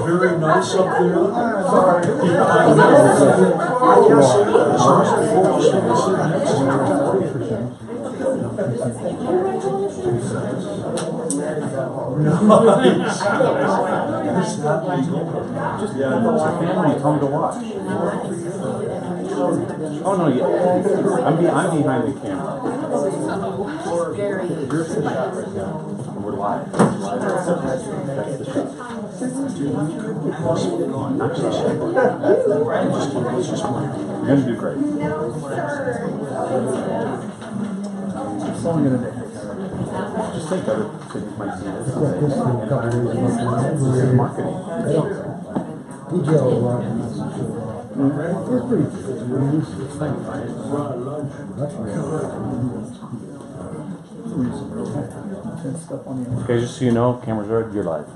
Very nice up there. Just family come to watch. Oh no, yeah. I'm behind the camera. You're sitting right now. And we're live. That's the shot. You're gonna do great. Just think other cities might see this. This is marketing. Okay, just so you know, cameras are you're live.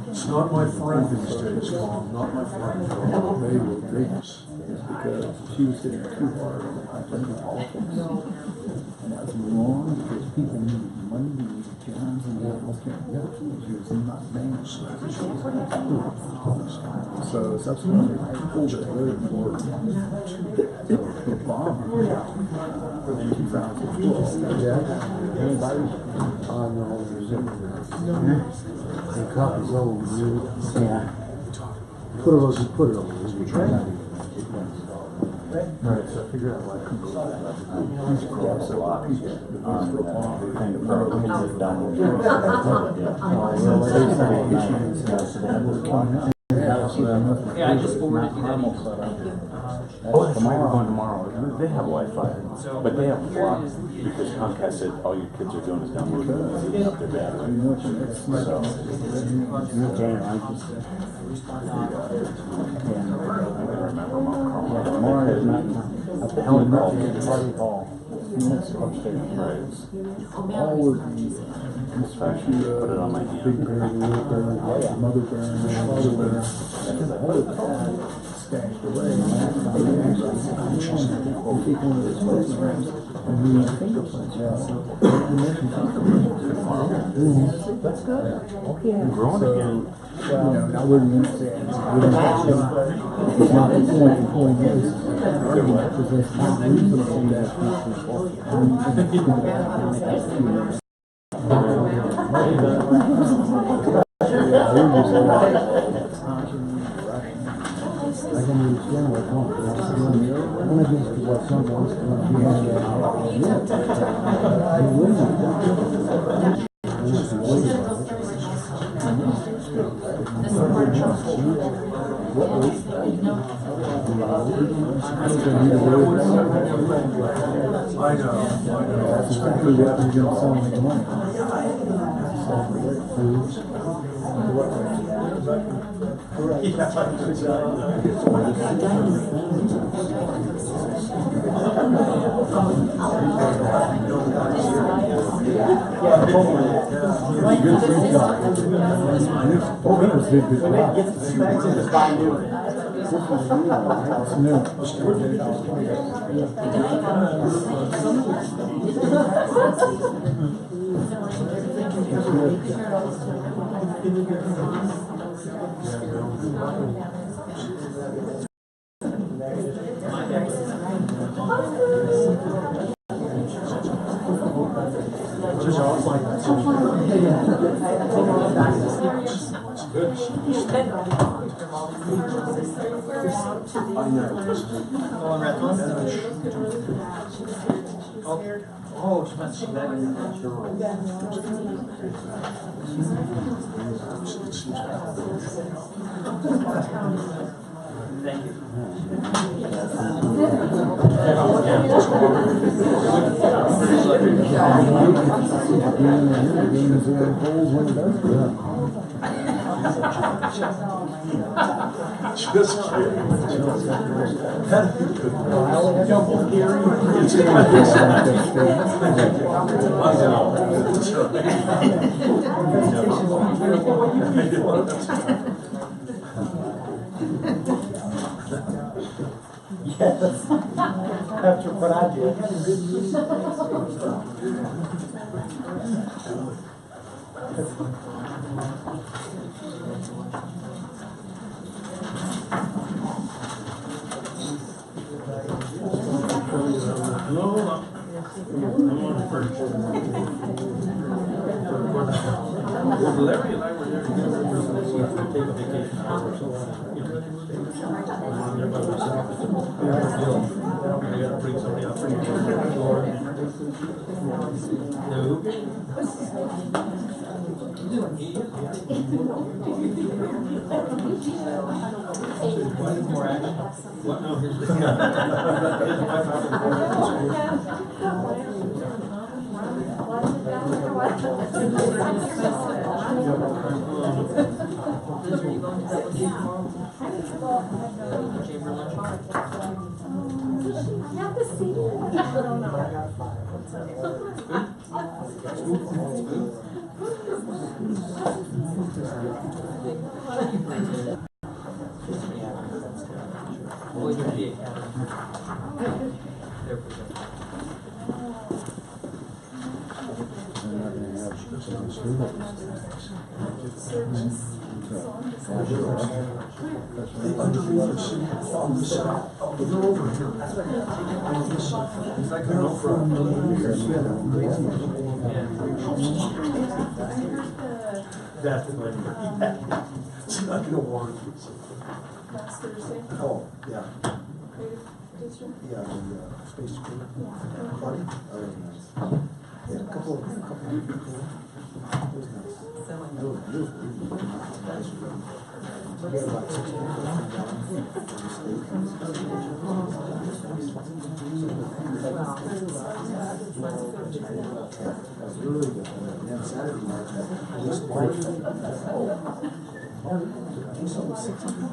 It's not my friend these days, Tom. Not my friend. They were biggest because she was hitting too hard on politics. And that was wrong because people needed money, they needed jobs, and they all can't get it. She was not named. So subsequently, I pulled it very for the bomb in 2012. Yeah. Anybody? No, there's it. The copies over. Yeah. Put it over. Right, so figure out why people cross a lot. Kind of probably sit down with yeah, I just forwarded you that email. Oh, that's right, we're going tomorrow. They have Wi-Fi, but they have blocked because Comcast said all your kids are doing is downloading and eating up their battery. So, put it on my hand. Big bear, little bear, mother bear, father bear, stashed away. We'll keep one of those photographs and we use fingerprints. That's good. Okay, I'm growing again. You know, now we're going to say it's not the point in point is because there's not reasonable that I can understand what's wrong. One of these is what someone's going I know. That's exactly what you're going to sound like money. Oh, she must be back in the Thank you. Just kidding. Double hearing. It's in my Yes, after what I did. Larry and I were there together to take a vacation. We gotta bring somebody out. More action. What? No, here's the That's when it's not gonna work. Last Thursday. Oh, yeah, Creative District. yeah, the space crew party. Oh, that was nice. Yeah, a couple of people. It was nice. It was we had about 6 people from down That was really good. And then Saturday night, we split. He's almost 60 people.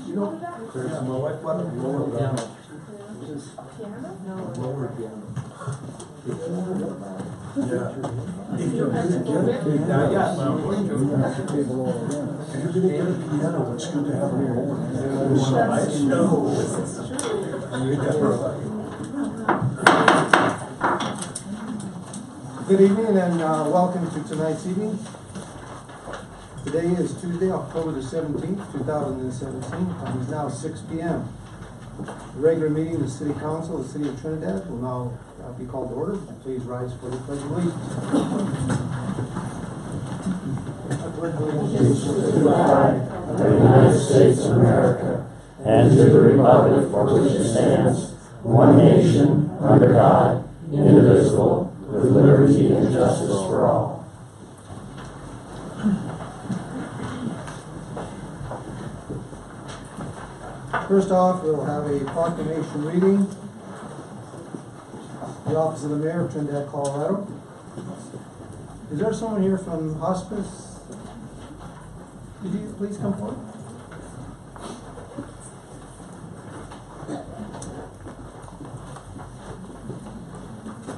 You know, my wife wanted to lower down. Lower piano. Yeah. If you're gonna get a piano, If you're gonna get a piano, it's good to have a lower piano. Good evening and welcome to tonight's evening. Today is Tuesday, October the 17th, 2017. Time is now 6 p.m. The regular meeting of the City Council of the City of Trinidad will now be called to order. Please rise for the Pledge of Allegiance. To the flag of the United States of America and to the republic for which it stands, one nation, under God, indivisible, with liberty and justice for all. First off, we'll have a proclamation reading. The Office of the Mayor of Trinidad, Colorado. Is there someone here from hospice? Could you please come forward?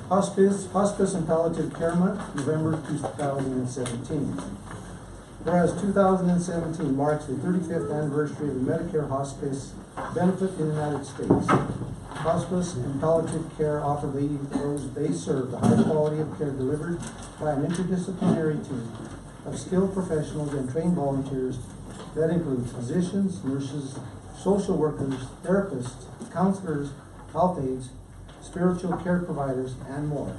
Hospice and Palliative Care Month, November 2017. Whereas 2017 marks the 35th anniversary of the Medicare hospice benefit in the United States. Hospice and palliative care offer those they serve the high quality of care delivered by an interdisciplinary team of skilled professionals and trained volunteers that include physicians, nurses, social workers, therapists, counselors, health aides, spiritual care providers, and more.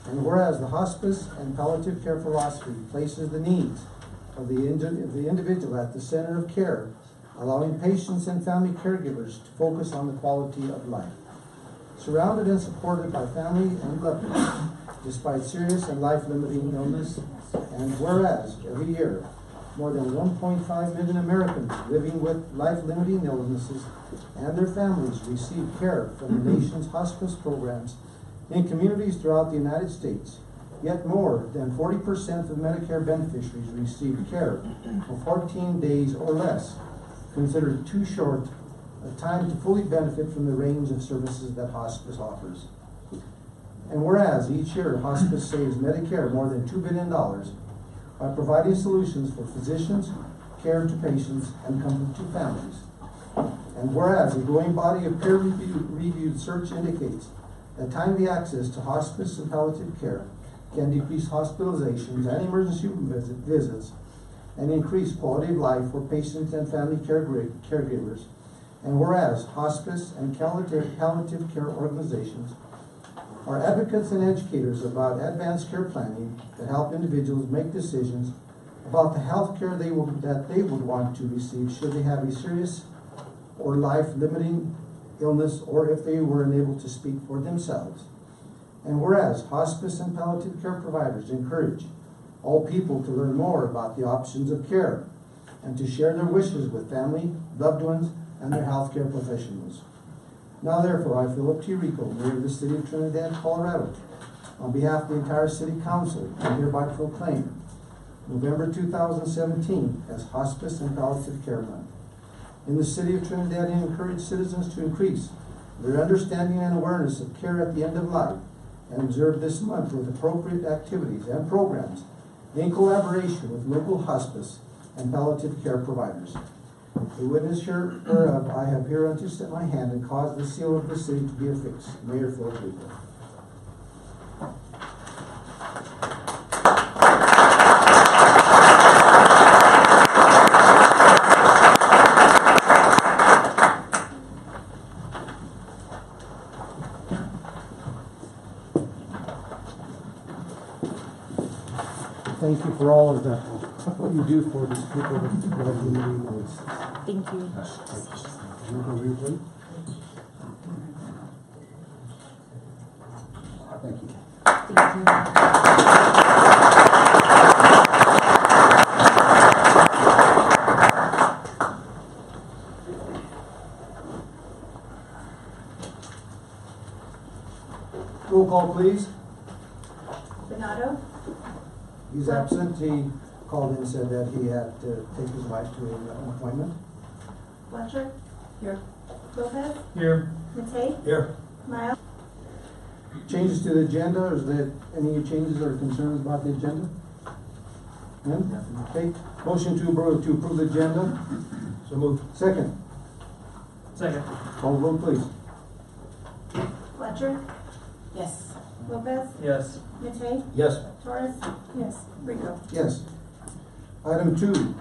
And whereas the hospice and palliative care philosophy places the needs of the individual at the center of care, allowing patients and family caregivers to focus on the quality of life. Surrounded and supported by family and loved ones, despite serious and life-limiting illness, and whereas every year, more than 1.5 million Americans living with life-limiting illnesses and their families receive care from the nation's hospice programs in communities throughout the United States. Yet more than 40% of Medicare beneficiaries receive care for 14 days or less, considered too short a time to fully benefit from the range of services that hospice offers. And whereas each year hospice saves Medicare more than $2 billion by providing solutions for physicians, care to patients, and comfort to families. And whereas a growing body of peer-reviewed research indicates that timely access to hospice and palliative care can decrease hospitalizations and emergency room visits and increase quality of life for patients and family caregivers. And whereas hospice and palliative care organizations are advocates and educators about advanced care planning that help individuals make decisions about the health care that they would want to receive should they have a serious or life-limiting illness, or if they were unable to speak for themselves. And whereas hospice and palliative care providers encourage all people to learn more about the options of care and to share their wishes with family, loved ones, and their healthcare professionals. Now therefore, I, Philip T. Rico, Mayor of the City of Trinidad, Colorado, on behalf of the entire City Council, I hereby proclaim November 2017 as Hospice and Palliative Care Month. In the City of Trinidad, I encourage citizens to increase their understanding and awareness of care at the end of life and observe this month with appropriate activities and programs in collaboration with local hospice and palliative care providers. The witness hereof I have hereunto set my hand and caused the seal of the city to be affixed. Mayor Philip Rico. Thank you for all of that, what you do for these people with life-limiting illnesses. Thank you. Thank you. Thank you. Roll call, please. Bernardo, He's absent. He called in and said that he had to take his wife to an appointment. Fletcher. Here. Lopez. Here. Matei. Here. Miles. Changes to the agenda, is there any changes or concerns about the agenda? None? Okay, motion to approve the agenda. So moved. Second, Second. call the vote please. Fletcher. Yes. Lopez. Yes. Matei. Yes. Torres. Yes. Rico. Yes. Item 2,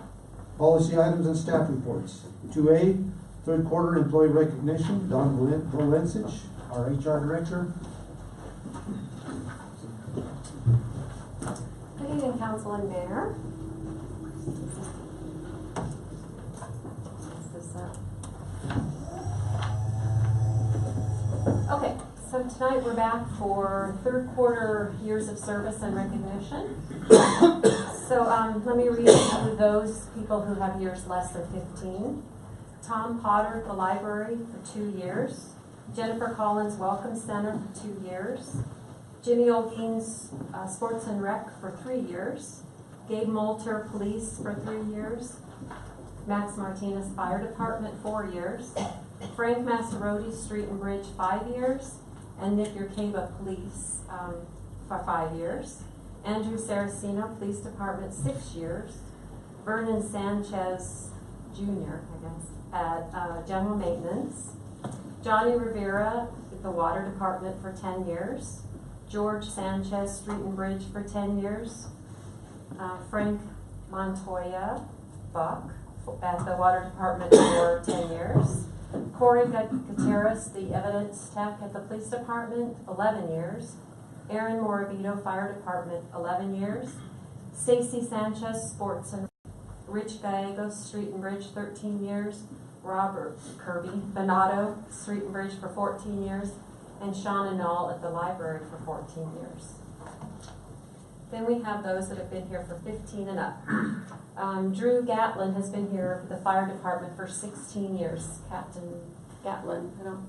policy items and staff reports. 2A, third quarter employee recognition, Don Valencich, our HR director. Good evening, Council and Mayor. Okay, so tonight we're back for third quarter years of service and recognition. So let me read through those people who have years less than 15. Tom Potter at the library for 2 years. Jennifer Collins Welcome Center for 2 years. Jimmy Olkeen's Sports and Rec for 3 years. Gabe Moulter Police for 3 years. Max Martinez Fire Department 4 years. Frank Massarotti Street and Bridge 5 years. And Nick Yerkeba Police for 5 years. Andrew Saraceno Police Department 6 years. Vernon Sanchez Jr., I guess, at General Maintenance. Johnny Rivera at the Water Department for 10 years. George Sanchez Street and Bridge for 10 years. Frank Montoya Buck at the Water Department for 10 years. Corey Gutierrez, the Evidence Tech at the Police Department, 11 years. Aaron Moravito Fire Department, 11 years. Stacy Sanchez Sports and Rich Gallegos, Street and Bridge, 13 years. Robert Kirby Benato, Street and Bridge for 14 years. And Shauna Knoll at the library for 14 years. Then we have those that have been here for 15 and up. Drew Gatlin has been here for the fire department for 16 years. Captain Gatlin, I don't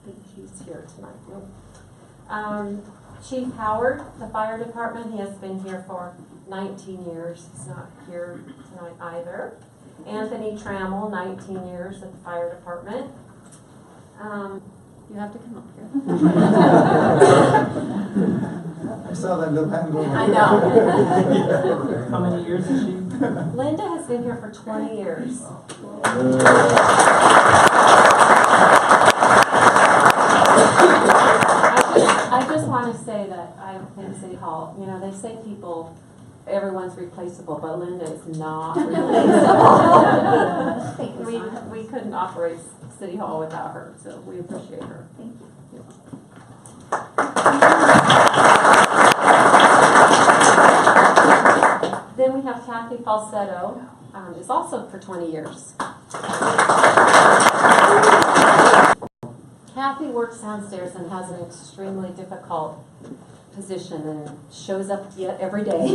think he's here tonight. Nope. Chief Howard, the fire department, he has been here for 19 years. He's not here tonight either. Anthony Trammell, 19 years at the fire department. You have to come up here. I saw that little hand going. I know. How many years is she? Linda has been here for 20 years. I just want to say that I think City Hall, you know, they say people, everyone's replaceable, but Linda is not replaceable. we couldn't operate City Hall without her, so we appreciate her. Thank you. Then we have Kathy Falsetto, is also for 20 years. Kathy works downstairs and has an extremely difficult position and shows up yet every day. She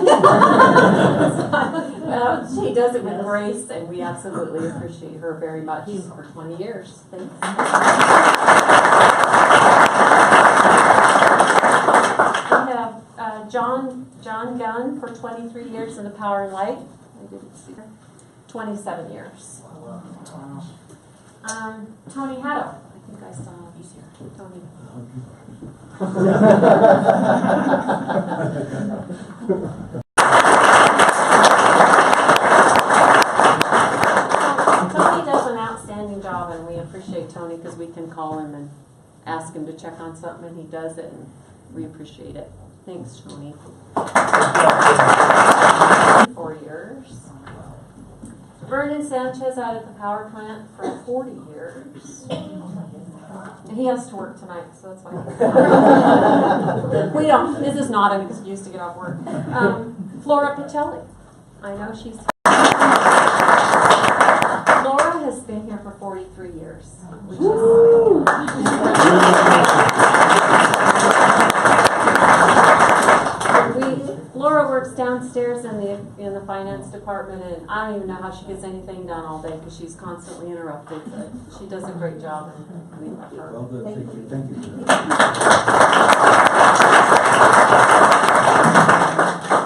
does it with grace, and we absolutely appreciate her very much for 20 years. Thanks. We have John Gunn for 23 years in the Power and Light. I didn't see her. 27 years. Tony Haddo. I think I saw he's here. Tony. Tony does an outstanding job, and we appreciate Tony because we can call him and ask him to check on something, and he does it, and we appreciate it. Thanks, Tony. 4 years. Vernon Sanchez out at the power plant for 40 years. And he has to work tonight, so that's why. We don't, this is not an excuse to get off work. Flora Pacelli. I know she's. Laura has been here for 43 years. Which is Laura works downstairs in the finance department, and I don't even know how she gets anything done all day because she's constantly interrupted. But she does a great job, and we love her. Well done. Thank you. Thank you.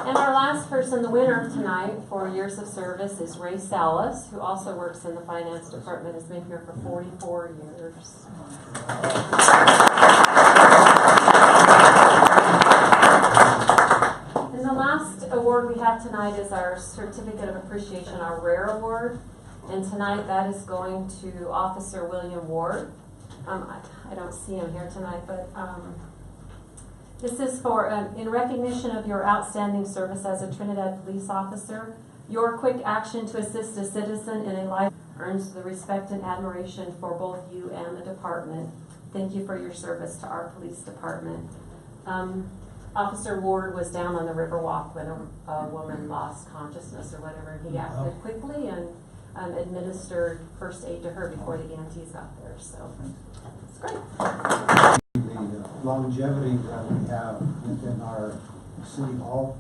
And our last person, the winner tonight for years of service, is Ray Salas, who also works in the finance department. Has been here for 44 years. And the last award we have tonight is our Certificate of Appreciation, our Rare Award. And tonight that is going to Officer William Ward. I don't see him here tonight, but this is for, in recognition of your outstanding service as a Trinidad police officer. Your quick action to assist a citizen in a life earns the respect and admiration for both you and the department. Thank you for your service to our police department. Officer Ward was down on the Riverwalk when a woman lost consciousness or whatever. He acted quickly and administered first aid to her before the EMTs got there. So it's great. The longevity that we have within our city hall,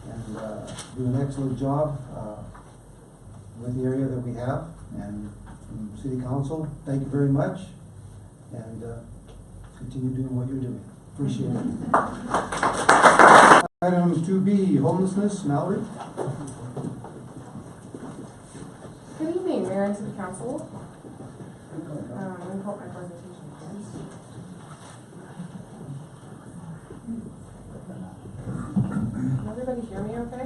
and do an excellent job with the area that we have, and city council, thank you very much, and continue doing what you're doing. Appreciate it. Item 2B, homelessness. Mallory. Good evening, Mayor and City Council. Let me hold my presentation, please. Can everybody hear me okay?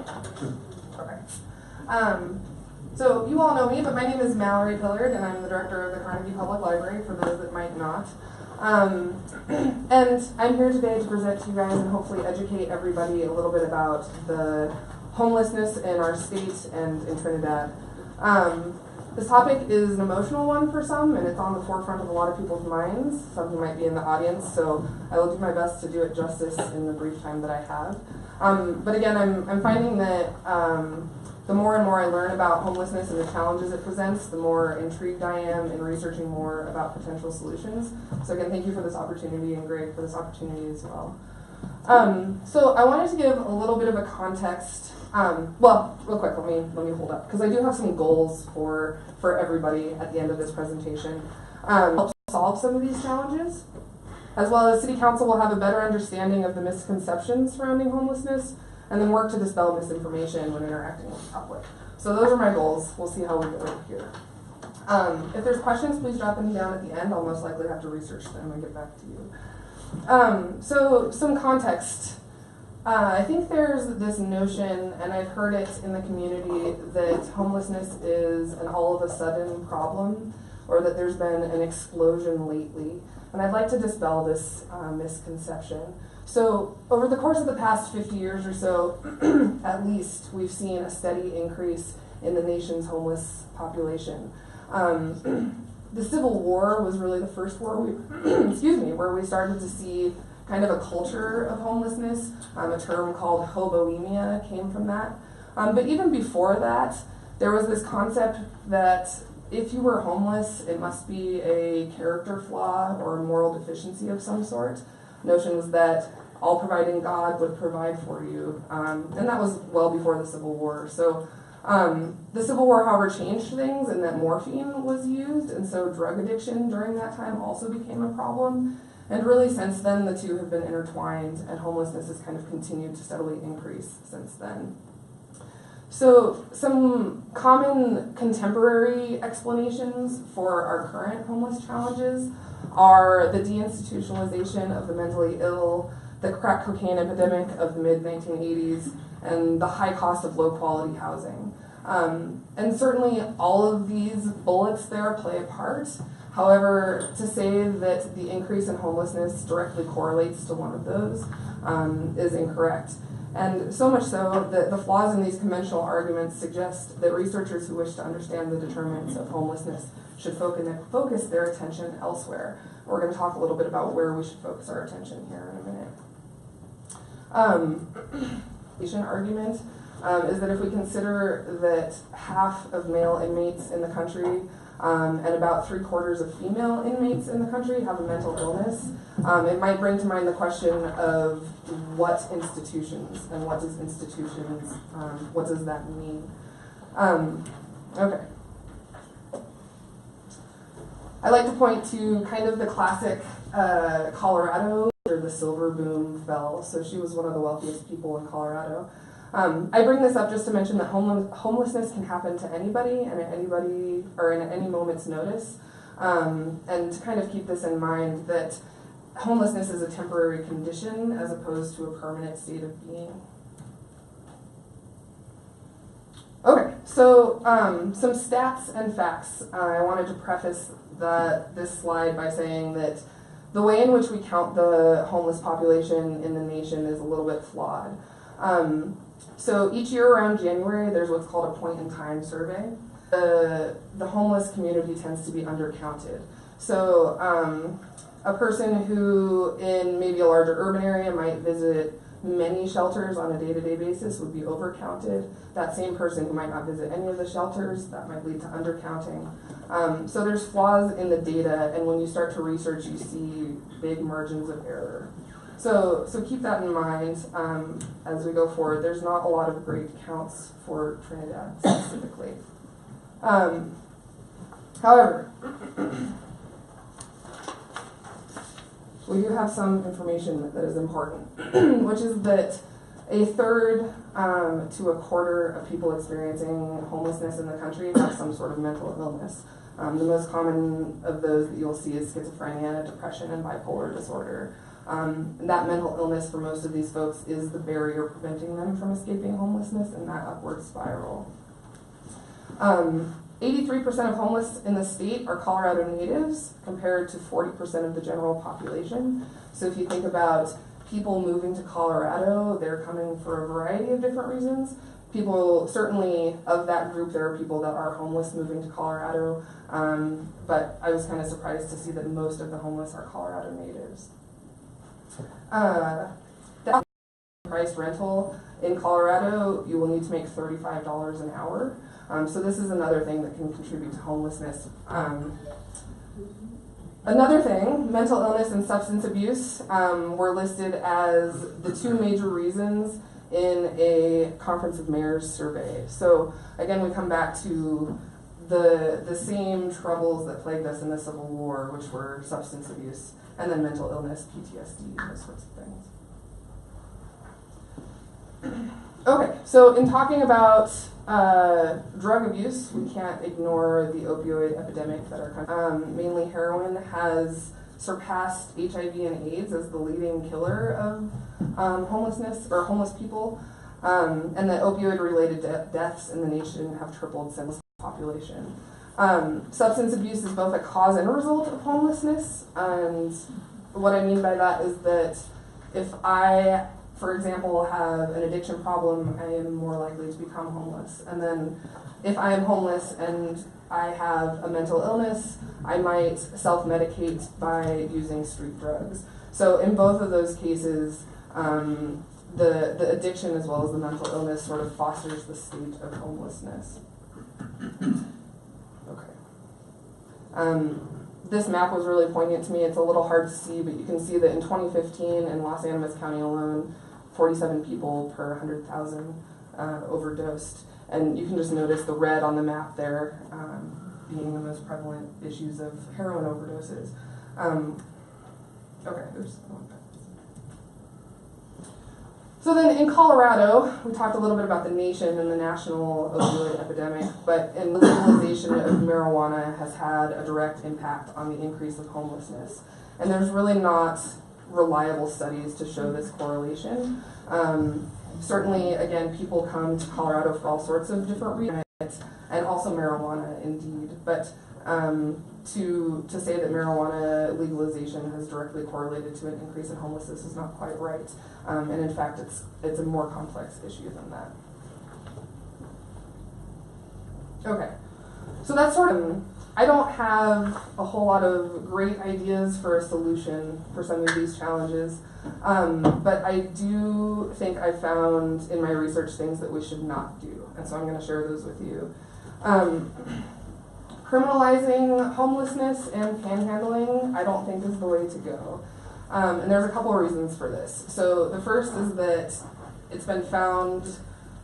Perfect. So you all know me, but my name is Mallory Pillard, and I'm the director of the Carnegie Public Library, for those that might not. And I'm here today to present to you guys and hopefully educate everybody a little bit about the homelessness in our state and in Trinidad. This topic is an emotional one for some, and it's on the forefront of a lot of people's minds. Some who might be in the audience, so I will do my best to do it justice in the brief time that I have. But again, I'm finding that the more and more I learn about homelessness and the challenges it presents, the more intrigued I am in researching more about potential solutions. So again, thank you for this opportunity, and Greg for this opportunity as well. So I wanted to give a little bit of a context. Well, real quick, let me hold up, because I do have some goals for everybody at the end of this presentation. Help solve some of these challenges, as well as City Council will have a better understanding of the misconceptions surrounding homelessness, and then work to dispel misinformation when interacting with the public. So those are my goals. We'll see how we go here. If there's questions, please jot them down at the end. I'll most likely have to research them and get back to you. So some context. I think there's this notion, and I've heard it in the community, that homelessness is an all of a sudden problem, or that there's been an explosion lately. And I'd like to dispel this misconception. So over the course of the past 50 years or so, at least, we've seen a steady increase in the nation's homeless population. The Civil War was really the first war where we started to see kind of a culture of homelessness. A term called hoboemia came from that. But even before that, there was this concept that if you were homeless, it must be a character flaw or a moral deficiency of some sort. Notion was that all providing God would provide for you. And that was well before the Civil War. So the Civil War, however, changed things in that morphine was used, and so drug addiction during that time also became a problem. And really since then, the two have been intertwined, and homelessness has kind of continued to steadily increase since then. So some common contemporary explanations for our current homeless challenges are the deinstitutionalization of the mentally ill, the crack cocaine epidemic of the mid-1980s, and the high cost of low-quality housing. And certainly all of these bullets there play a part. However, to say that the increase in homelessness directly correlates to one of those is incorrect. And so much so that the flaws in these conventional arguments suggest that researchers who wish to understand the determinants of homelessness should focus their attention elsewhere. We're going to talk a little bit about where we should focus our attention here in a minute. Argument is that if we consider that half of male inmates in the country and about 3/4 of female inmates in the country have a mental illness, it might bring to mind the question of what institutions and what does institutions, what does that mean? Okay. I like to point to kind of the classic Colorado, where the silver boom fell. So she was one of the wealthiest people in Colorado. I bring this up just to mention that homelessness can happen to anybody and at anybody or at any moment's notice. And to kind of keep this in mind, that homelessness is a temporary condition as opposed to a permanent state of being. Okay, so some stats and facts. I wanted to preface this slide by saying that the way in which we count the homeless population in the nation is a little bit flawed. So each year around January, there's what's called a point-in-time survey. The homeless community tends to be undercounted. So a person who in maybe a larger urban area might visit many shelters on a day-to-day basis would be overcounted. That same person who might not visit any of the shelters, that might lead to undercounting. So there's flaws in the data, and when you start to research, you see big margins of error. So keep that in mind as we go forward. There's not a lot of great counts for Trinidad specifically. However, we do have some information that is important, which is that 1/3 to 1/4 of people experiencing homelessness in the country have some sort of mental illness. The most common of those that you'll see is schizophrenia, depression, and bipolar disorder. That mental illness for most of these folks is the barrier preventing them from escaping homelessness and that upward spiral. 83% of homeless in the state are Colorado natives compared to 40% of the general population. So if you think about people moving to Colorado, they're coming for a variety of different reasons. People, certainly of that group, there are people that are homeless moving to Colorado, but I was kind of surprised to see that most of the homeless are Colorado natives. The price rental. In Colorado, you will need to make $35 an hour. So this is another thing that can contribute to homelessness. Another thing, mental illness and substance abuse were listed as the two major reasons in a Conference of Mayors survey. So again, we come back to the same troubles that plagued us in the Civil War, which were substance abuse and then mental illness, PTSD, those sorts of things. Okay, so in talking about drug abuse, we can't ignore the opioid epidemic that our country, mainly heroin, has surpassed HIV and AIDS as the leading killer of homelessness or homeless people, and the opioid-related deaths in the nation have tripled since population. Substance abuse is both a cause and a result of homelessness, and what I mean by that is that if I, for example, have an addiction problem, I am more likely to become homeless. And then if I am homeless and I have a mental illness, I might self-medicate by using street drugs. So in both of those cases, the addiction as well as the mental illness sort of fosters the state of homelessness. Okay. This map was really poignant to me. It's a little hard to see, but you can see that in 2015 in Los Animas County alone, 47 people per 100,000 overdosed. And you can just notice the red on the map there being the most prevalent issues of heroin overdoses. Okay, there's one. So then in Colorado, we talked a little bit about the nation and the national opioid epidemic, but in legalization of marijuana has had a direct impact on the increase of homelessness. And there's really not reliable studies to show this correlation. Certainly, again, people come to Colorado for all sorts of different reasons, and also marijuana indeed, but to say that marijuana legalization has directly correlated to an increase in homelessness is not quite right. And in fact, it's a more complex issue than that. Okay, so that's sort of, I don't have a whole lot of great ideas for a solution for some of these challenges, but I do think I found in my research things that we should not do, and so I'm going to share those with you. Criminalizing homelessness and panhandling, I don't think is the way to go. And there's a couple of reasons for this. So the first is that it's been found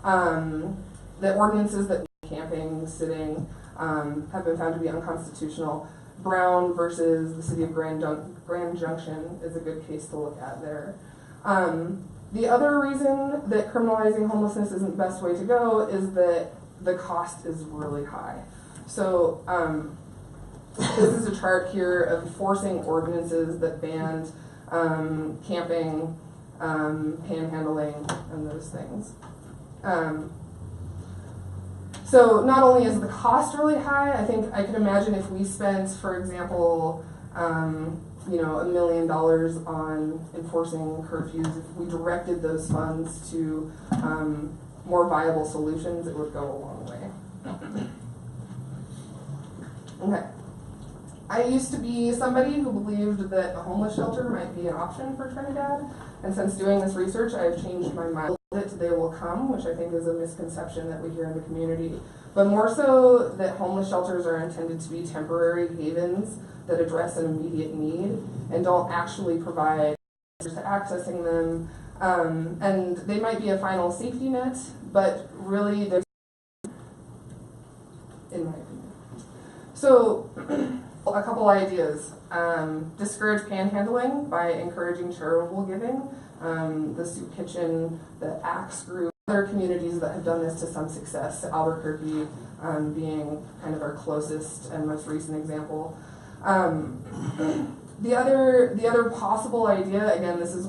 that ordinances that camping, sitting, have been found to be unconstitutional. Brown versus the city of Grand Junction is a good case to look at there. The other reason that criminalizing homelessness isn't the best way to go is that the cost is really high. So this is a chart here of enforcing ordinances that banned camping, panhandling, and those things. So not only is the cost really high, I think I could imagine if we spent, for example, $1 million on enforcing curfews, if we directed those funds to more viable solutions, it would go a long way. Okay. I used to be somebody who believed that a homeless shelter might be an option for Trinidad, and since doing this research, I've changed my mind that they will come, which I think is a misconception that we hear in the community, but more so that homeless shelters are intended to be temporary havens that address an immediate need and don't actually provide to accessing them, and they might be a final safety net, but really there's, in my opinion. So, a couple ideas. Discourage panhandling by encouraging charitable giving. The Soup Kitchen, the Axe Group, other communities that have done this to some success, Albuquerque being kind of our closest and most recent example. The other possible idea, again, this is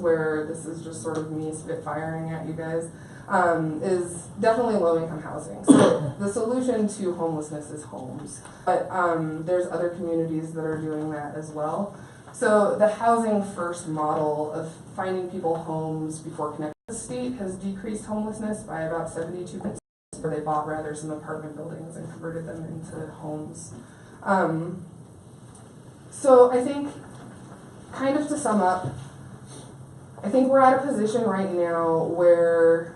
just sort of me spitfiring at you guys, is definitely low-income housing. So the solution to homelessness is homes, but there's other communities that are doing that as well. So the housing first model of finding people homes before connecting to the state has decreased homelessness by about 72%, where they bought rather some apartment buildings and converted them into homes. So I think, kind of to sum up, I think we're at a position right now where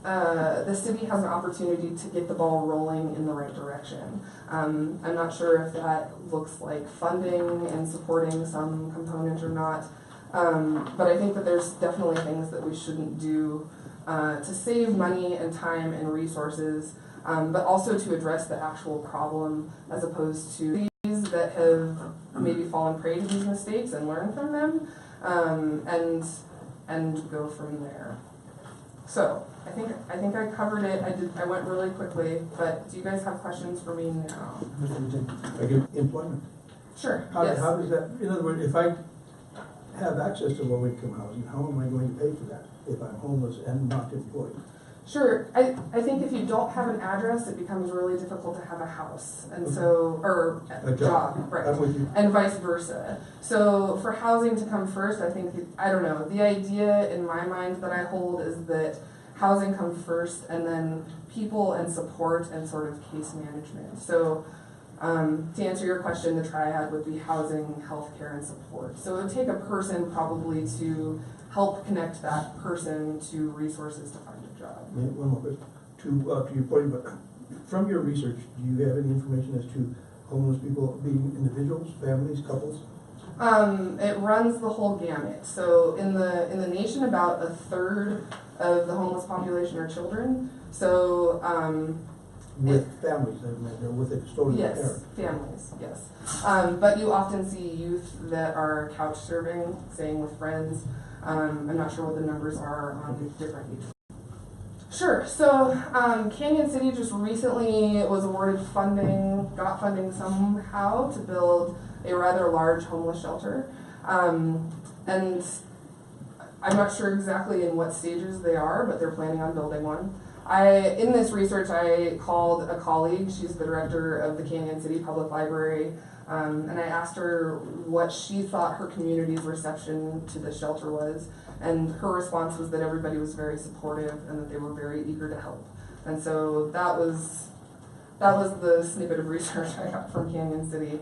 the city has an opportunity to get the ball rolling in the right direction. I'm not sure if that looks like funding and supporting some component or not, but I think that there's definitely things that we shouldn't do to save money and time and resources, but also to address the actual problem as opposed to these that have maybe fallen prey to these mistakes and learn from them, and go from there. So I think I covered it. I went really quickly, but do you guys have questions for me now? Employment. Sure. How, Yes. how does that, in other words, if I have access to low income housing, how am I going to pay for that if I'm homeless and not employed? Sure. I think if you don't have an address, it becomes really difficult to have a house, and so or A job. right, I'm with you. and vice versa. So for housing to come first, I think I don't know. The idea in my mind that I hold is that housing comes first, and then people and support and sort of case management. So to answer your question, the triad would be housing, healthcare, and support. So it would take a person probably to help connect that person to resources to find a job. Yeah, one more question. To your point, but from your research, do you have any information as to homeless people being individuals, families, couples? It runs the whole gamut. So in the nation, about a third of the homeless population are children. So With families, they're with a custodial yes, parent. families, yes. But you often see youth that are couch serving, staying with friends. I'm not sure what the numbers are on different age. Sure. So Canyon City just recently was awarded funding, got funding somehow to build a rather large homeless shelter. And I'm not sure exactly in what stages they are, but they're planning on building one. In this research, I called a colleague. She's the director of the Canyon City Public Library, and I asked her what she thought her community's reception to the shelter was, and her response was that everybody was very supportive and that they were very eager to help. And so that was the snippet of research I got from Canyon City.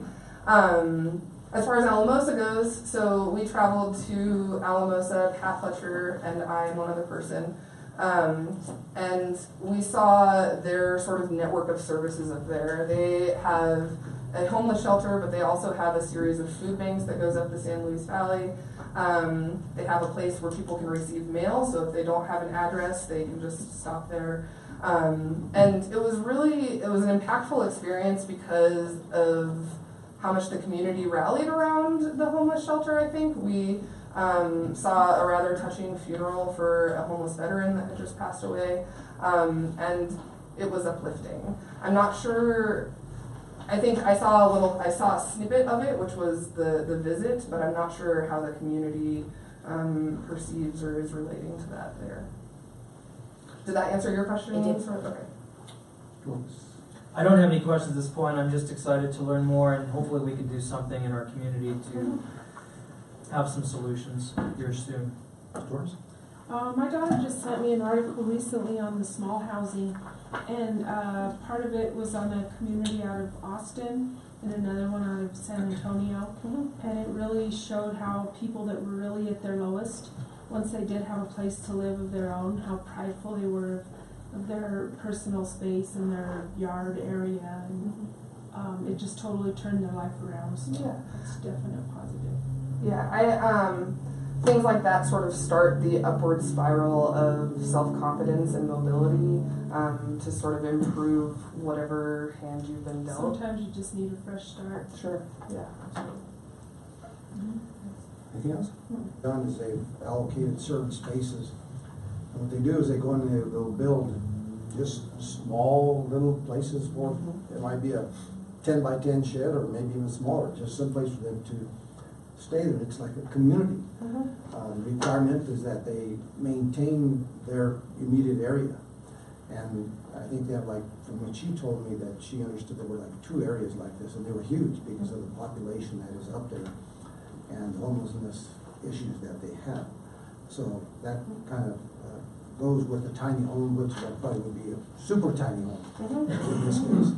As far as Alamosa goes, so we traveled to Alamosa, Pat Fletcher and I and one other person. And we saw their sort of network of services up there. They have a homeless shelter, but they also have a series of food banks that goes up the San Luis Valley. They have a place where people can receive mail, so if they don't have an address, they can just stop there. And it was an impactful experience because of how much the community rallied around the homeless shelter, I think. We saw a rather touching funeral for a homeless veteran that had just passed away, and it was uplifting. I'm not sure, I think I saw a snippet of it, which was the visit, but I'm not sure how the community perceives or is relating to that there. Did that answer your question? It did. Okay. I don't have any questions at this point. I'm just excited to learn more, and hopefully we can do something in our community to have some solutions here soon. My daughter just sent me an article recently on the small housing, and part of it was on a community out of Austin and another one out of San Antonio, and it really showed how people that were really at their lowest, once they did have a place to live of their own, how prideful they were of their personal space and their yard area, and it just totally turned their life around. So Yeah. it's definitely positive. Yeah, things like that sort of start the upward spiral of self-confidence and mobility to sort of improve whatever hand you've been dealt. Sometimes you just need a fresh start. Sure, yeah, absolutely. Anything else? Done is they've allocated certain spaces. And what they do is they go in and they'll build just small little places for, it might be a 10 by 10 shed or maybe even smaller, just some place for them to stay there. It's like a community. The requirement is that they maintain their immediate area. And I think they have from what she told me, that she understood there were 2 areas like this, and they were huge because of the population that is up there and the homelessness issues that they have. So that kind of goes with the tiny home, which probably would be a super tiny home in this case.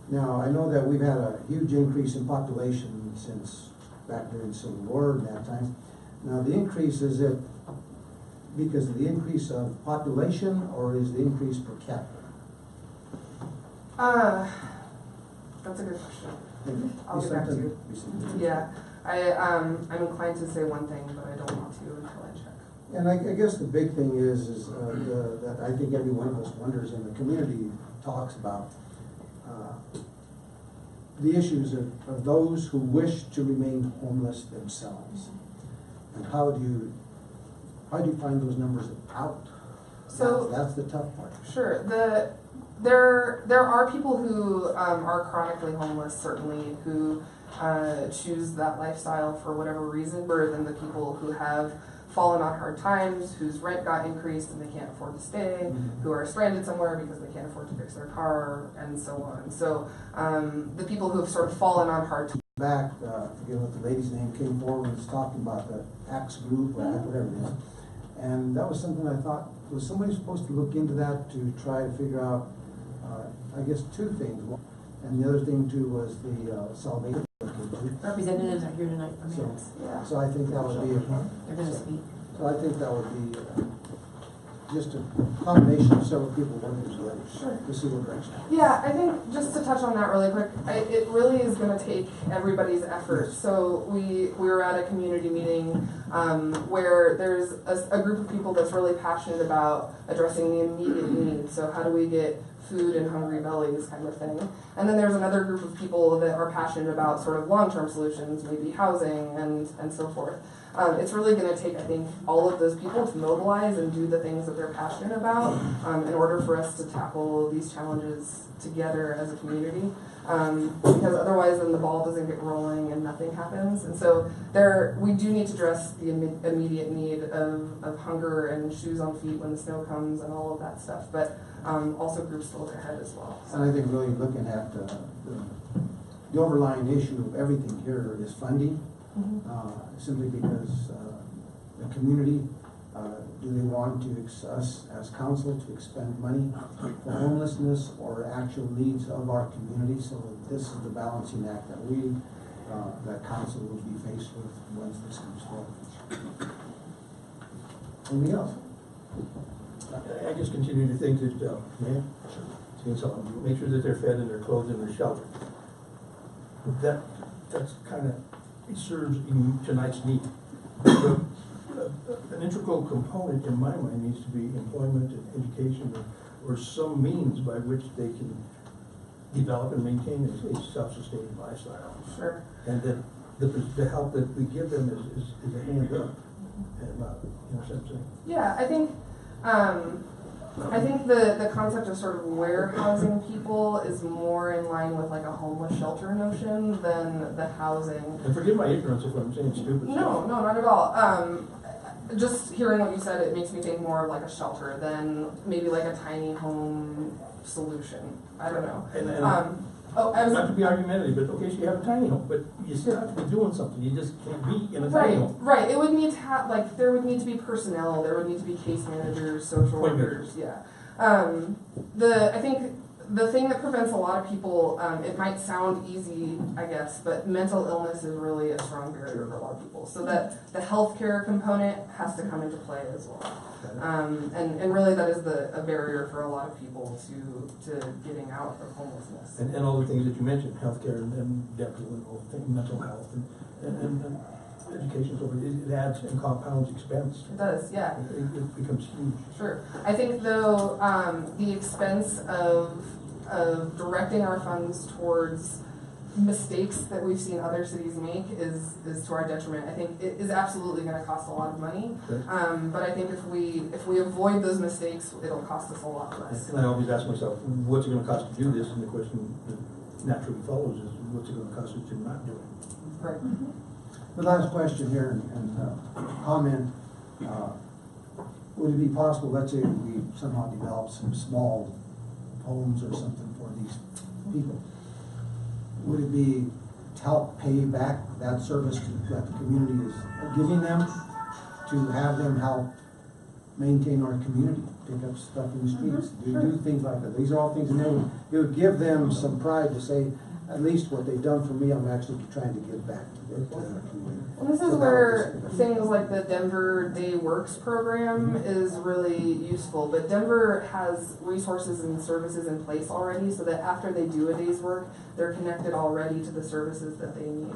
Now, I know that we've had a huge increase in population since back during the Civil War and that time. Now, the increase, is it because of the increase of population, or is the increase per capita? That's a good question. Maybe I'll get back to you. be something. Yeah, I'm inclined to say one thing, but I don't want to until I check. And I guess the big thing is that I think every one of us wonders, and the community talks about, the issues of those who wish to remain homeless themselves. And how do you find those numbers out? So that's the tough part. Sure. There are people who are chronically homeless, certainly, who choose that lifestyle for whatever reason, rather than the people who have fallen on hard times, whose rent got increased and they can't afford to stay, who are stranded somewhere because they can't afford to fix their car, and so on. So the people who have sort of fallen on hard times. Back, I forget what the lady's name, came forward and was talking about the ACTS group, or whatever it is. And that was something I thought, was somebody supposed to look into that to try to figure out, I guess, two things. And the other thing too was the salvation. Representatives are here tonight from So, ACTS. so I think that would be, They're gonna speak. so I think that would be just a combination of several people working together. Sure. To see what direction. Yeah, I think just to touch on that really quick, it really is going to take everybody's effort. So we were at a community meeting where there's a group of people that's really passionate about addressing the immediate needs. So how do we get food in hungry bellies, kind of thing. And then there's another group of people that are passionate about sort of long-term solutions, maybe housing and so forth. It's really going to take, I think, all of those people to mobilize and do the things that they're passionate about in order for us to tackle these challenges together as a community. Because otherwise then the ball doesn't get rolling and nothing happens. And so we do need to address the immediate need of hunger and shoes on feet when the snow comes and all of that stuff. But also groups to look ahead as well. So. And I think really looking at the overlying issue of everything here is funding. Simply because the community, do they want us as council to expend money for homelessness or actual needs of our community? So this is the balancing act that council will be faced with once this comes forward. Anything else? I just continue to think that, make sure that they're fed and they're clothed and they're sheltered. That's kind of, it serves in tonight's need. But an integral component in my mind needs to be employment and education or some means by which they can develop and maintain a self-sustaining lifestyle. Sure. And that the help that we give them is a hand up. And, you know what I'm saying? Yeah, I think the concept of sort of warehousing people is more in line with like a homeless shelter notion than the housing. And forgive my ignorance if I'm saying stupid stuff. No, not at all. Just hearing what you said, it makes me think more of like a shelter than maybe like a tiny home solution. I don't know. Not to be argumentative, but okay, so you have a tiny home, but you still have to be doing something. You just can't be in a tiny home. Right. It would need to have, like, there would need to be personnel, there would need to be case managers, social workers, yeah. I think the thing that prevents a lot of people, it might sound easy, I guess, but mental illness is really a strong barrier for a lot of people. So that the healthcare component has to come into play as well. And really that is a barrier for a lot of people to getting out of homelessness. And all the things that you mentioned, healthcare and dental and all things, mental health and education, so it adds and compounds expense. It does, yeah. It becomes huge. Sure. I think though the expense of directing our funds towards mistakes that we've seen other cities make is to our detriment. I think it is absolutely going to cost a lot of money, but I think if we avoid those mistakes, it'll cost us a lot less. And I always ask myself, what's it going to cost to do this? And the question that naturally follows is, what's it going to cost us to not do it? Right. The last question here and comment, would it be possible, let's say we somehow develop some small homes or something for these people? Would it be to help pay back that service that the community is giving them, to have them help maintain our community, pick up stuff in the streets, do things like that? These are all things, and it would give them some pride to say, at least what they've done for me, I'm actually trying to give back to the community. And this is So where that was- things like the Denver Day Works program is really useful. But Denver has resources and services in place already so that after they do a day's work, they're connected already to the services that they need.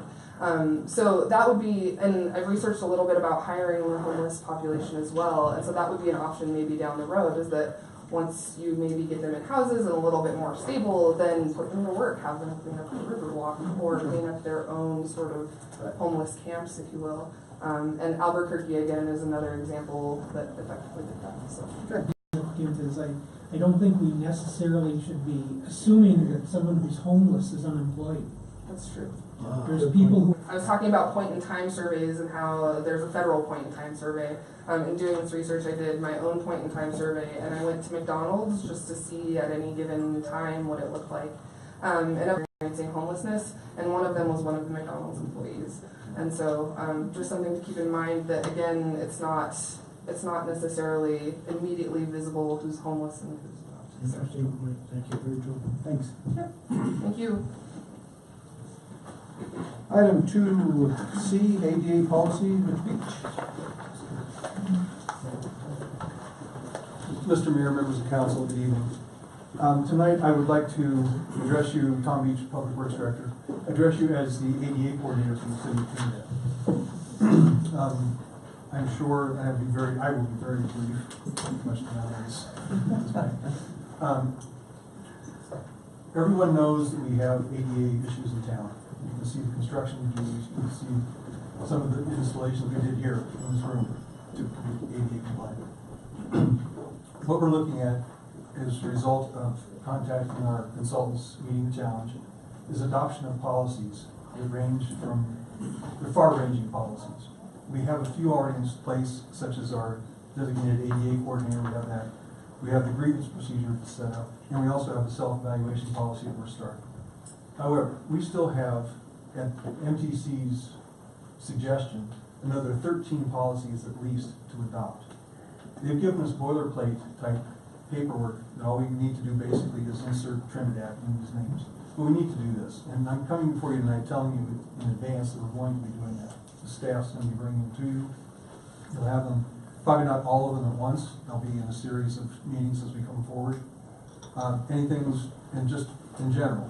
So that would be, and I've researched a little bit about hiring the homeless population as well, and so that would be an option maybe down the road, is that once you maybe get them in houses and a little bit more stable, then put them to work, have them clean up the Riverwalk or clean up their own sort of homeless camps, if you will. And Albuquerque, again, is another example that effectively did that. So. I don't think we necessarily should be assuming that someone who's homeless is unemployed. That's true. There's people who... I was talking about point-in-time surveys and how there's a federal point-in-time survey. In doing this research, I did my own point-in-time survey, and I went to McDonald's just to see at any given time what it looked like. And experiencing homelessness, and one of them was one of the McDonald's employees. And so just something to keep in mind that, again, it's not necessarily immediately visible who's homeless and who's not. Interesting point. Thank you. Very true. Thanks. Thank you. Item 2C, ADA policy, Ms. Beach. Mr. Mayor, members of council, good evening. Tonight, I would like to address you, Tom Beach, Public Works Director, address you as the ADA coordinator for the city of Trinidad. I'm sure I will be very brief, much nowadays. Everyone knows that we have ADA issues in town. You can see the construction we do, you can see some of the installations we did here in this room to be ADA compliant. What we're looking at as a result of contacting our consultants, meeting the challenge, is adoption of policies that range from the far-ranging policies. We have a few already in place, such as our designated ADA coordinator, we have that. We have the grievance procedure set up, and we also have a self-evaluation policy that we're starting. However, we still have, at MTC's suggestion, another 13 policies at least to adopt. They've given us boilerplate type paperwork, and all we need to do basically is insert Trinidad in these names. But we need to do this, and I'm coming before you tonight telling you in advance that we're going to be doing that. The staff's going to be bringing them to you. You'll have them, probably not all of them at once. They'll be in a series of meetings as we come forward. Anything, and just in general,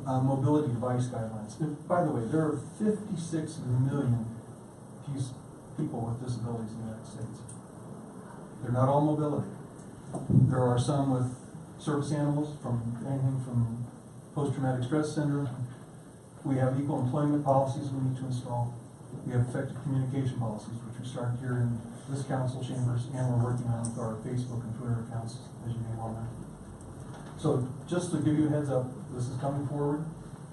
mobility device guidelines. And by the way, there are 56 million people with disabilities in the United States. They're not all mobility. There are some with service animals, from anything from post-traumatic stress syndrome. We have equal employment policies we need to install. We have effective communication policies, which we started here in this council chambers, and we're working on with our Facebook and Twitter accounts, as you may well know. So just to give you a heads up, this is coming forward.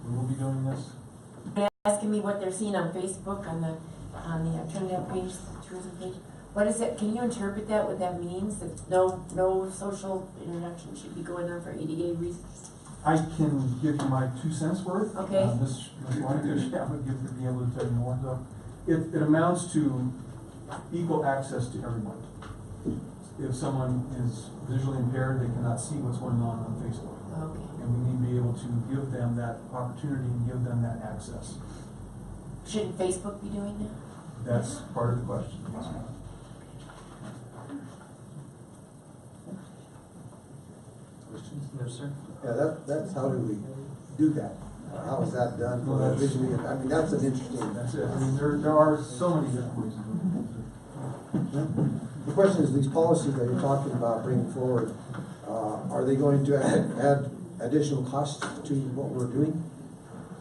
We will be doing this. They're asking me what they're seeing on Facebook, on the Trinidad page, the tourism page. What is it? Can you interpret that? What that means? That no social interaction should be going on for ADA reasons. I can give you my 2 cents worth. Okay. Ms. Wannick would be able to tell you more. So it amounts to equal access to everyone. If someone is visually impaired, they cannot see what's going on Facebook. Okay. And we need to be able to give them that opportunity and give them that access. Shouldn't Facebook be doing that? That's part of the question. Yes, ma'am. No, sir. Yeah, that's how do we do that? How is that done? Well, that's- Visually, I mean, that's an interesting. That's it. I mean, there are so many different ways of doing it. The question is, these policies that you're talking about bringing forward, are they going to add additional costs to what we're doing?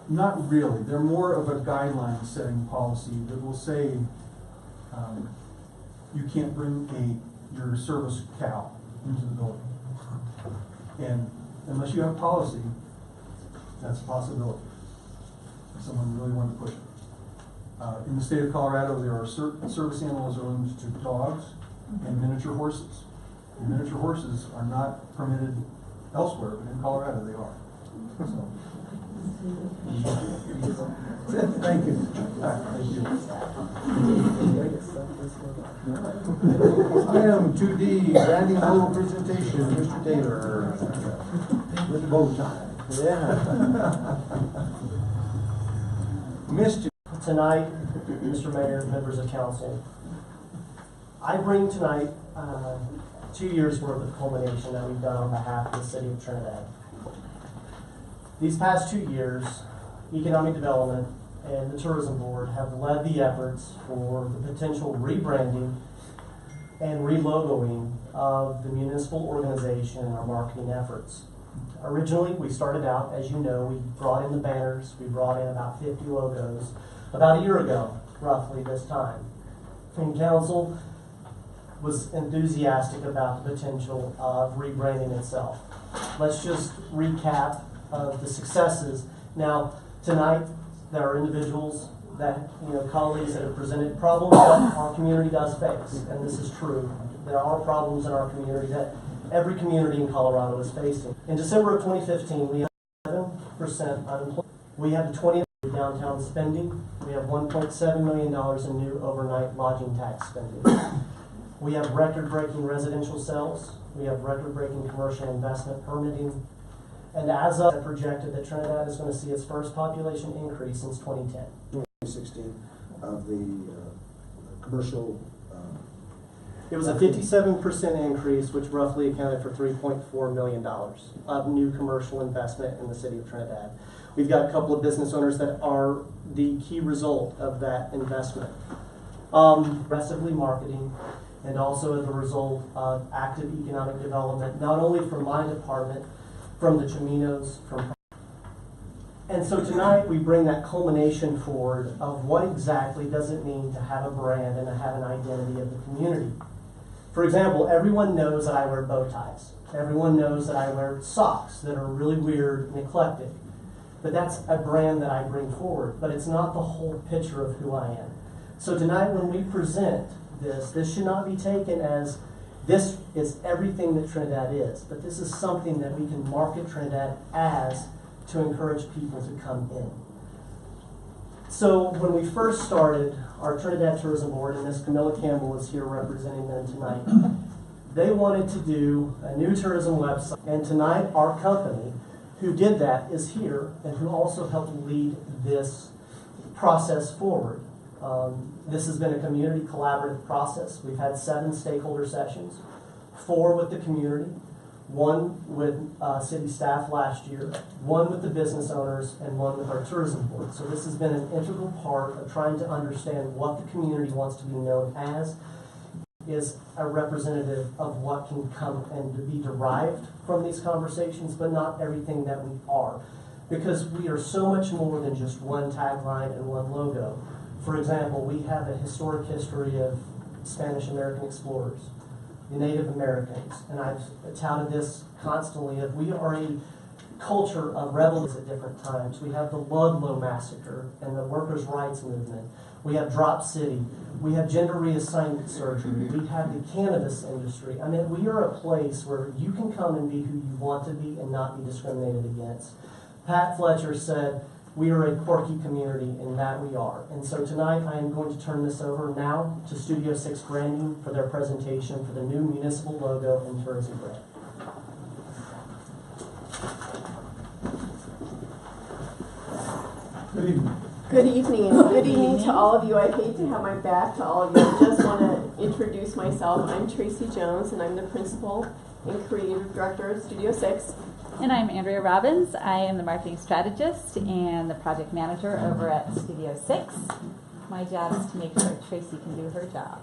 Not really. They're more of a guideline setting policy that will say you can't bring your service cow into the building. And unless you have a policy, that's a possibility. If someone really wanted to push it. In the state of Colorado, there are certain service animals that are limited to dogs and miniature horses. And miniature horses are not permitted elsewhere, but in Colorado they are. So. Thank you. Thank you. Item 2D, branding logo presentation, Mr. Taylor, with bow tie. Yeah. Missed you. Tonight, Mr. Mayor, members of council, I bring tonight 2 years' worth of culmination that we've done on behalf of the city of Trinidad. These past 2 years, economic development and the tourism board have led the efforts for the potential rebranding and relogoing of the municipal organization and our marketing efforts. Originally, we started out, as you know, we brought in the banners, we brought in about 50 logos about a year ago, roughly this time. And council was enthusiastic about the potential of rebranding itself. Let's just recap of the successes. Now, tonight, there are individuals that, colleagues that have presented problems that our community does face, and this is true. There are problems in our community that every community in Colorado is facing. In December of 2015, we had 7% unemployment. We have the 20th downtown spending. We have $1.7 million in new overnight lodging tax spending. We have record-breaking residential sales. We have record-breaking commercial investment permitting. And as of projected that Trinidad is going to see its first population increase since 2010. 2016 of the commercial. It was a 57% increase, which roughly accounted for $3.4 million of new commercial investment in the city of Trinidad. We've got a couple of business owners that are the key result of that investment. Aggressively marketing, and also as a result of active economic development, not only from my department, from the Chiminos, and so tonight we bring that culmination forward of what exactly does it mean to have a brand and to have an identity of the community. For example, everyone knows that I wear bow ties. Everyone knows that I wear socks that are really weird and eclectic. But that's a brand that I bring forward, but it's not the whole picture of who I am. So tonight when we present this should not be taken as this is everything that Trinidad is, but this is something that we can market Trinidad as to encourage people to come in. So when we first started our Trinidad Tourism Board, and Ms. Camilla Campbell is here representing them tonight, they wanted to do a new tourism website. And tonight our company who did that is here and who also helped lead this process forward. This has been a community collaborative process. We've had 7 stakeholder sessions, 4 with the community, 1 with city staff last year, 1 with the business owners, and 1 with our tourism board. So this has been an integral part of trying to understand what the community wants to be known as, is a representative of what can come and to be derived from these conversations, but not everything that we are. Because we are so much more than just one tagline and one logo. For example, we have a historic history of Spanish American explorers, the Native Americans, and I've touted this constantly, that we are a culture of rebels at different times. We have the Ludlow Massacre and the workers' rights movement. We have Drop City. We have gender reassignment surgery. We have the cannabis industry. I mean, we are a place where you can come and be who you want to be and not be discriminated against. Pat Fletcher said, we are a quirky community, and that we are. And so tonight I am going to turn this over now to Studio 6 Branding for their presentation for the new municipal logo and tourism brand. Good evening. Good evening. Good evening to all of you. I hate to have my back to all of you. I just want to introduce myself. I'm Tracy Jones, and I'm the principal and creative director of Studio 6. And I'm Andrea Robbins. I am the marketing strategist and the project manager over at Studio 6. My job is to make sure Tracy can do her job.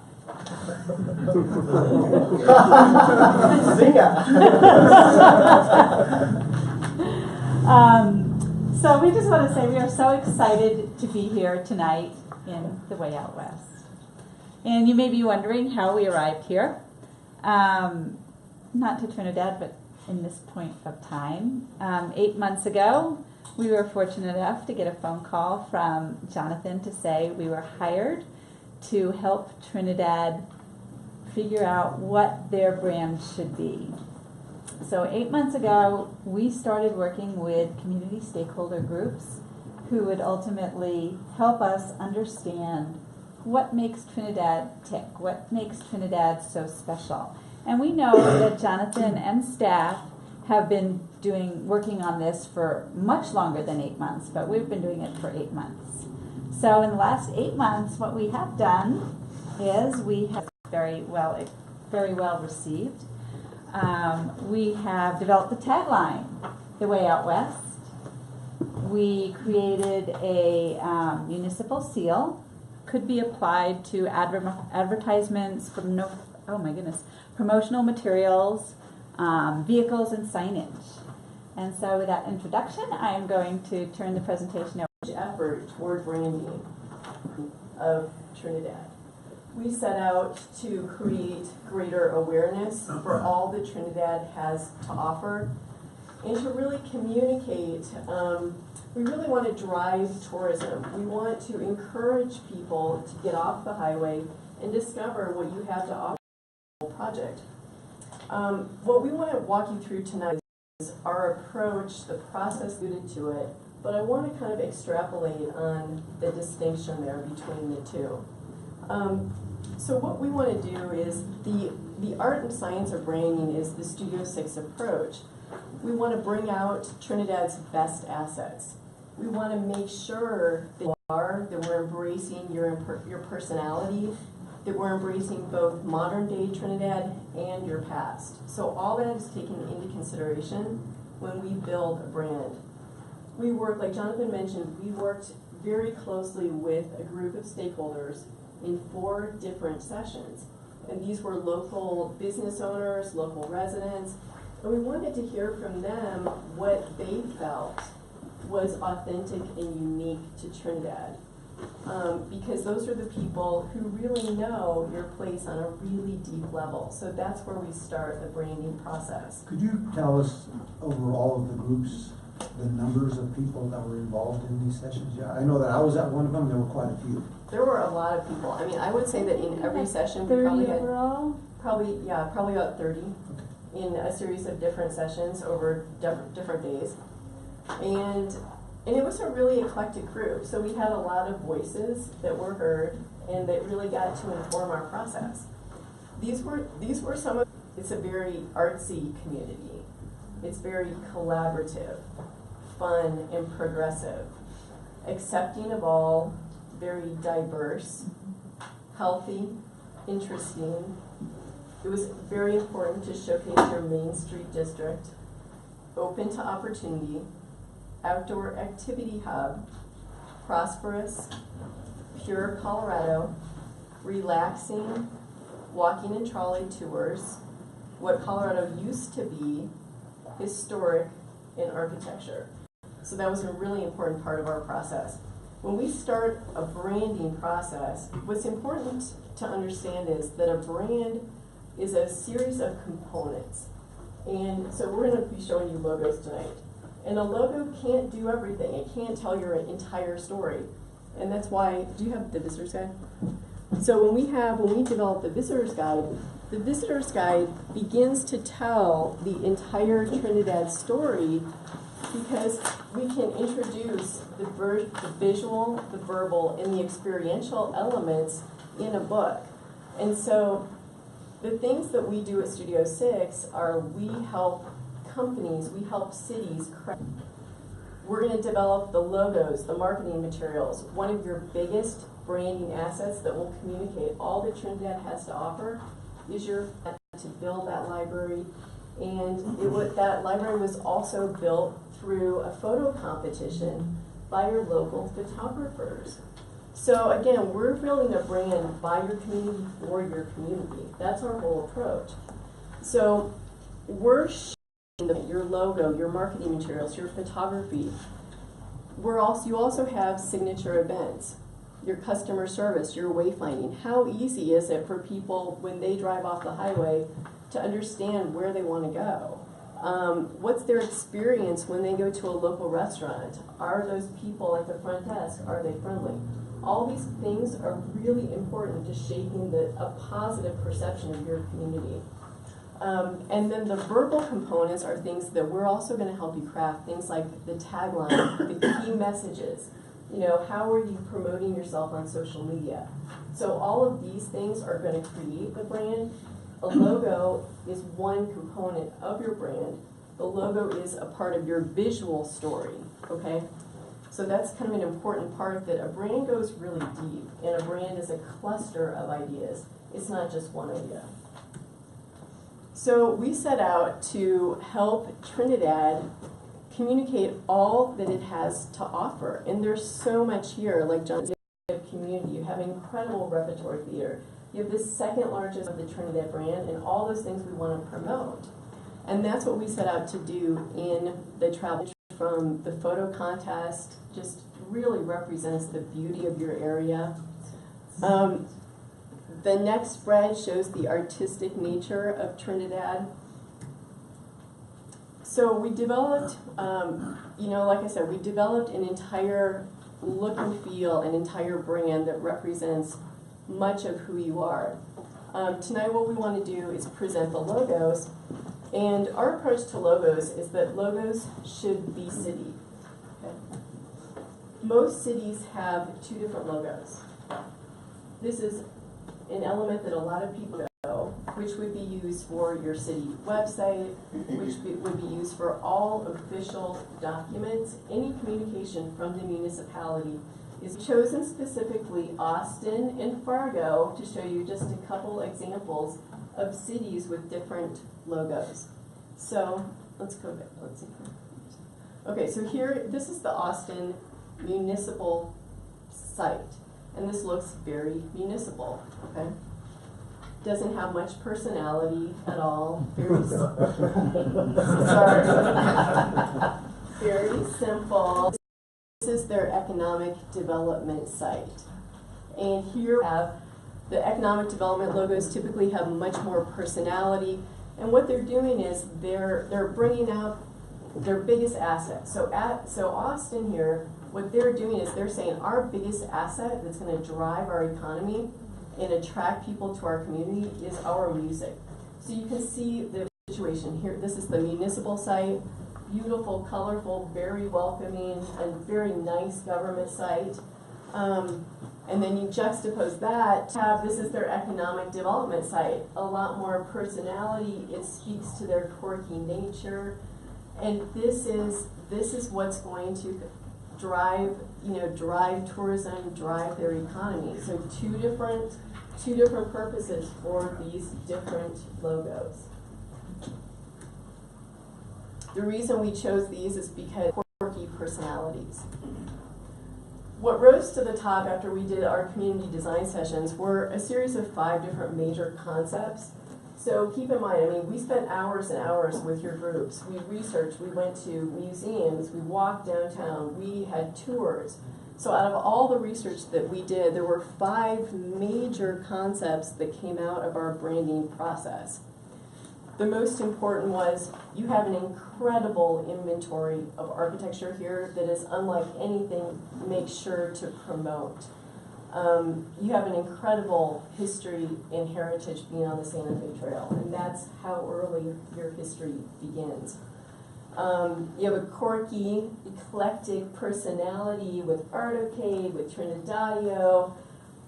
So we just want to say we are so excited to be here tonight in the Way Out West. And you may be wondering how we arrived here. Not to Trinidad, but in this point of time. 8 months ago, we were fortunate enough to get a phone call from Jonathan to say we were hired to help Trinidad figure out what their brand should be. So 8 months ago, we started working with community stakeholder groups who would ultimately help us understand what makes Trinidad tick, what makes Trinidad so special. And we know that Jonathan and staff have been working on this for much longer than 8 months, but we've been doing it for 8 months. So in the last 8 months, what we have done is we have very well received. We have developed the tagline, "The Way Out West." We created a municipal seal, could be applied to advertisements, promotional materials, vehicles, and signage. And so with that introduction, I am going to turn the presentation over. Effort toward branding of Trinidad. We set out to create greater awareness for all that Trinidad has to offer and to really communicate. We really want to drive tourism. We want to encourage people to get off the highway and discover what you have to offer in the project. What we want to walk you through tonight is our approach, the process suited to it, but I want to kind of extrapolate on the distinction there between the two. So what we want to do is the art and science of branding is the Studio 6 approach. We want to bring out Trinidad's best assets. We want to make sure that we're embracing your personality, that we're embracing both modern day Trinidad and your past. So all that is taken into consideration when we build a brand. We work, like Jonathan mentioned, we worked very closely with a group of stakeholders in 4 different sessions. And these were local business owners, local residents, and we wanted to hear from them what they felt was authentic and unique to Trinidad. Because those are the people who really know your place on a really deep level. So that's where we start the branding process. Could you tell us over all of the groups, the numbers of people that were involved in these sessions? Yeah, I know that I was at one of them, there were quite a few. There were a lot of people. I mean, I would say that in every session we probably had probably about 30 in a series of different sessions over different days. And it was a really eclectic group. So we had a lot of voices that were heard and that really got to inform our process. These were some of, it's a very artsy community. It's very collaborative, fun, and progressive, accepting of all, very diverse, healthy, interesting. It was very important to showcase your Main Street district, open to opportunity, outdoor activity hub, prosperous, pure Colorado, relaxing, walking and trolley tours, what Colorado used to be, historic, and architecture. So that was a really important part of our process. When we start a branding process, what's important to understand is that a brand is a series of components. And so we're going to be showing you logos tonight. And a logo can't do everything. It can't tell your entire story. And that's why, do you have the visitor's guide? So when we develop the visitor's guide begins to tell the entire Trinidad story because we can introduce the visual, the verbal, and the experiential elements in a book. And so the things that we do at Studio 6 are we help companies, we help cities craft. We're going to develop the logos, the marketing materials. One of your biggest branding assets that will communicate all that Trinidad has to offer is your to build that library. And that library was also built through a photo competition by your local photographers. So again, we're building a brand by your community for your community. That's our whole approach. So we're showing your logo, your marketing materials, your photography. You also have signature events, your customer service, your wayfinding. How easy is it for people when they drive off the highway to understand where they want to go? What's their experience when they go to a local restaurant? Are those people at the front desk, are they friendly? All these things are really important to shaping a positive perception of your community. And then the verbal components are things that we're also going to help you craft, things like the tagline, the key messages. You know, how are you promoting yourself on social media? So all of these things are going to create the brand. A logo is one component of your brand, The logo is a part of your visual story, okay? So that's kind of an important part, that a brand goes really deep, and a brand is a cluster of ideas. It's not just one idea. So we set out to help Trinidad communicate all that it has to offer. And there's so much here, like John said, community. You have incredible repertoire theater. You have the second largest of the Trinidad brand, and all those things we want to promote. And that's what we set out to do in the travel. From the photo contest, just really represents the beauty of your area. The next spread shows the artistic nature of Trinidad. So we developed, like I said, we developed an entire look and feel, an entire brand that represents much of who you are. Tonight what we want to do is present the logos. And our approach to logos is that logos should be city. Okay? Most cities have two different logos. This is an element that a lot of people know, which would be used for your city website, which would be used for all official documents. Any communication from the municipality is chosen specifically Austin and Fargo to show you just a couple examples of cities with different logos. So let's go back. Let's see. Okay, so here, this is the Austin municipal site, and this looks very municipal. Okay, doesn't have much personality at all. Very sorry, very simple. This is their economic development site, and here we have the economic development logos. Typically have much more personality, and what they're doing is they're bringing out their biggest asset. So Austin here, what they're doing is they're saying our biggest asset that's going to drive our economy and attract people to our community is our music. So you can see the situation here. This is the municipal site, beautiful, colorful, very welcoming, and very nice government site. And then you juxtapose that, this is their economic development site. A lot more personality, it speaks to their quirky nature. And this is what's going to drive tourism, drive their economy. So two different purposes for these different logos. The reason we chose these is because quirky personalities. What rose to the top after we did our community design sessions were a series of 5 different major concepts. So keep in mind, I mean, we spent hours and hours with your groups. We researched, we went to museums, we walked downtown, we had tours. So out of all the research that we did, there were 5 major concepts that came out of our branding process. The most important was you have an incredible inventory of architecture here that is unlike anything you make sure to promote. You have an incredible history and heritage being on the Santa Fe Trail, and that's how early your history begins. You have a quirky, eclectic personality with Artocade, with Trinidadio.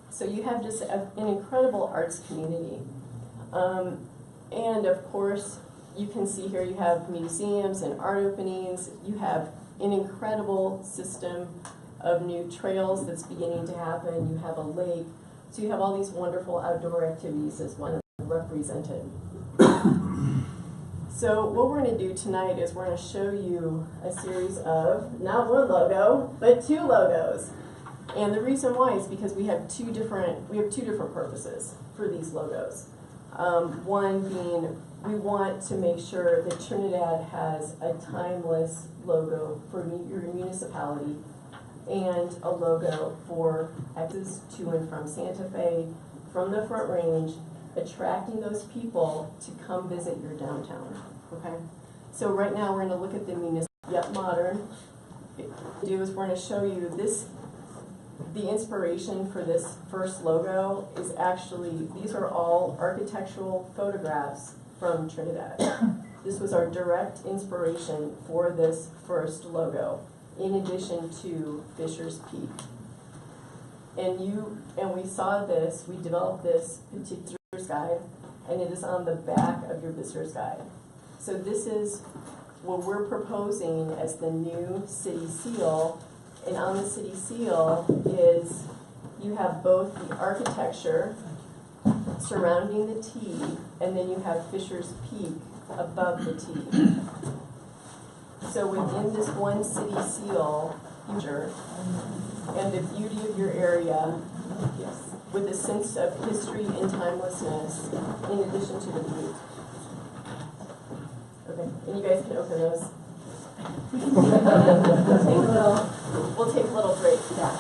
So you have just an incredible arts community. And of course, you can see here you have museums and art openings. You have an incredible system of new trails that's beginning to happen. You have a lake. So you have all these wonderful outdoor activities as well represented. So what we're going to do tonight is we're going to show you a series of, not one logo, but 2 logos. And the reason why is because we have two different purposes for these logos. One being, we want to make sure that Trinidad has a timeless logo for your municipality and a logo for access to and from Santa Fe, from the Front Range, attracting those people to come visit your downtown, okay? So right now we're going to look at the municipal, yet modern. What we're do is we're going to show you this. The inspiration for this first logo is actually, these are all architectural photographs from Trinidad. This was our direct inspiration for this first logo, in addition to Fisher's Peak. And we saw this, we developed this particular guide, and it is on the back of your visitor's guide. So this is what we're proposing as the new city seal, and on the city seal is you have both the architecture surrounding the T, and then you have Fisher's Peak above the T. So within this one city seal, future, and the beauty of your area, with a sense of history and timelessness, in addition to the view. Okay, and you guys can open those. We'll take a little break. Yeah.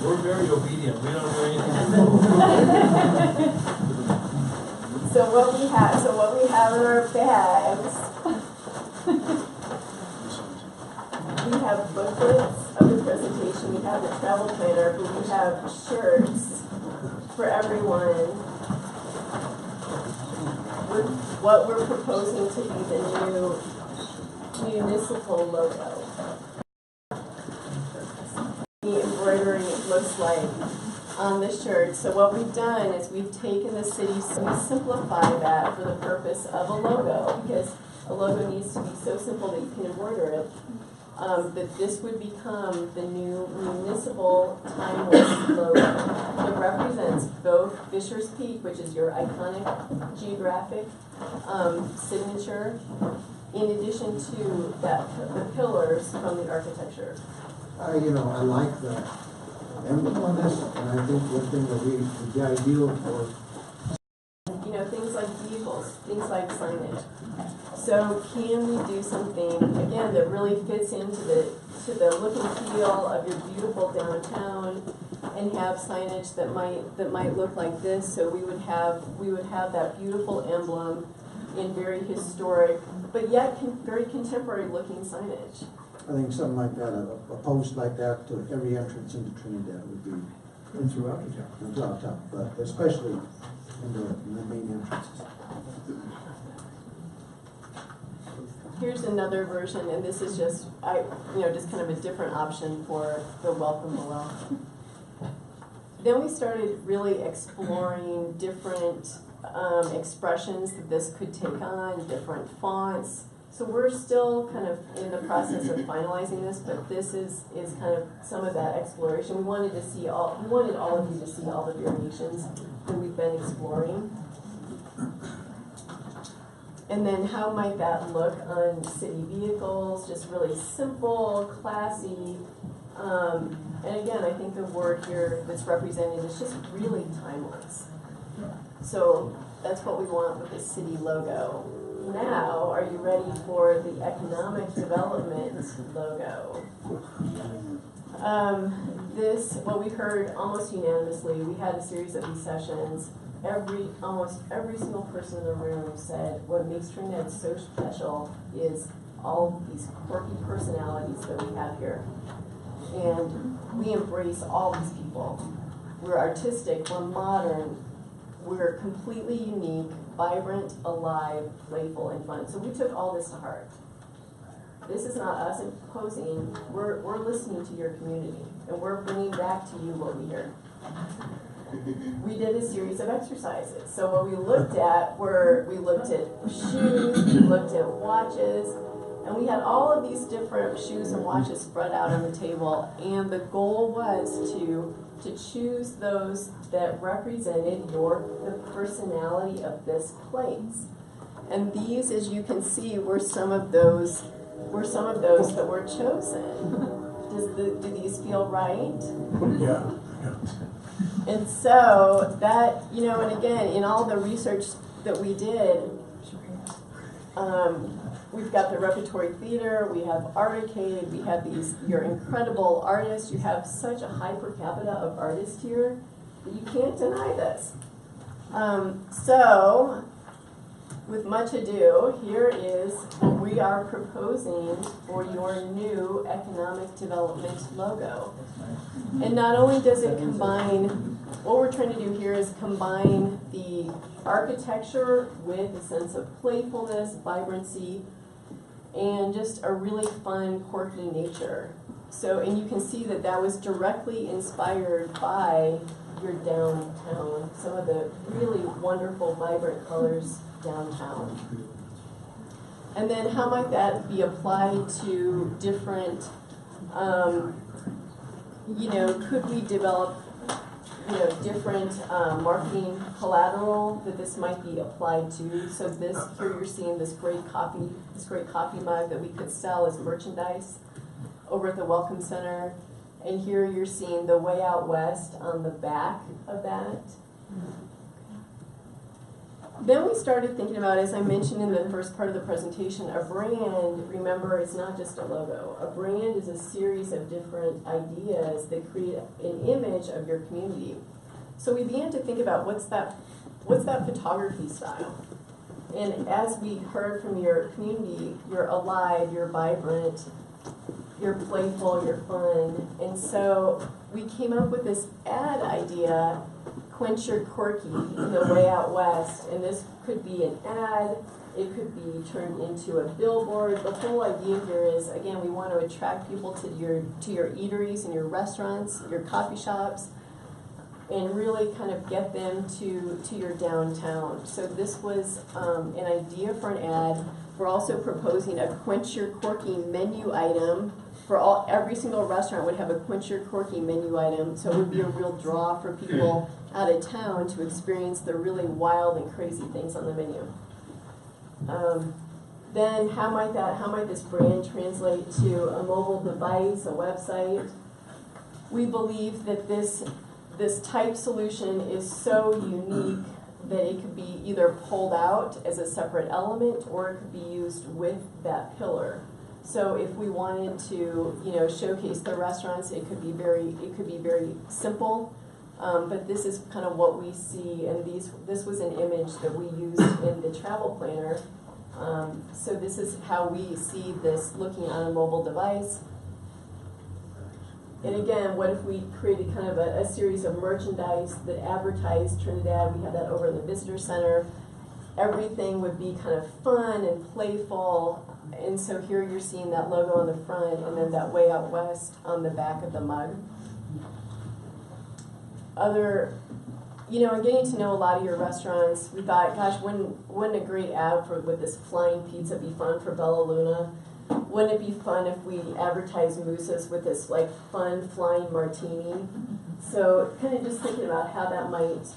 We're very obedient, we don't do anything. So what we have in our bags, we have booklets of the presentation, we have the travel planner, but we have shirts for everyone with what we're proposing to be the new municipal logo. The embroidery looks like on the shirt. So what we've done is we've taken the city, so we simplify that for the purpose of a logo, because a logo needs to be so simple that you can embroider it. That this would become the new municipal timeless logo that represents both Fisher's Peak, which is your iconic geographic signature, in addition to the pillars from the architecture. I like the emblem on this, and I think one thing that would be ideal for Things like vehicles, things like signage. So can we do something, again, that really fits into the look and feel of your beautiful downtown, and have signage that might look like this? So we would have that beautiful emblem in very historic, but yet very contemporary looking signage. I think something like that, a post like that to every entrance into Trinidad would be. And throughout the town. And throughout town, but especially in the main entrances. Here's another version, and this is just just kind of a different option for the welcome below. Then we started really exploring different expressions that this could take on, different fonts. So we're still kind of in the process of finalizing this, but this is kind of some of that exploration. We wanted all of you to see all the variations that we've been exploring. And then how might that look on city vehicles? Just really simple, classy. And again, I think the word here that's represented is just really timeless. So that's what we want with the city logo. Now, are you ready for the economic development logo? What we heard almost unanimously, we had a series of these sessions. Almost every single person in the room said what makes Trinidad so special is all these quirky personalities that we have here. And we embrace all these people. We're artistic, we're modern, we're completely unique, vibrant, alive, playful, and fun. So we took all this to heart. This is not us imposing, we're listening to your community, and we're bringing back to you what we hear. We did a series of exercises. So what we looked at we looked at shoes, we looked at watches, and we had all of these different shoes and watches spread out on the table, and the goal was to choose those that represented the personality of this place. And these, as you can see, were some of those that were chosen. Do these feel right? Yeah. And so that, and again, in all the research that we did, we've got the Repertory Theater, we have Articade, we have your incredible artists. You have such a high per capita of artists here that you can't deny this. So, with much ado, here is what we are proposing for your new economic development logo. And not only does it combine, what we're trying to do here is combine the architecture with a sense of playfulness, vibrancy, and just a really fun, quirky nature. So, and you can see that was directly inspired by your downtown, some of the really wonderful, vibrant colors downtown. And then how might that be applied to different, could we develop, different marketing collateral that this might be applied to? So this, here you're seeing this great coffee mug that we could sell as merchandise over at the Welcome Center. And here you're seeing the Way Out West on the back of that. Then we started thinking about, as I mentioned in the first part of the presentation, a brand, remember, is not just a logo. A brand is a series of different ideas that create an image of your community. So we began to think about what's that photography style? And as we heard from your community, you're alive, you're vibrant, you're playful, you're fun. And so we came up with this ad idea, Quench Your Quirky, the Way Out West. And this could be an ad, it could be turned into a billboard. The whole idea here is, again, we want to attract people to your eateries and your restaurants, your coffee shops, and really kind of get them to your downtown. So this was an idea for an ad. We're also proposing a Quench Your Quirky menu item. Every single restaurant would have a Quench Your Quirky menu item, so it would be a real draw for people out of town to experience the really wild and crazy things on the menu. Then how might this brand translate to a mobile device, a website? We believe that this type solution is so unique that it could be either pulled out as a separate element or it could be used with that pillar. So if we wanted to, showcase the restaurants, it could be very simple. But this is kind of what we see, and this was an image that we used in the travel planner. So this is how we see this looking on a mobile device. And again, what if we created kind of a series of merchandise that advertised Trinidad? We have that over in the visitor center. Everything would be kind of fun and playful. And so here you're seeing that logo on the front and then that Way Out West on the back of the mug. And getting to know a lot of your restaurants, we thought, gosh, wouldn't a great ad with this flying pizza be fun for Bella Luna? Wouldn't it be fun if we advertised mousses with this like fun flying martini? So kind of just thinking about how that might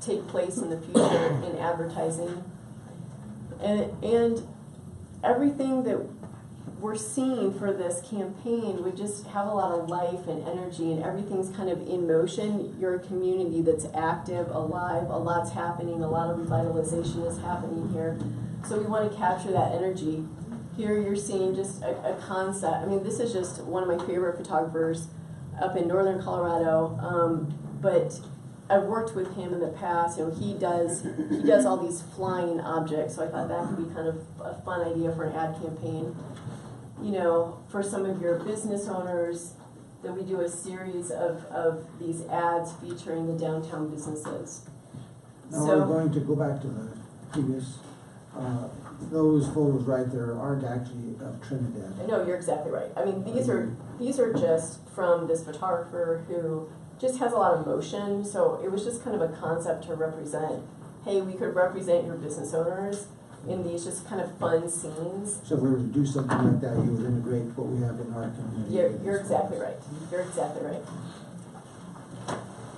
take place in the future in advertising. And everything that we're seeing for this campaign would just have a lot of life and energy, and everything's kind of in motion. You're a community that's active, alive, a lot's happening, a lot of revitalization is happening here. So we want to capture that energy. Here you're seeing just a concept. I mean, this is just one of my favorite photographers up in northern Colorado, but I've worked with him in the past. He does all these flying objects, so I thought that could be kind of a fun idea for an ad campaign. For some of your business owners, that we do a series of these ads featuring the downtown businesses. Now we're going to go back to the previous, those photos right there aren't actually of Trinidad. No, you're exactly right. I mean, these are just from this photographer who just has a lot of motion, so it was just kind of a concept to represent, hey, we could represent your business owners in these just kind of fun scenes. So if we were to do something like that, you would integrate what we have in our community. You're exactly right. You're exactly right.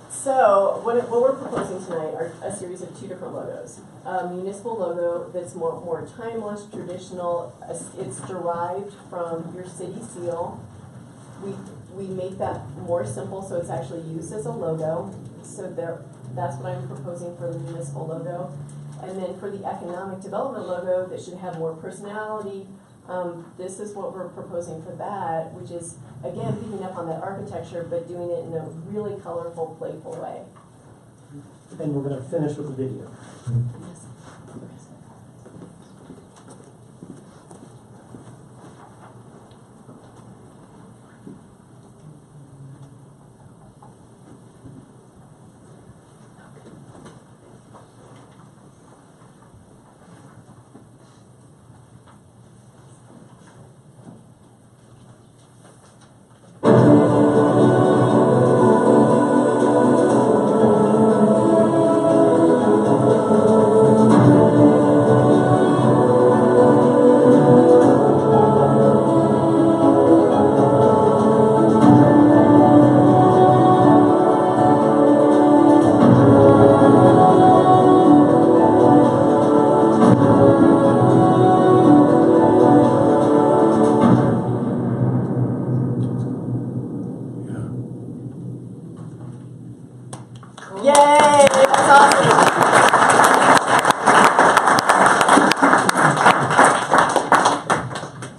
So what we're proposing tonight are a series of two different logos. A municipal logo that's more timeless, traditional. It's derived from your city seal. We make that more simple, so it's actually used as a logo. So that's what I'm proposing for the municipal logo. And then for the economic development logo that should have more personality, this is what we're proposing for that, which is, again, picking up on that architecture, but doing it in a really colorful, playful way. And we're going to finish with the video. Yes.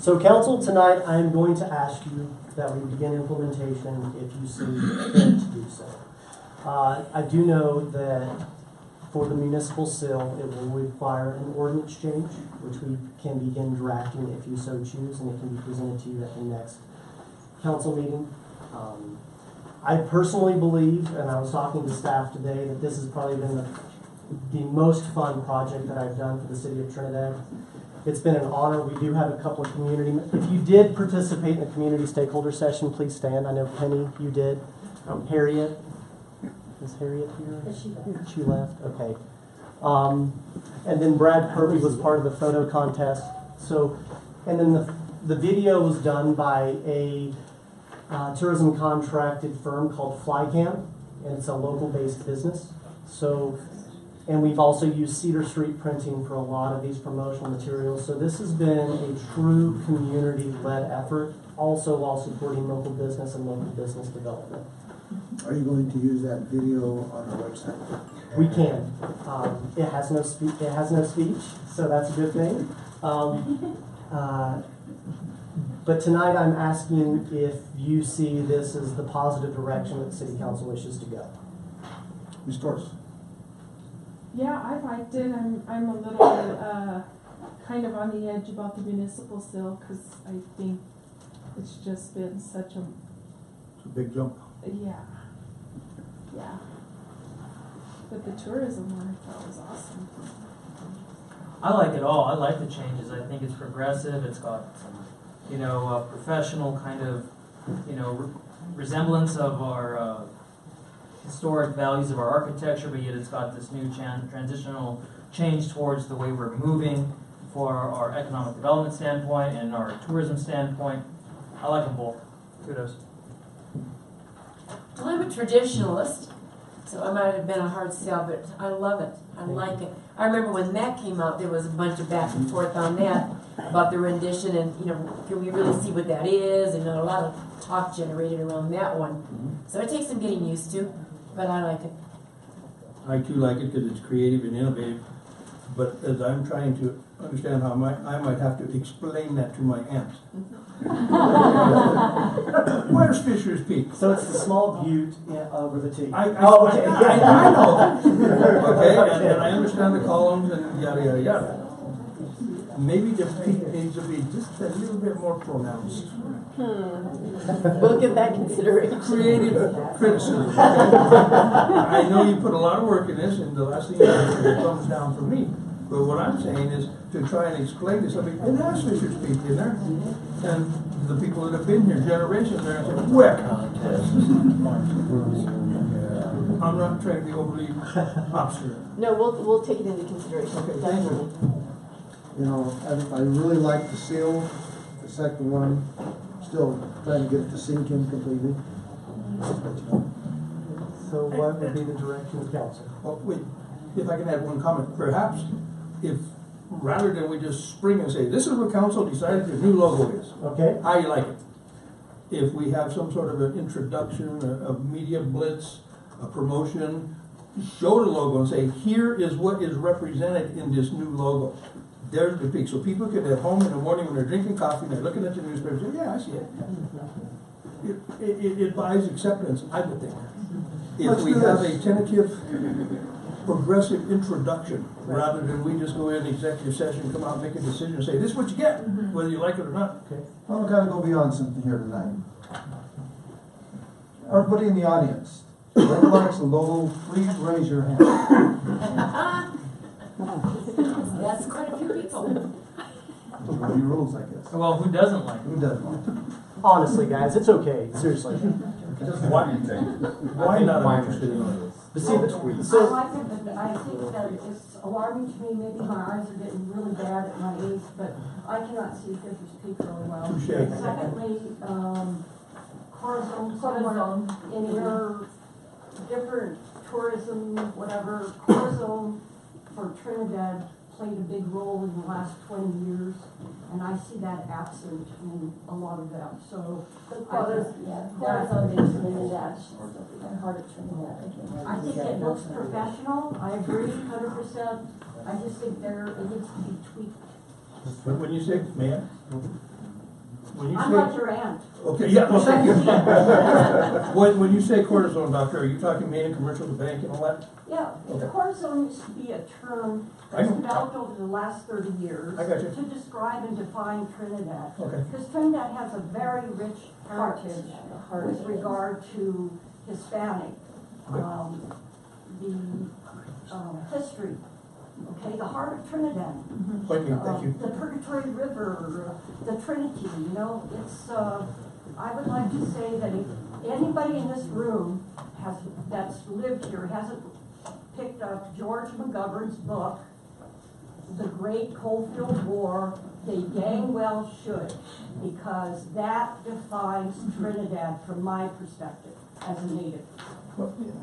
So council, tonight I am going to ask you that we begin implementation if you see fit to do so. I do know that for the municipal seal, it will require an ordinance change, which we can begin drafting if you so choose, and it can be presented to you at the next council meeting. I personally believe, and I was talking to staff today, that this has probably been the most fun project that I've done for the city of Trinidad. It's been an honor. We do have a couple of community, if you did participate in the community stakeholder session, please stand. I know Penny, you did. Harriet, is Harriet here? She left, okay. And then Brad Kirby was part of the photo contest. So, and then the video was done by a tourism contracted firm called Flycam, and it's a local-based business. So, and we've also used Cedar Street printing for a lot of these promotional materials. So this has been a true community-led effort, also while supporting local business and local business development. Are you going to use that video on our website? We can. It has no speech, so that's a good thing. But tonight I'm asking if you see this as the positive direction that the City Council wishes to go. Ms. Torres? Yeah, I liked it. I'm a little kind of on the edge about the municipal seal because I think it's just been such a... It's a big jump. Yeah. Yeah. But the tourism one I thought was awesome. I like it all. I like the changes. I think it's progressive. It's got some, professional kind of, resemblance of our historic values of our architecture, but yet it's got this new transitional change towards the way we're moving for our economic development standpoint and our tourism standpoint. I like them both. Kudos. Well, I'm a traditionalist, so I might have been a hard sell, but I love it. I like it. I remember when that came out, there was a bunch of back and forth on that about the rendition and, can we really see what that is? And a lot of talk generated around that one. So it takes some getting used to, but I like it. I too like it because it's creative and innovative, but as I'm trying to understand how I might have to explain that to my aunts. Where's Fisher's Peak? So it's the small butte over the T. I know that. Okay, and I understand the columns and yada, yada, yada. Maybe the peak needs to be just a little bit more pronounced. We'll give that consideration. Creative criticism. Okay? I know you put a lot of work in this, and the last thing you do is it comes down for me. But what I'm saying is to try and explain to somebody, it has Fisher's Peak in there. And the people that have been here generations there and say, where? I'm not trying to be overly obstinate. No, we'll take it into consideration. Okay, thank you. I really like the seal, the second one, still trying to get it to sink in completely. So what would be the direction of council? Well, wait, if I can add one comment, perhaps if rather than we just spring and say, this is what council decided the new logo is. Okay. How you like it? If we have some sort of an introduction, a media blitz, a promotion, show the logo and say, here is what is represented in this new logo. There's the peak. So people can at home in the morning when they're drinking coffee and they're looking at the newspaper and say, yeah, I see it. It buys acceptance, I would think. If we have a tentative, progressive introduction, rather than we just go in executive session, come out, make a decision, and say, this is what you get, whether you like it or not. Okay. Well, we're gonna go beyond something here tonight. Everybody in the audience, whoever likes the logo, please raise your hand. That's quite a few people. Those are your rules, I guess. Well, who doesn't like it? Who doesn't like it? Honestly, guys, it's okay. Seriously. Why not interested in it? But see, I like it, but I think that it's alarming to me. Maybe my eyes are getting really bad at my age, but I cannot see Fisher's Peak really well. Touche. Secondly, Corazon, somewhere in your different tourism, whatever, Corazon for Trinidad played a big role in the last 20 years, and I see that absent in a lot of them. So Corazon is Trinidad. Part of Trinidad. I think it looks professional. I agree 100%. I just think it needs to be tweaked. When you say, man, When you I'm say- not your aunt. Okay, yeah, well, thank you. When you say corner zone, doctor, are you talking main and commercial, the bank and all that? Yeah, Okay. corner zone used to be a term I that's know. developed over the last 30 years I got you. to describe and define Trinidad. Okay. Because Trinidad has a very rich heritage with regard to Hispanic, history. Okay, the heart of Trinidad. Thank you. The Purgatory River, the Trinity, you know, it's, I would like to say that if anybody in this room that's lived here hasn't picked up George McGovern's book, The Great Coalfield War, they dang well should, because that defines Trinidad from my perspective as a native.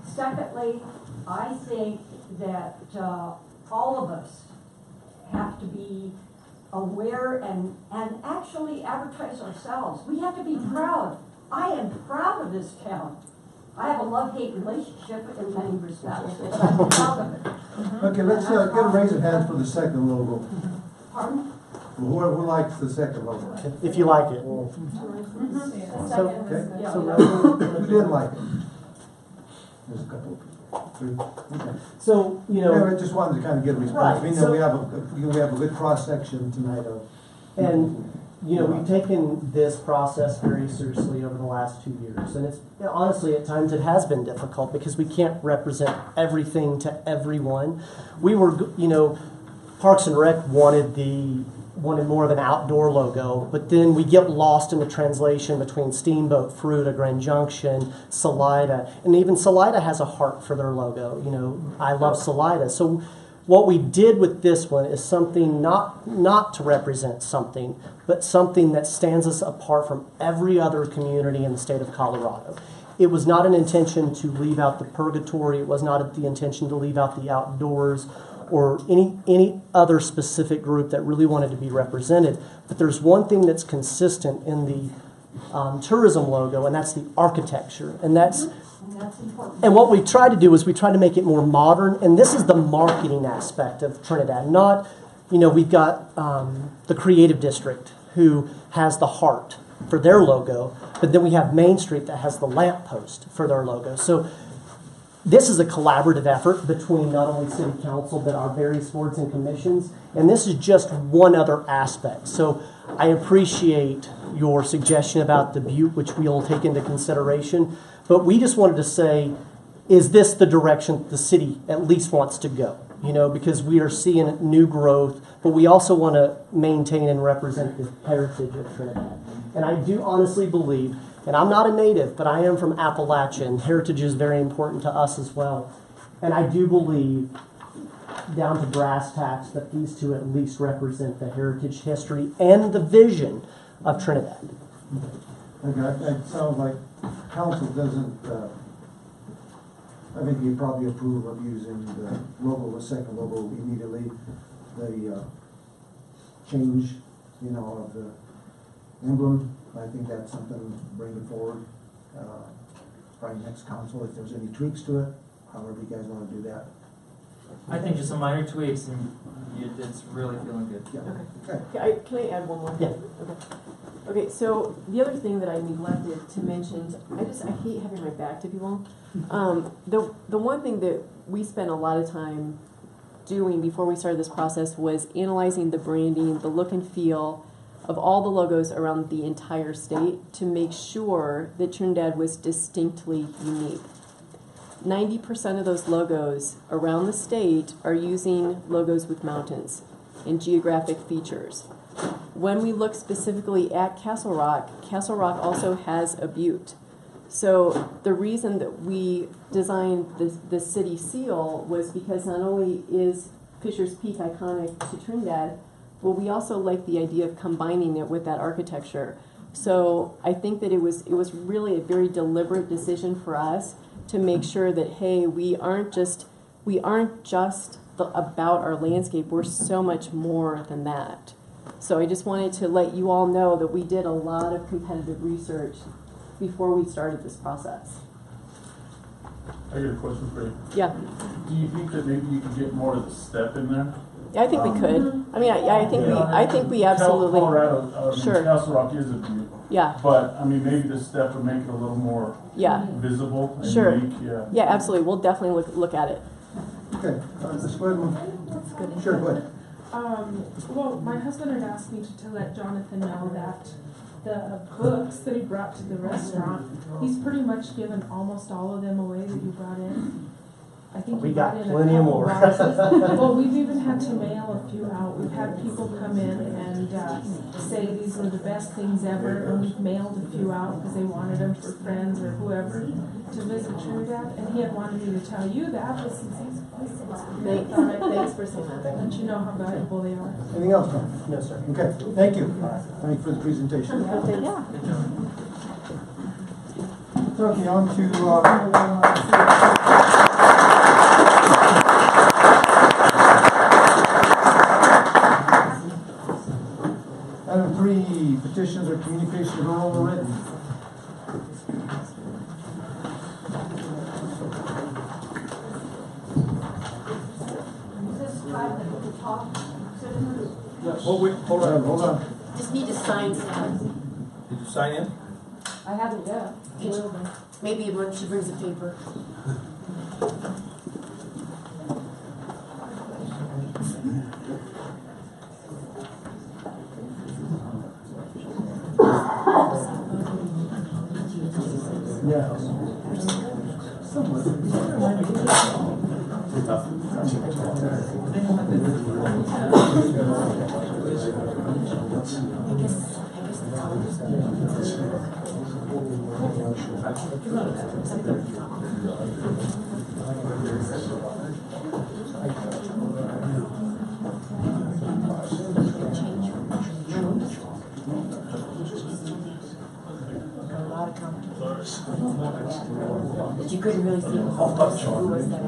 Secondly, I think that all of us have to be aware and actually advertise ourselves. We have to be proud. I am proud of this town. I have a love-hate relationship in many respects, but I'm proud of it. Okay, let's get a raise of hands for the second logo. Pardon? Who likes the second logo? If you like it. Who didn't like it? There's a couple. Three. Okay. So, you know. Yeah, I just wanted to kind of get a response. Right, We know we have a good cross-section tonight of. And, you know, we've taken this process very seriously over the last 2 years. And it's, honestly, at times it has been difficult because we can't represent everything to everyone. We were, you know, Parks and Rec wanted more of an outdoor logo, but then we get lost in the translation between Steamboat, Fruita, Grand Junction, Salida, and even Salida has a heart for their logo. You know, I love Salida. So what we did with this one is something not to represent something, but something that stands us apart from every other community in the state of Colorado. It was not an intention to leave out the purgatory. It was not the intention to leave out the outdoors or any other specific group that really wanted to be represented. But there's one thing that's consistent in the tourism logo, and that's the architecture. And that's important. And what we try to do is we try to make it more modern, and this is the marketing aspect of Trinidad. Not, you know, we've got the Creative District who has the heart for their logo, but then we have Main Street that has the lamppost for their logo. So this is a collaborative effort between not only City Council but our various boards and commissions, and this is just one other aspect. So I appreciate your suggestion about the butte, which we'll take into consideration, but we just wanted to say, is this the direction the city at least wants to go? You know, because we are seeing new growth, but we also want to maintain and represent the heritage of Trinidad. And I do honestly believe, and I'm not a native, but I am from Appalachia, and heritage is very important to us as well. And I do believe, down to brass tacks, that these two at least represent the heritage, history, and the vision of Trinidad. Okay, it sounds like council doesn't, I think you probably approve of using the logo, the second logo immediately, the change, you know, of the emblem. I think that's something to bring it forward, probably next council, if there's any tweaks to it, however you guys want to do that. I think just some minor tweaks and it's really feeling good. Yeah. Okay. Can I add one more thing? Yeah. Okay. Okay, so the other thing that I neglected to mention, I hate having my back to people. The one thing that we spent a lot of time doing before we started this process was analyzing the branding, the look and feel of all the logos around the entire state to make sure that Trinidad was distinctly unique. 90% of those logos around the state are using logos with mountains and geographic features. When we look specifically at Castle Rock also has a butte. So the reason that we designed the city seal was because not only is Fisher's Peak iconic to Trinidad, but we also like the idea of combining it with that architecture. So I think that it was really a very deliberate decision for us to make sure that, hey, we aren't just about our landscape, we're so much more than that. So I just wanted to let you all know that we did a lot of competitive research before we started this process. I got a question for you. Yeah. Do you think that maybe you could get more of the step in there? I think we could. I mean, I think we absolutely. Colorado, Sure. Castle Rock is a view. Yeah. But, I mean, maybe this step would make it a little more visible and Sure. unique, yeah. Yeah, absolutely. We'll definitely look at it. Okay, let's go ahead and, sure, go ahead. Well, my husband had asked me to let Jonathan know that the books that he brought to the restaurant, he's pretty much given almost all of them away that you brought in. I think We you got brought in plenty a of couple more. boxes. Well, we've even had to mail a few out. We've had people come in and say these were the best things ever, and we've mailed a few out because they wanted them for friends or whoever to visit Trinidad. And he had wanted me to tell you that, but since he's Thanks for saying that. let you know how valuable they are. Anything else, Tom? No, sir. Okay, thank you. Thank you for the presentation. Yeah. Okay, on to, item 3, petitions or communications are overwritten. Hold on. Just need to sign stuff. Did you sign in? I haven't yet. Maybe when she brings the paper. But you couldn't really see who was that.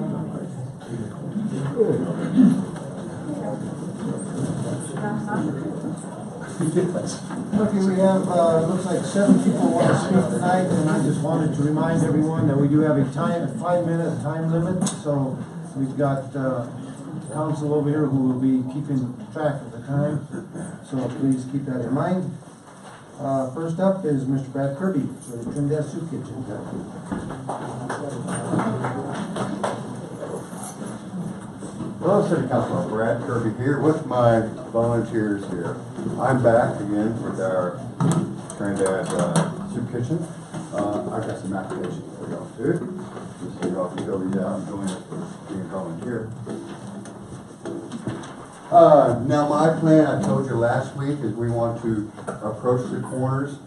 Okay, we have, looks like 7 people want to speak tonight, and I just wanted to remind everyone that we do have a 5-minute time limit, so we've got, council over here who will be keeping track of the time, so please keep that in mind. First up is Mr. Brad Kirby for the Trinidad Soup Kitchen. Hello, City Councilor Brad Kirby here with my volunteers here. I'm back again with our Trinidad Soup Kitchen. I've got some applications to go through. Just so you all can fill these out and join us for being a volunteer. Now my plan, I told you last week, is we want to approach the corners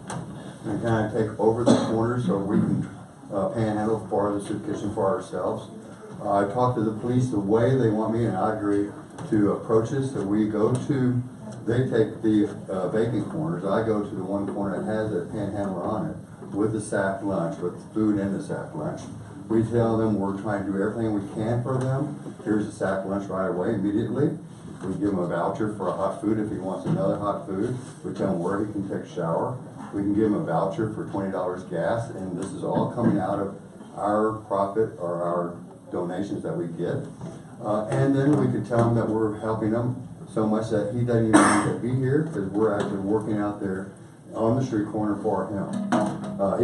and kind of take over the corners so we can panhandle for the soup kitchen for ourselves. I talked to the police the way they want me, and I agree to approach it. So we go to, they take the vacant corners. I go to the one corner that has a panhandler on it with the sack lunch, with food in the sack lunch. We tell them we're trying to do everything we can for them. Here's the sack lunch right away, immediately. We give him a voucher for a hot food if he wants another hot food. We tell him where he can take a shower. We can give him a voucher for $20 gas, and this is all coming out of our profit or our donations that we get. And then we could tell him that we're helping him so much that he doesn't even need to be here because we're actually working out there on the street corner for him.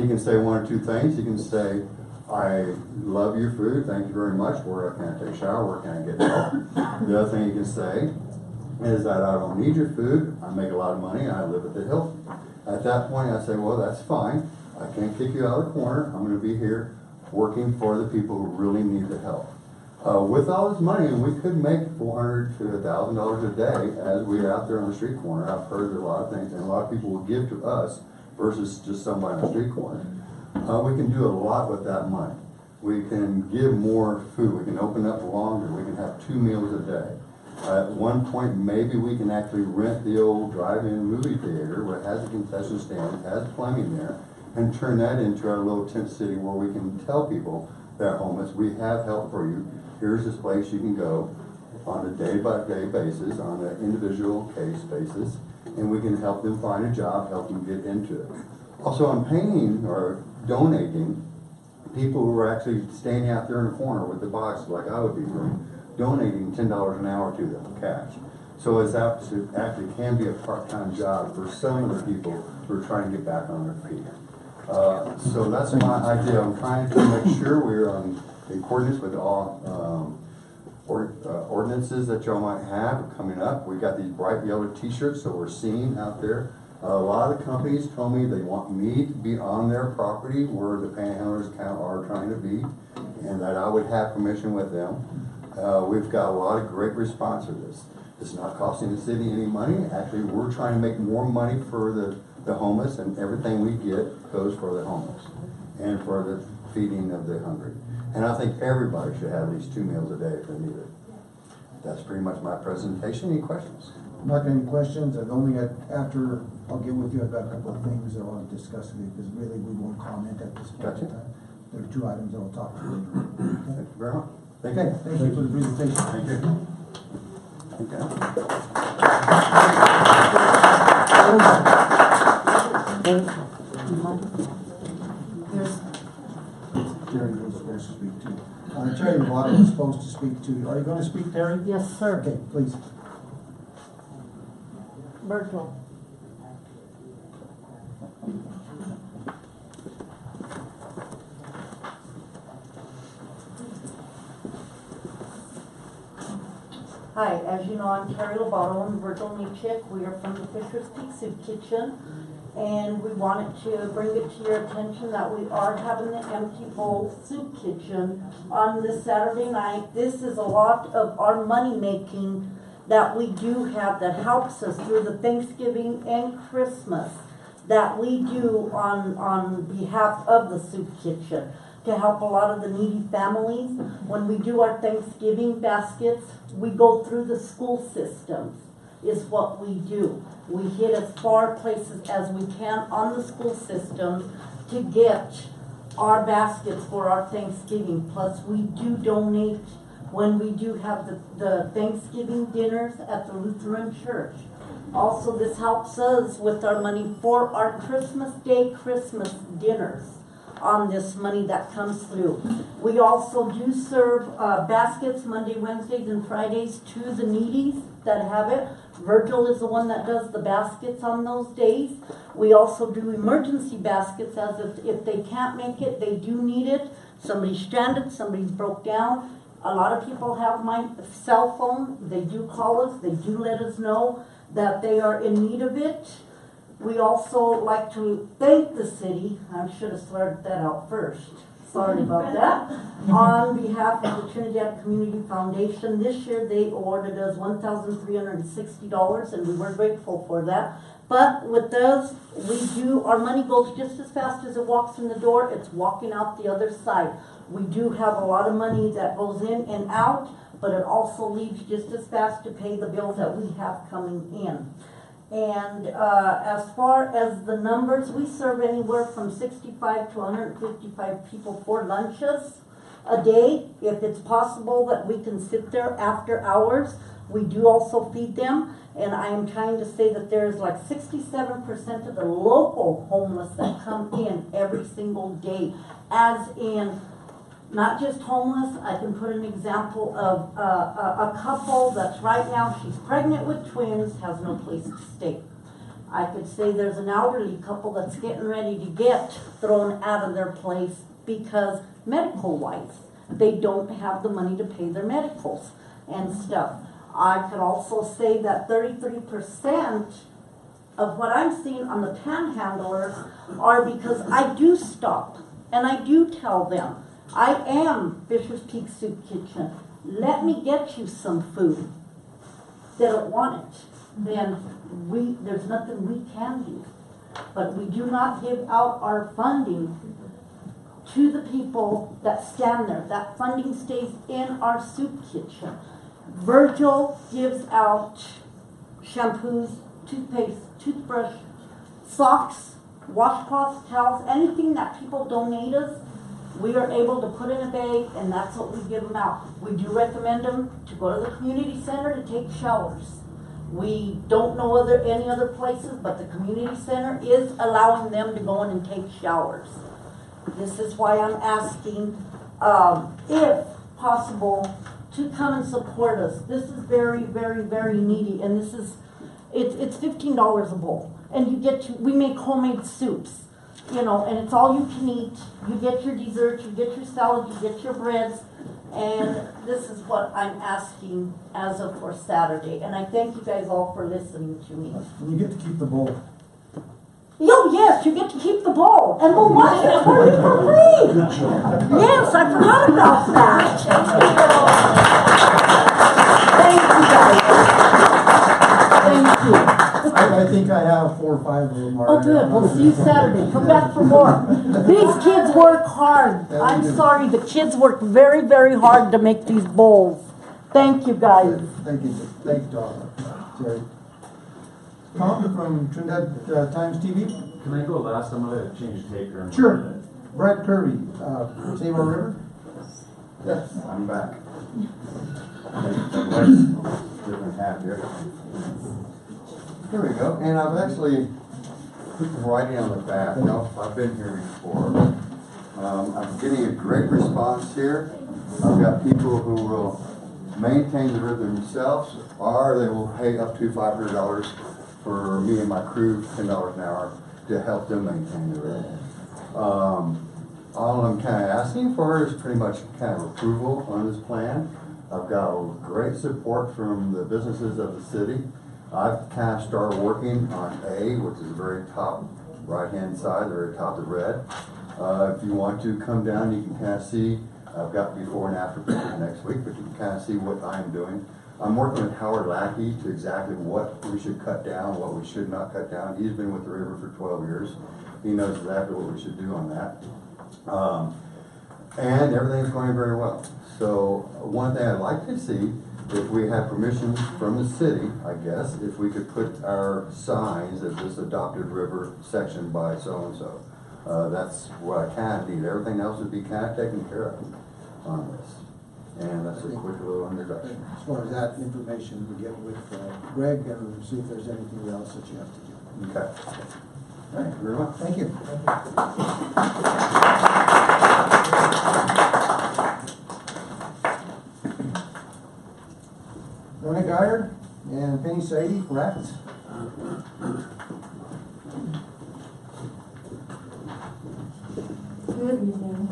He can say one or two things. He can say, I love your food, thank you very much. Where can I take a shower? Where can I get help? The other thing he can say is that I don't need your food, I make a lot of money, and I live at the Hilton. At that point, I say, well, that's fine. I can't kick you out of the corner. I'm going to be here working for the people who really need the help. With all this money, and we could make $400 to $1,000 a day as we're out there on the street corner. I've heard a lot of things, and a lot of people will give to us versus just somebody on the street corner. We can do a lot with that money. We can give more food. We can open up longer. We can have 2 meals a day. At one point, maybe we can actually rent the old drive-in movie theater where it has a concession stand, has plumbing there, and turn that into our little tent city where we can tell people that are homeless, we have help for you. Here's this place you can go on a day-by-day basis, on an individual case basis, and we can help them find a job, help them get into it. Also, I'm painting or donating people who are actually standing out there in the corner with the box like I would be doing. donating $10 an hour to them, cash. So it's actually can be a part-time job for some of the people who are trying to get back on their feet. So that's my idea. I'm trying to make sure we're in accordance with all ordinances that y'all might have coming up. We got these bright yellow t-shirts that we're seeing out there. A lot of the companies told me they want me to be on their property where the panhandlers are trying to be, and that I would have permission with them. We've got a lot of great response to this. It's not costing the city any money. Actually, we're trying to make more money for the homeless, and everything we get goes for the homeless and for the feeding of the hungry. And I think everybody should have at least 2 meals a day if they need it. That's pretty much my presentation. Any questions? Not any questions, I've only got, after I'll get with you, I've got a couple of things that I want to discuss with you, because really we won't comment at this point in time. There are 2 items I will talk to you later. Thank you very much. Thank Okay, you. thank you for the presentation. Thank you. Terry was supposed to speak to. Terry Water was supposed to speak to you. Are you going to speak, Terry? Yes, sir. Okay, please. Virgil. Hi, as you know, I'm Terry Lobato and Virgil Michik. We are from the Fisher's Peak Soup Kitchen. And we wanted to bring it to your attention that we are having the Empty Bowl Soup Kitchen on this Saturday night. This is a lot of our money making that we do have that helps us through the Thanksgiving and Christmas that we do on behalf of the Soup Kitchen to help a lot of the needy families. When we do our Thanksgiving baskets, we go through the school systems, is what we do. We hit as far places as we can on the school systems to get our baskets for our Thanksgiving. Plus, we do donate when we do have the Thanksgiving dinners at the Lutheran Church. Also, this helps us with our money for our Christmas Day Christmas dinners on this money that comes through. We also do serve baskets Monday, Wednesdays, and Fridays to the needies that have it. Virgil is the one that does the baskets on those days. We also do emergency baskets as if they can't make it, they do need it. Somebody's stranded, somebody's broke down. A lot of people have my cell phone. They do call us, they do let us know that they are in need of it. We also like to thank the city, I should have started that out first, sorry about that, on behalf of the Trinidad Community Foundation. This year they awarded us $1,360 and we were grateful for that. But with those, our money goes just as fast as it walks in the door, it's walking out the other side. We do have a lot of money that goes in and out, but it also leaves just as fast to pay the bills that we have coming in. And as far as the numbers, we serve anywhere from 65 to 155 people for lunches a day. If it's possible that we can sit there after hours, we do also feed them. And I am trying to say that there's like 67% of the local homeless that come in every single day, as in not just homeless. I can put an example of a couple that's right now, she's pregnant with twins, has no place to stay. I could say there's an elderly couple that's getting ready to get thrown out of their place because medical-wise, they don't have the money to pay their medicals and stuff. I could also say that 33% of what I'm seeing on the panhandlers are because I do stop and I do tell them, I am Fisher's Peak Soup Kitchen. Let me get you some food. They don't want it. Then there's nothing we can do. But we do not give out our funding to the people that stand there. That funding stays in our soup kitchen. Virgil gives out shampoos, toothpaste, toothbrush, socks, washcloths, towels, anything that people donate us. We are able to put in a bag, and that's what we give them out. We do recommend them to go to the community center to take showers. We don't know any other places, but the community center is allowing them to go in and take showers. This is why I'm asking, if possible, to come and support us. This is very, very, very needy, and this is, it's $15 a bowl. And you get we make homemade soups, you know, and it's all you can eat. You get your dessert, you get your salad, you get your breads, and this is what I'm asking as of for Saturday. And I thank you guys all for listening to me. And you get to keep the bowl. Oh yes, you get to keep the bowl, and we'll wash it for you for free. Yes, I forgot about that. Thank you guys. Thank you. I think I have 4 or 5 of them already. Oh good, we'll see you Saturday. Come back for more. These kids work hard. I'm sorry, the kids work very, very hard to make these bowls. Thank you guys. Thank you, Tom. Sorry. Tom from Trinidad Times TV. Can I go last? I'm gonna change taker. Sure. Brett Kirby, Save Our River. Yes, I'm back. Different hat here. Here we go. And I've actually put some writing on the back. You know, I've been here before. I'm getting a great response here. I've got people who will maintain the river themselves, or they will pay up to $500 for me and my crew, $10 an hour, to help them maintain the river. All I'm kind of asking for is pretty much kind of approval on this plan. I've got great support from the businesses of the city. I've kind of started working on A, which is the very top right-hand side, the very top of red. If you want to come down, you can kind of see, I've got before and after pictures next week, but you can kind of see what I'm doing. I'm working with Howard Lackey to exactly what we should cut down, what we should not cut down. He's been with the river for 12 years. He knows exactly what we should do on that. And everything's going very well. So one thing I'd like to see, if we have permission from the city, I guess, if we could put our signs at this adopted river section by so-and-so. That's what I kind of need. Everything else would be kind of taken care of on this. And that's a quick little introduction. As far as that information, we get with Greg and see if there's anything else that you have to do. Okay. Thank you very much. Thank you. Donna Geyer and Penny Sadie, correct? Good evening.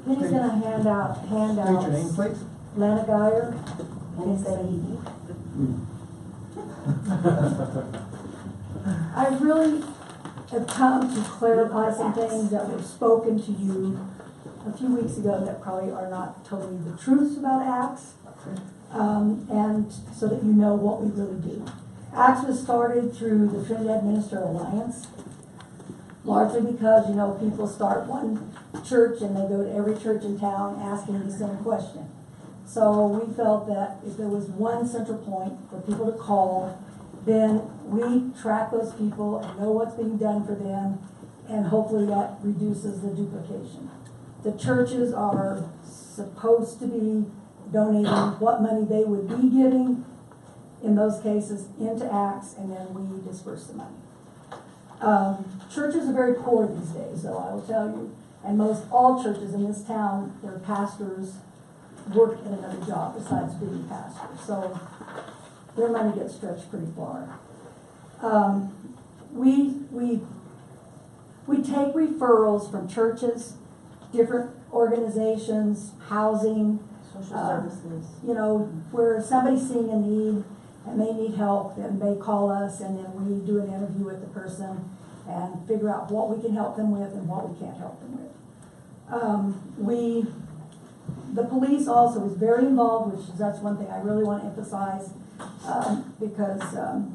Penny's gonna hand out handouts. State your name, please. Lana Geyer, Penny Sadie. I really have come to clarify some things that were spoken to you a few weeks ago that probably are not totally the truth about ACTS, and so that you know what we really do. ACTS was started through the Trinidad Minister Alliance, largely because, you know, people start one church and they go to every church in town asking the same question. So we felt that if there was one central point for people to call, then we track those people and know what's being done for them, and hopefully that reduces the duplication. The churches are supposed to be donating what money they would be giving in those cases into ACTS, and then we disperse the money. Churches are very poor these days, though, I will tell you, and most all churches in this town, their pastors work in another job besides being pastors, so their money gets stretched pretty far. We take referrals from churches, different organizations, housing, Social services. You know, where somebody's seeing a need and they need help, and they call us, and then we do an interview with the person and figure out what we can help them with and what we can't help them with. The police also is very involved, which is, that's one thing I really want to emphasize, because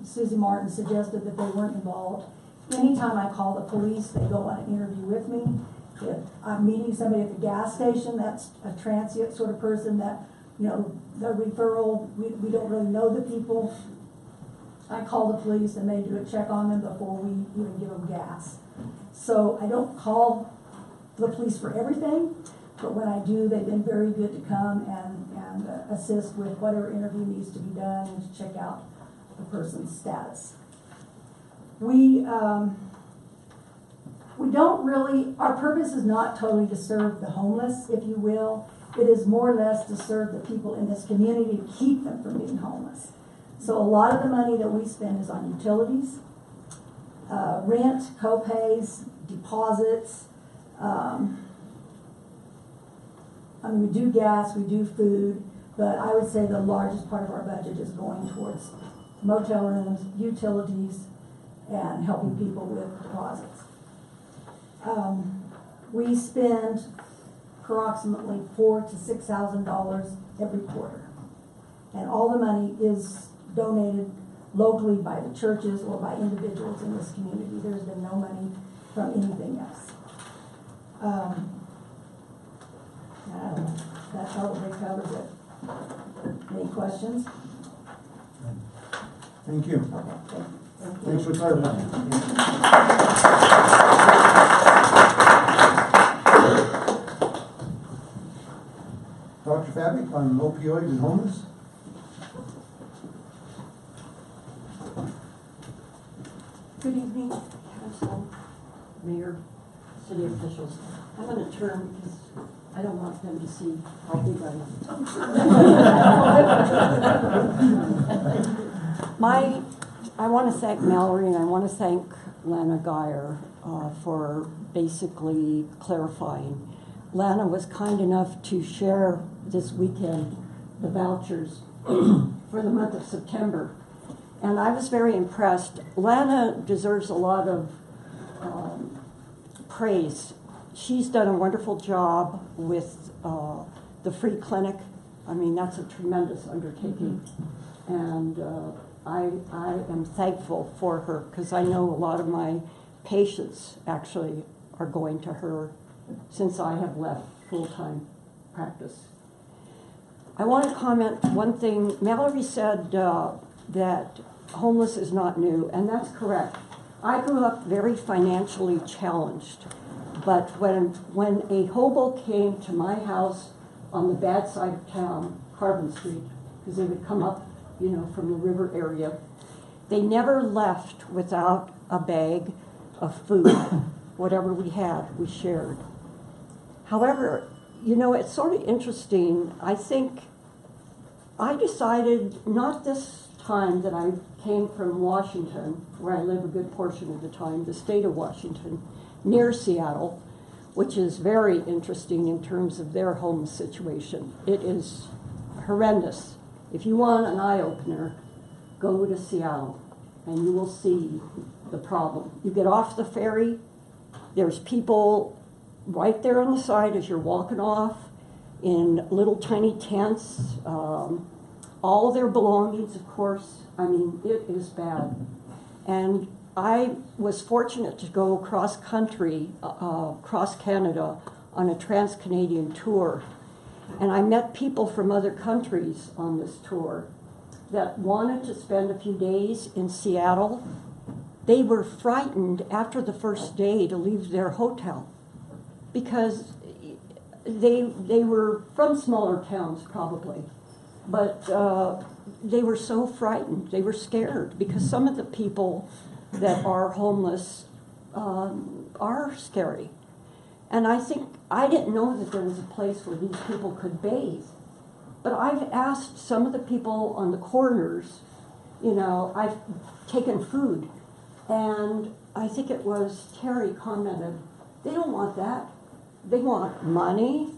Susie Martin suggested that they weren't involved. Anytime I call the police, they go on an interview with me. If I'm meeting somebody at the gas station, that's a transient sort of person that, you know, the referral, we don't really know the people. I call the police and they do a check on them before we even give them gas. So I don't call the police for everything, but when I do, they've been very good to come and assist with whatever interview needs to be done and to check out the person's status. We don't really, our purpose is not totally to serve the homeless, if you will. It is more or less to serve the people in this community to keep them from being homeless. So a lot of the money that we spend is on utilities, rent, co-pays, deposits. We do gas, we do food, but I would say the largest part of our budget is going towards motel rooms, utilities, and helping people with deposits. We spend approximately $4,000 to $6,000 every quarter. And all the money is donated locally by the churches or by individuals in this community. There's been no money from anything else. I don't know. That probably covers it. Any questions? Thank you. Okay, thank you. Thanks for clarifying. Dr. Fabic on opioids and homeless. Good evening, Council, Mayor, City officials. I'm going to turn because I don't want them to see how big I am. I want to thank Mallory and I want to thank Lana Geyer for basically clarifying. Lana was kind enough to share this weekend the vouchers for the month of September. And I was very impressed. Lana deserves a lot of praise. She's done a wonderful job with the free clinic. I mean, that's a tremendous undertaking. And I am thankful for her because I know a lot of my patients actually are going to her since I have left full-time practice. I want to comment one thing. Mallory said that homeless is not new, and that's correct. I grew up very financially challenged, but when a hobo came to my house on the bad side of town, Carbon Street, because they would come up, from the river area, they never left without a bag of food. Whatever we had, we shared. However, it's sort of interesting. I think I decided, not this time that I came from Washington, where I live a good portion of the time, the state of Washington, near Seattle, which is very interesting in terms of their homeless situation. It is horrendous. If you want an eye-opener, go to Seattle, and you will see the problem. You get off the ferry, there's people right there on the side as you're walking off in little tiny tents, all their belongings, of course. I mean, it is bad. And I was fortunate to go cross-country, cross Canada, on a trans-Canadian tour. And I met people from other countries on this tour that wanted to spend a few days in Seattle. They were frightened after the first day to leave their hotel because they were from smaller towns probably, but they were so frightened. They were scared because some of the people that are homeless are scary. And I think, I didn't know that there was a place where these people could bathe. But I've asked some of the people on the corners, I've taken food. And I think it was Terry commented, they don't want that. They want money.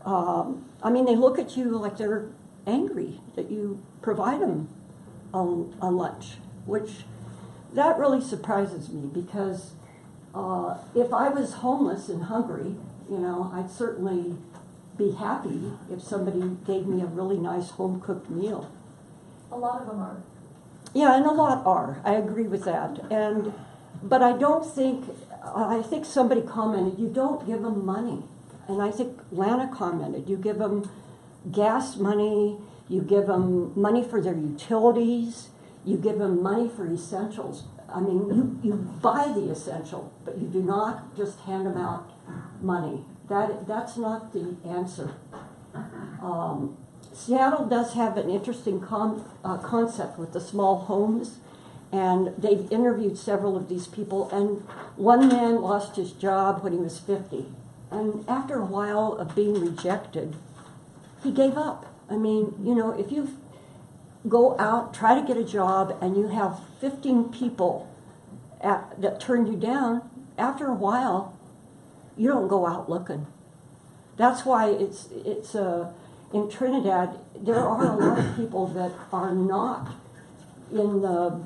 They look at you like they're angry that you provide them a lunch, which that really surprises me because if I was homeless and hungry, I'd certainly be happy if somebody gave me a really nice home-cooked meal. A lot of them are. Yeah, and a lot are. I agree with that. But I think somebody commented, you don't give them money. And I think Lana commented, you give them gas money, you give them money for their utilities, you give them money for essentials. I mean, you buy the essential, but you do not just hand them out money. That's not the answer. Seattle does have an interesting concept with the small homes, and they've interviewed several of these people, and one man lost his job when he was 50. And after a while of being rejected, he gave up. I mean, you know, if you go out, try to get a job, and you have 15 people that turn you down, after a while, you don't go out looking. That's why it's in Trinidad, there are a lot of people that are not in the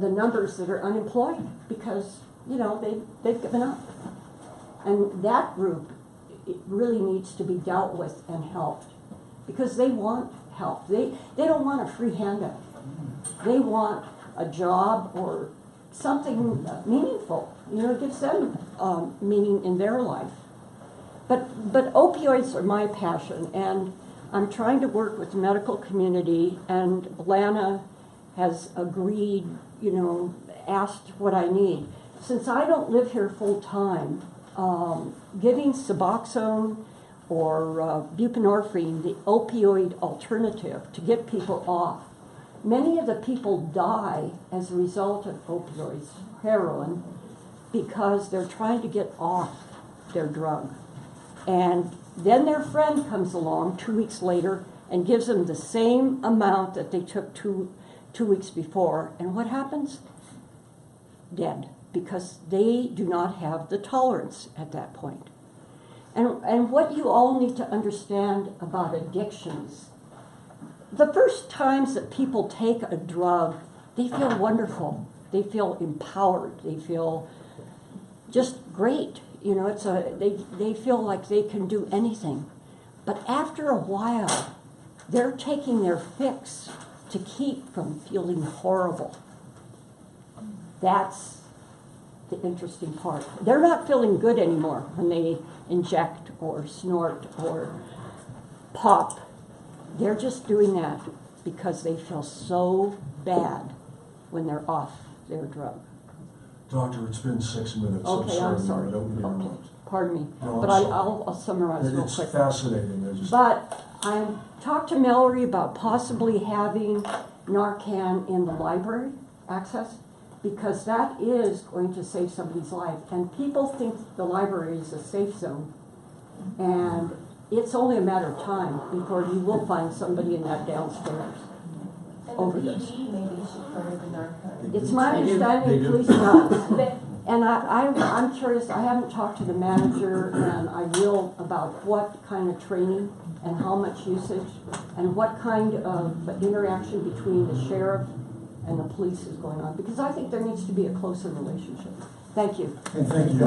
numbers that are unemployed because, you know, they've given up. And that group, it really needs to be dealt with and helped because they want help. They don't want a free handout. They want a job or something meaningful. You know, it gives them meaning in their life. But opioids are my passion, and I'm trying to work with the medical community, and Lana has agreed, you know, asked what I need. Since I don't live here full time, giving Suboxone or buprenorphine, the opioid alternative to get people off. Many of the people die as a result of opioids, heroin, because they're trying to get off their drug. And then their friend comes along 2 weeks later and gives them the same amount that they took two weeks before. And what happens? Dead, because they do not have the tolerance at that point. And what you all need to understand about addictions, the first times that people take a drug, they feel wonderful. They feel empowered. They feel just great. You know, they feel like they can do anything. But after a while, they're taking their fix to keep from feeling horrible. That's the interesting part. They're not feeling good anymore when they inject or snort or pop. They're just doing that because they feel so bad when they're off their drug. Doctor, it's been 6 minutes. Okay, I'm sorry. I don't mean to Okay, interrupt. pardon me. No, But I'm sorry. I'll summarize real It's quick. fascinating. But I talked to Mallory about possibly having Narcan in the library access, because that is going to save somebody's life. And people think the library is a safe zone. And it's only a matter of time before you will find somebody in that downstairs overdose. It's my understanding police does. And I'm curious, I haven't talked to the manager, and I will, about what kind of training and how much usage and what kind of interaction between the sheriff and the police is going on, because I think there needs to be a closer relationship. Thank you. And thank you.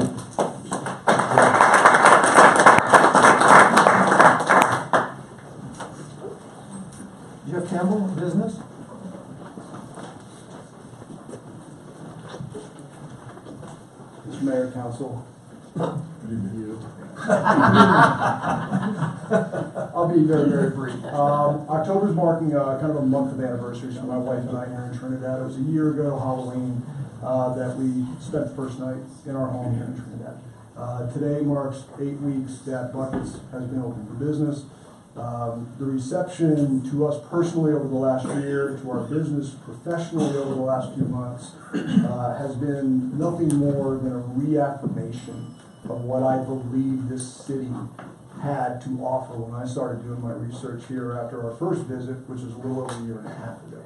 Jeff Campbell, business. Mr. Mayor, Council. Good evening. I'll be very, very brief. October's marking kind of a month of anniversaries for my wife and I here in Trinidad. It was a year ago, Halloween, that we spent the first night in our home here in Trinidad. Today marks 8 weeks that Buckets has been open for business. The reception to us personally over the last year, to our business professionally over the last few months, has been nothing more than a reaffirmation of what I believe this city had to offer when I started doing my research here after our first visit, which was a little over a year and a half ago.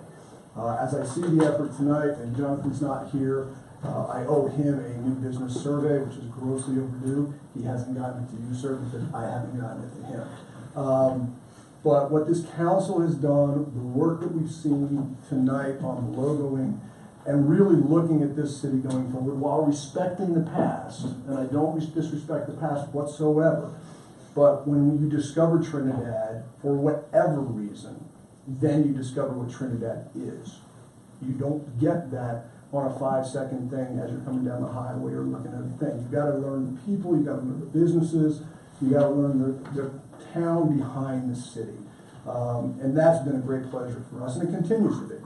As I see the effort tonight, and Jonathan's not here, I owe him a new business survey, which is grossly overdue. He hasn't gotten it to you, sir, because I haven't gotten it to him. But what this council has done, the work that we've seen tonight on the logoing, and really looking at this city going forward while respecting the past, and I don't disrespect the past whatsoever, but when you discover Trinidad, for whatever reason, then you discover what Trinidad is. You don't get that on a 5-second thing as you're coming down the highway or looking at a thing. You've got to learn the people, you've got to learn the businesses, you've got to learn the town behind the city. And that's been a great pleasure for us, and it continues to be.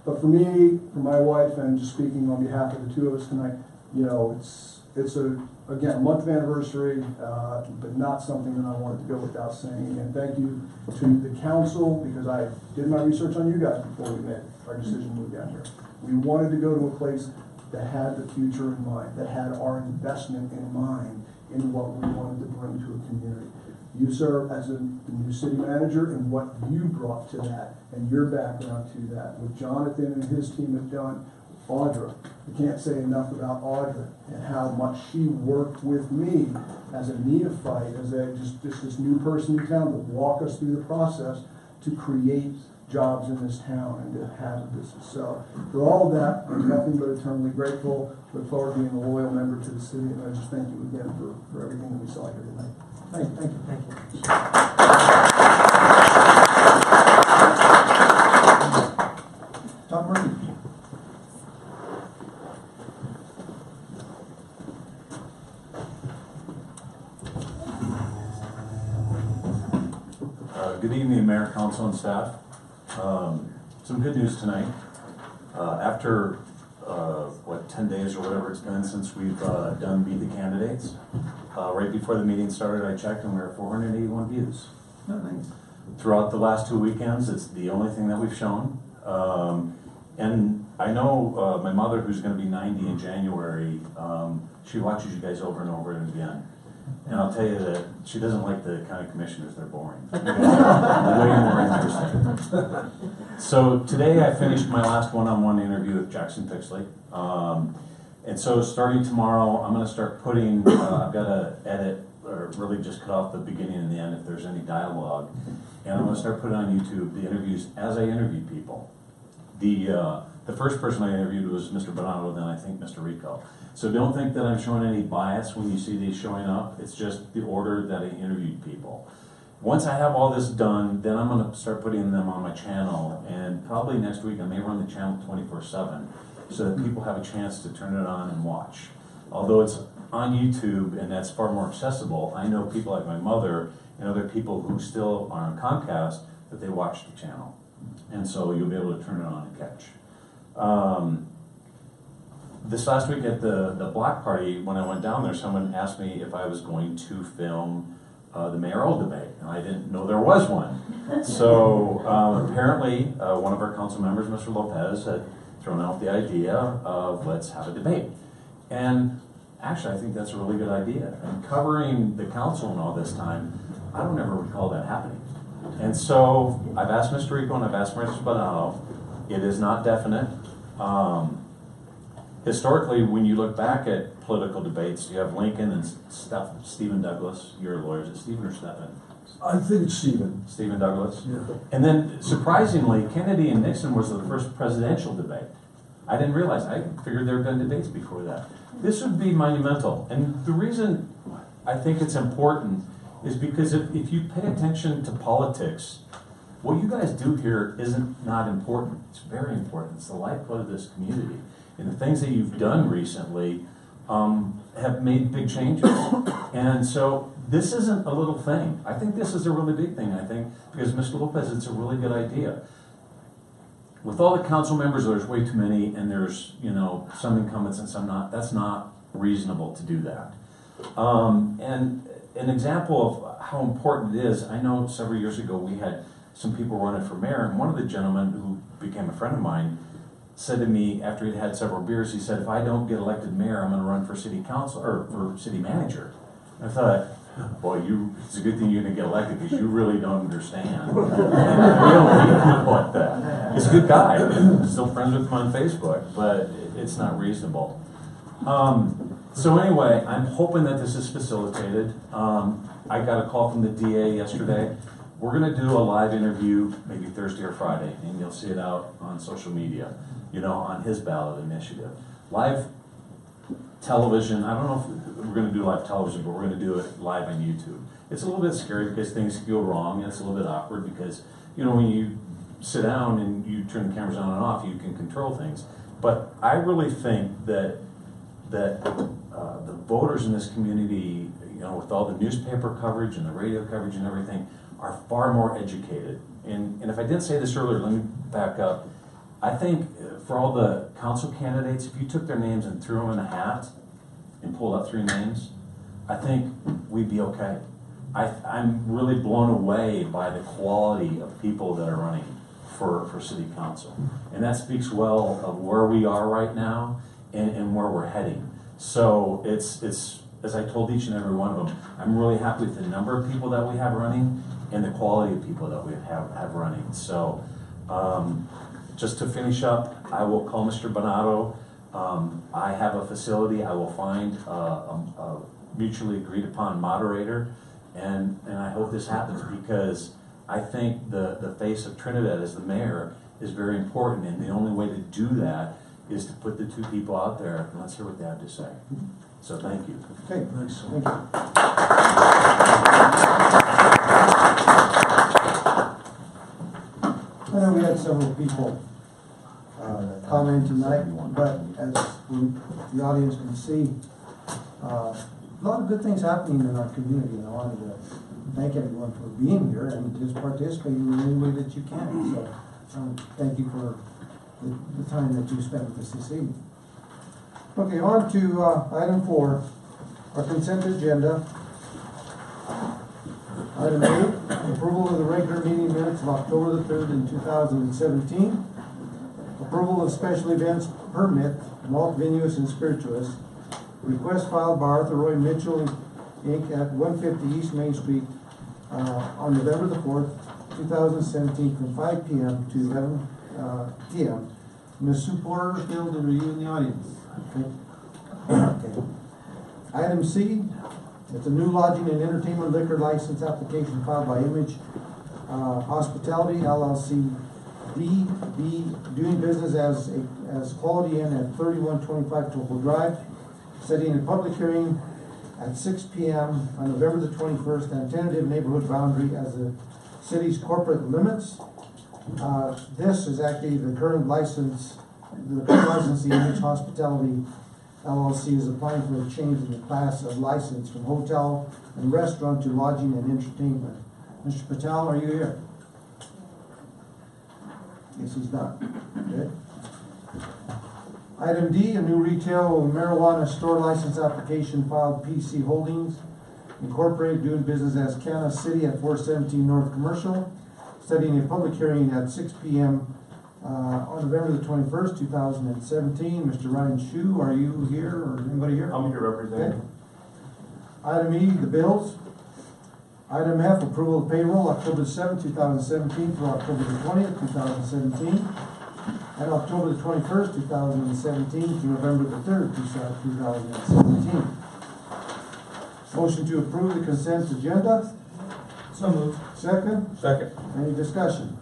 But for me, for my wife, and just speaking on behalf of the two of us tonight, you know, it's a month of anniversary, but not something that I wanted to go without saying. Again, thank you to the council, because I did my research on you guys before we made our decision to move down here. We wanted to go to a place that had the future in mind, that had our investment in mind in what we wanted to bring to a community. You, sir, as the new city manager, and what you brought to that, and your background to that, what Jonathan and his team have done. Audra, I can't say enough about Audra and how much she worked with me as a neophyte, as just this new person in town to walk us through the process to create jobs in this town and to have a business. So for all of that, I'm nothing but eternally grateful. Look forward to being a loyal member to the city, and I just thank you again for everything that we saw here tonight. Thank you. Thank you. Tom Murphy. Good evening, Mayor, Council, and staff. Some good news tonight. After 10 days or whatever it's been since we've done Meet the Candidates, right before the meeting started, I checked and we were at 481 views. Throughout the last 2 weekends, it's the only thing that we've shown. And I know my mother, who's going to be 90 in January, she watches you guys over and over and again. And I'll tell you that she doesn't like the county commissioners, they're boring. Way more interesting. So today I finished my last one-on-one interview with Jackson Pixley. And so starting tomorrow, I'm going to start putting, I've got to edit, or really just cut off the beginning and the end if there's any dialogue. And I'm going to start putting on YouTube the interviews as I interview people. The first person I interviewed was Mr. Bonato, then I think Mr. Rico. So don't think that I'm showing any bias when you see these showing up. It's just the order that I interviewed people. Once I have all this done, then I'm going to start putting them on my channel. And probably next week I may run the channel 24/7 so that people have a chance to turn it on and watch. Although it's on YouTube and that's far more accessible, I know people like my mother and other people who still are on Comcast that they watch the channel. And so you'll be able to turn it on and catch. This last week at the block party, when I went down there, someone asked me if I was going to film the mayoral debate, and I didn't know there was one. So apparently one of our council members, Mr. Lopez, had thrown out the idea of let's have a debate. And actually I think that's a really good idea. And covering the council and all this time, I don't ever recall that happening. And so I've asked Mr. Rico and I've asked Mr. Bonato. It is not definite. Historically, when you look back at political debates, you have Lincoln and Stephen Douglas. You're a lawyer. Is it Stephen or Stephen? I think it's Stephen. Stephen Douglas? Yeah. And then, surprisingly, Kennedy and Nixon was the first presidential debate. I didn't realize. I figured there had been debates before that. This would be monumental. And the reason I think it's important is because if you pay attention to politics, what you guys do here isn't not important. It's very important. It's the lifeblood of this community. And the things that you've done recently have made big changes. And so this isn't a little thing. I think this is a really big thing, I think, because Mr. Lopez, it's a really good idea. With all the council members, there's way too many, and there's, some incumbents and some not. That's not reasonable to do that. And an example of how important it is, I know several years ago we had some people running for mayor, and one of the gentlemen who became a friend of mine said to me after he'd had several beers, he said, if I don't get elected mayor, I'm going to run for city council, or for city manager. And I thought, boy, it's a good thing you're going to get elected because you really don't understand. And we don't need people like that. He's a good guy. I'm still friends with him on Facebook, but it's not reasonable. So anyway, I'm hoping that this is facilitated. I got a call from the DA yesterday. We're going to do a live interview maybe Thursday or Friday, and you'll see it out on social media, on his ballot initiative. Live television, I don't know if we're going to do live television, but we're going to do it live on YouTube. It's a little bit scary because things go wrong, and it's a little bit awkward because, when you sit down and you turn the cameras on and off, you can control things. But I really think that the voters in this community, with all the newspaper coverage and the radio coverage and everything, are far more educated. And if I didn't say this earlier, let me back up. I think for all the council candidates, if you took their names and threw them in a hat and pulled out 3 names, I think we'd be okay. I'm really blown away by the quality of people that are running for city council. And that speaks well of where we are right now and where we're heading. So it's as I told each and every one of them, I'm really happy with the number of people that we have running and the quality of people that we have running. So, just to finish up, I will call Mr. Bonato. I have a facility. I will find a mutually agreed upon moderator, and I hope this happens, because I think the face of Trinidad as the mayor is very important, and the only way to do that is to put the two people out there, and let's hear what they have to say. So thank you. Okay, thanks. Thank you. I know we had several people comment tonight, but as the audience can see, a lot of good things happening in our community, and I wanted to thank everyone for being here and just participating in any way that you can. So thank you for the time that you spent with us this evening. Okay, on to item 4, our consent agenda. Item 8, approval of the regular meeting minutes of October the 3rd in 2017. Approval of special events permit, malt venues and spirituous. Request filed by Arthur Roy Mitchell, Inc. at 150 East Main Street on November the 4th, 2017 from 5 p.m. to 11 p.m. Ms. Sue Porterfield, are you in the audience? Okay. Okay. Item C, it's a new lodging and entertainment liquor license application filed by Image Hospitality, LLC, DB, doing business as Quality Inn at 3125 Topol Drive, setting a public hearing at 6 p.m. on November the 21st, and tentative neighborhood boundary as the city's corporate limits. This is actually the current license. The current licensee, Image Hospitality LLC, is applying for a change in the class of license from hotel and restaurant to lodging and entertainment. Mr. Patel, are you here? Yes, he's not. Okay. Item D, a new retail marijuana store license application filed PC Holdings Incorporated, doing business as Canna City at 417 North Commercial, setting a public hearing at 6 p.m. On November the 21st, 2017. Mr. Ryan Shu, are you here, or anybody here? I'm here representing. Okay. Item E, the bills. Item F, approval of payroll, October 7th, 2017 through October the 20th, 2017. And October the 21st, 2017 to November the 3rd, 2017. Motion to approve the consent agenda. So moved. Second? Second. Any discussion?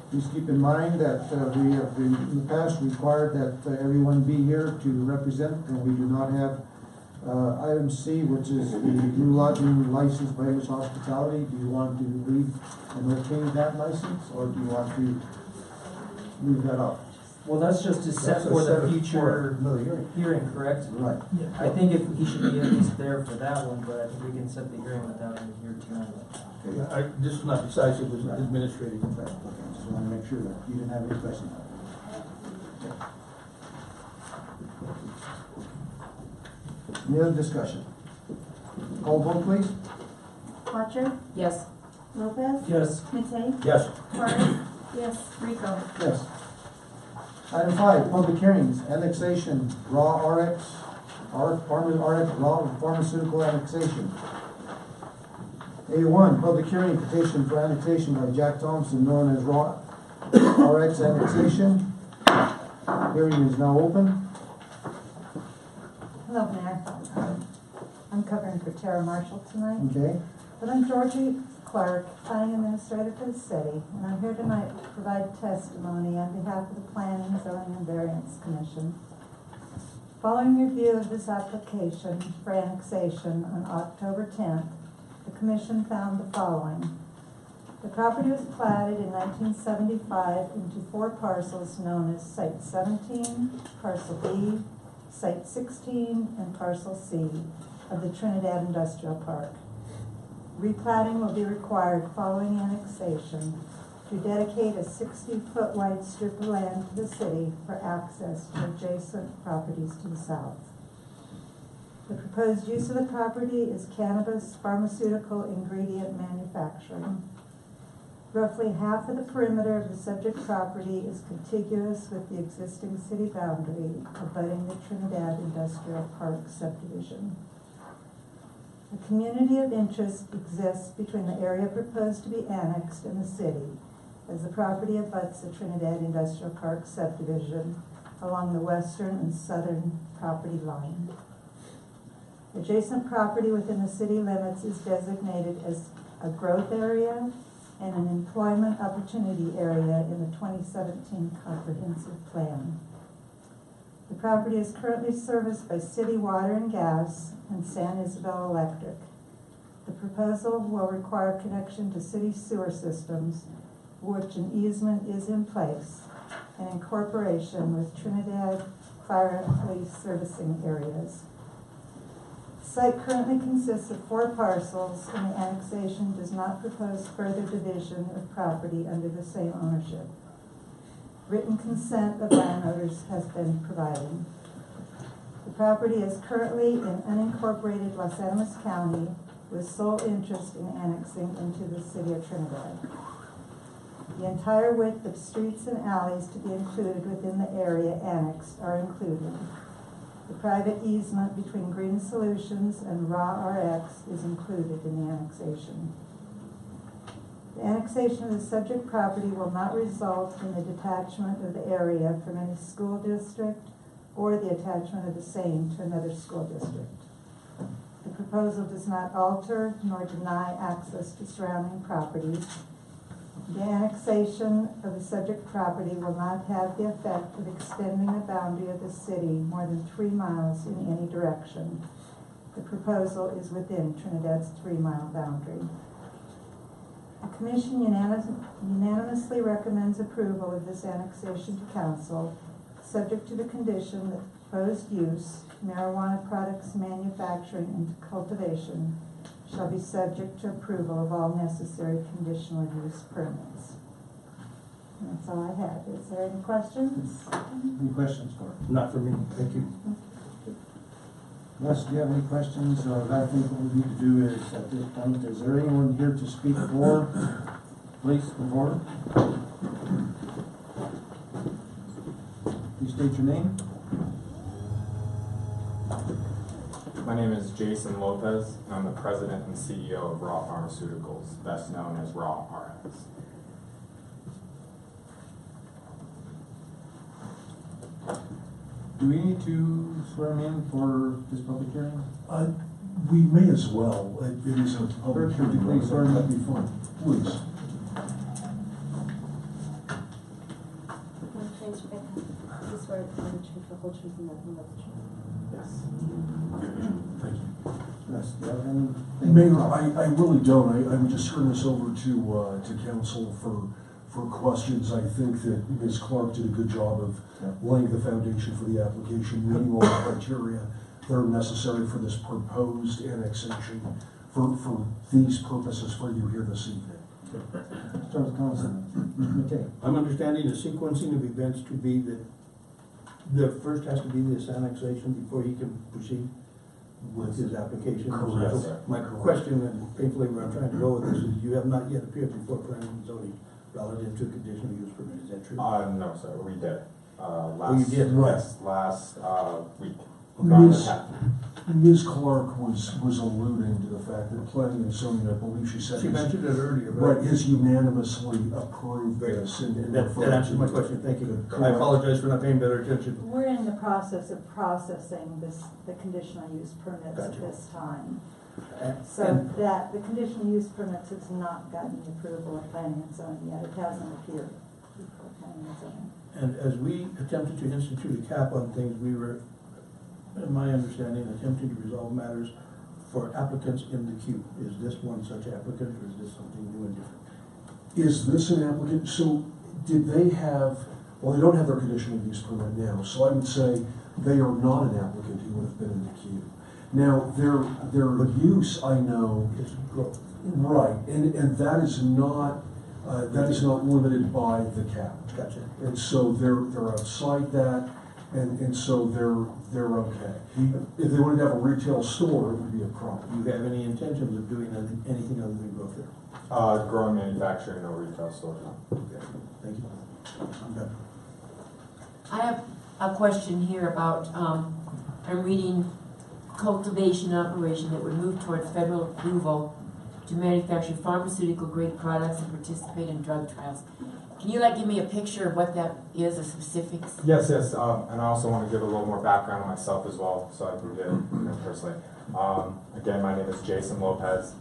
Please keep in mind that we have in the past required that everyone be here to represent, and we do not have item C, which is the new lodging license by Image Hospitality. Do you want to leave and okay that license, or do you want to leave that up? Well, that's just to set for the future hearing, correct? Right. I think if he should be at least there for that one, but I think we can set the hearing without him here tonight. Okay, this is not decisive, it's administrative. Okay, just want to make sure that you didn't have any questions. Any other discussion? Call vote, please. Archer? Yes. Lopez? Yes. Matei? Yes. Torres? Yes. Rico? Yes. Item 5, public hearings, annexation, raw RX, raw pharmaceutical annexation. A1, public hearing petition for annexation by Jack Thompson, known as raw RX annexation. Hearing is now open. Hello, Mayor. I'm covering for Tara Marshall tonight. Okay. But I'm Georgie Clark, planning administrator for the city, and I'm here tonight to provide testimony on behalf of the Planning, Zoning, and Variance Commission. Following review of this application for annexation on October 10th, the Commission found the following. The property was platted in 1975 into 4 parcels known as Site 17, Parcel B, Site 16, and Parcel C of the Trinidad Industrial Park. Replatting will be required following annexation to dedicate a 60-foot wide strip of land to the city for access to adjacent properties to the south. The proposed use of the property is cannabis pharmaceutical ingredient manufacturing. Roughly half of the perimeter of the subject property is contiguous with the existing city boundary abutting the Trinidad Industrial Park subdivision. A community of interest exists between the area proposed to be annexed and the city, as the property abuts the Trinidad Industrial Park subdivision along the western and southern property line. Adjacent property within the city limits is designated as a growth area and an employment opportunity area in the 2017 comprehensive plan. The property is currently serviced by city water and gas and San Isabel Electric. The proposal will require connection to city sewer systems, which an easement is in place, and incorporation with Trinidad Fire and Police servicing areas. The site currently consists of 4 parcels, and the annexation does not propose further division of property under the same ownership. Written consent of landowners has been provided. The property is currently in unincorporated Los Animas County with sole interest in annexing into the city of Trinidad. The entire width of streets and alleys to be included within the area annexed are included. The private easement between Green Solutions and Raw RX is included in the annexation. The annexation of the subject property will not result in the detachment of the area from any school district or the attachment of the same to another school district. The proposal does not alter nor deny access to surrounding properties. The annexation of the subject property will not have the effect of extending the boundary of the city more than 3 miles in any direction. The proposal is within Trinidad's 3-mile boundary. The Commission unanimously recommends approval of this annexation to Council, subject to the condition that the proposed use, marijuana products manufacturing and cultivation, shall be subject to approval of all necessary conditional use permits. And that's all I have. Is there any questions? Any questions for her? Not for me, thank you. Russ, do you have any questions? I think what we need to do is, at this point, is there anyone here to speak for? Please, come forward. Please state your name. My name is Jason Lopez, and I'm the president and CEO of Raw Pharmaceuticals, best known as Raw RX. Do we need to swear him in for this public hearing? We may as well. It is a public hearing. Please swear him in. That'd be fine. Please. Yes. Thank you. Russ, do you have anything? Mayor, I really don't. I'm just turning this over to council for questions. I think that Ms. Clark did a good job of laying the foundation for the application, meeting all the criteria that are necessary for this proposed annexation for these purposes for you here this evening. Start with council. Mr. McKay. I'm understanding the sequencing of events to be that the first has to be this annexation before he can proceed with his application. Correct. So my question, and painfully where I'm trying to go with this, is you have not yet appeared before planning and zoning relative to a conditional use permit, is that true? No, sir, we did. You did? Right. Last week. Ms. Clark was alluding to the fact that planning and zoning, I believe she said. She mentioned it earlier, right? Has unanimously approved this. That answers my question, thank you. I apologize for not paying better attention. We're in the process of processing the conditional use permits Gotcha. at this time. And- So that the conditional use permits has not gotten the approval of planning and zoning yet. It hasn't appeared before planning and zoning. And as we attempted to institute a cap on things, we were, in my understanding, attempting to resolve matters for applicants in the queue. Is this one such applicant, or is this something new and different? Is this an applicant? So did they have, well, they don't have their conditional use permit now, so I would say they are not an applicant who would have been in the queue. Now, their use, I know, Is growth. right, and that is not limited by the cap. Gotcha. And so they're outside that. and so they're okay. If they wanted to have a retail store, it would be a problem. Do you have any intentions of doing anything other than growth there? Growing manufacturing, no retail stores. Okay, thank you. I'm done. I have a question here about, I'm reading cultivation operation that would move towards federal approval to manufacture pharmaceutical grade products and participate in drug trials. Can you give me a picture of what that is, the specifics? Yes, and I also want to give a little more background on myself as well, so I can get personally. Again, my name is Jason Lopez.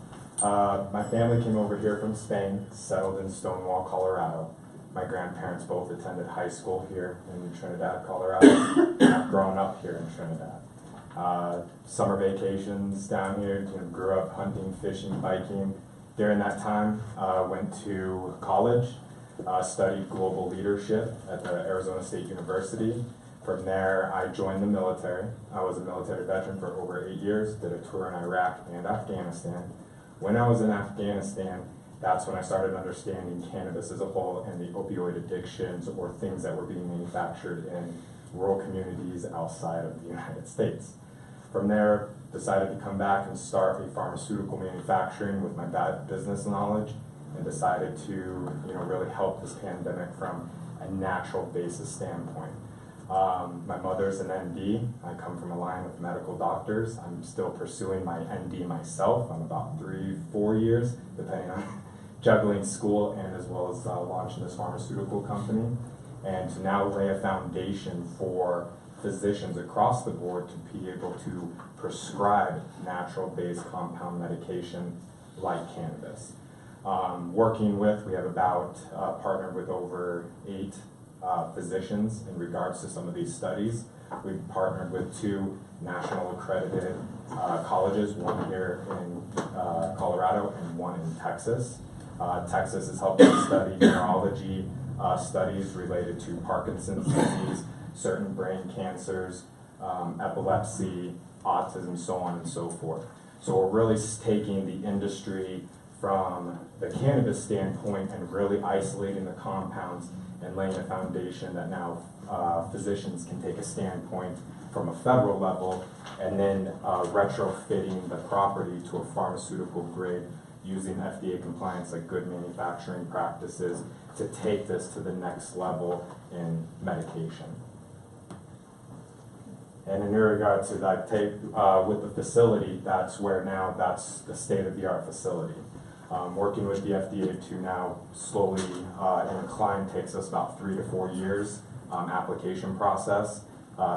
My family came over here from Spain, settled in Stonewall, Colorado. My grandparents both attended high school here in Trinidad, Colorado. I've grown up here in Trinidad. Summer vacations down here, grew up hunting, fishing, biking. During that time, went to college, studied global leadership at the Arizona State University. From there, I joined the military. I was a military veteran for over 8 years, did a tour in Iraq and Afghanistan. When I was in Afghanistan, that's when I started understanding cannabis as a whole and the opioid addictions or things that were being manufactured in rural communities outside of the United States. From there, decided to come back and start a pharmaceutical manufacturing with my business knowledge, and decided to really help this pandemic from a natural basis standpoint. My mother's an ND. I come from a line of medical doctors. I'm still pursuing my ND myself. I'm about 3-4 years, depending on juggling school and as well as launching this pharmaceutical company. And to now lay a foundation for physicians across the board to be able to prescribe natural-based compound medication like cannabis. We have about partnered with over 8 physicians in regards to some of these studies. We've partnered with 2 national accredited colleges, one here in Colorado and one in Texas. Texas is helping study neurology studies related to Parkinson's disease, certain brain cancers, epilepsy, autism, so on and so forth. So we're really taking the industry from the cannabis standpoint and really isolating the compounds and laying a foundation that now physicians can take a standpoint from a federal level and then retrofitting the property to a pharmaceutical grade using FDA compliance like good manufacturing practices to take this to the next level in medication. And in regard to that, with the facility, that's the state-of-the-art facility. Working with the FDA to now slowly incline takes us about 3 to 4 years application process,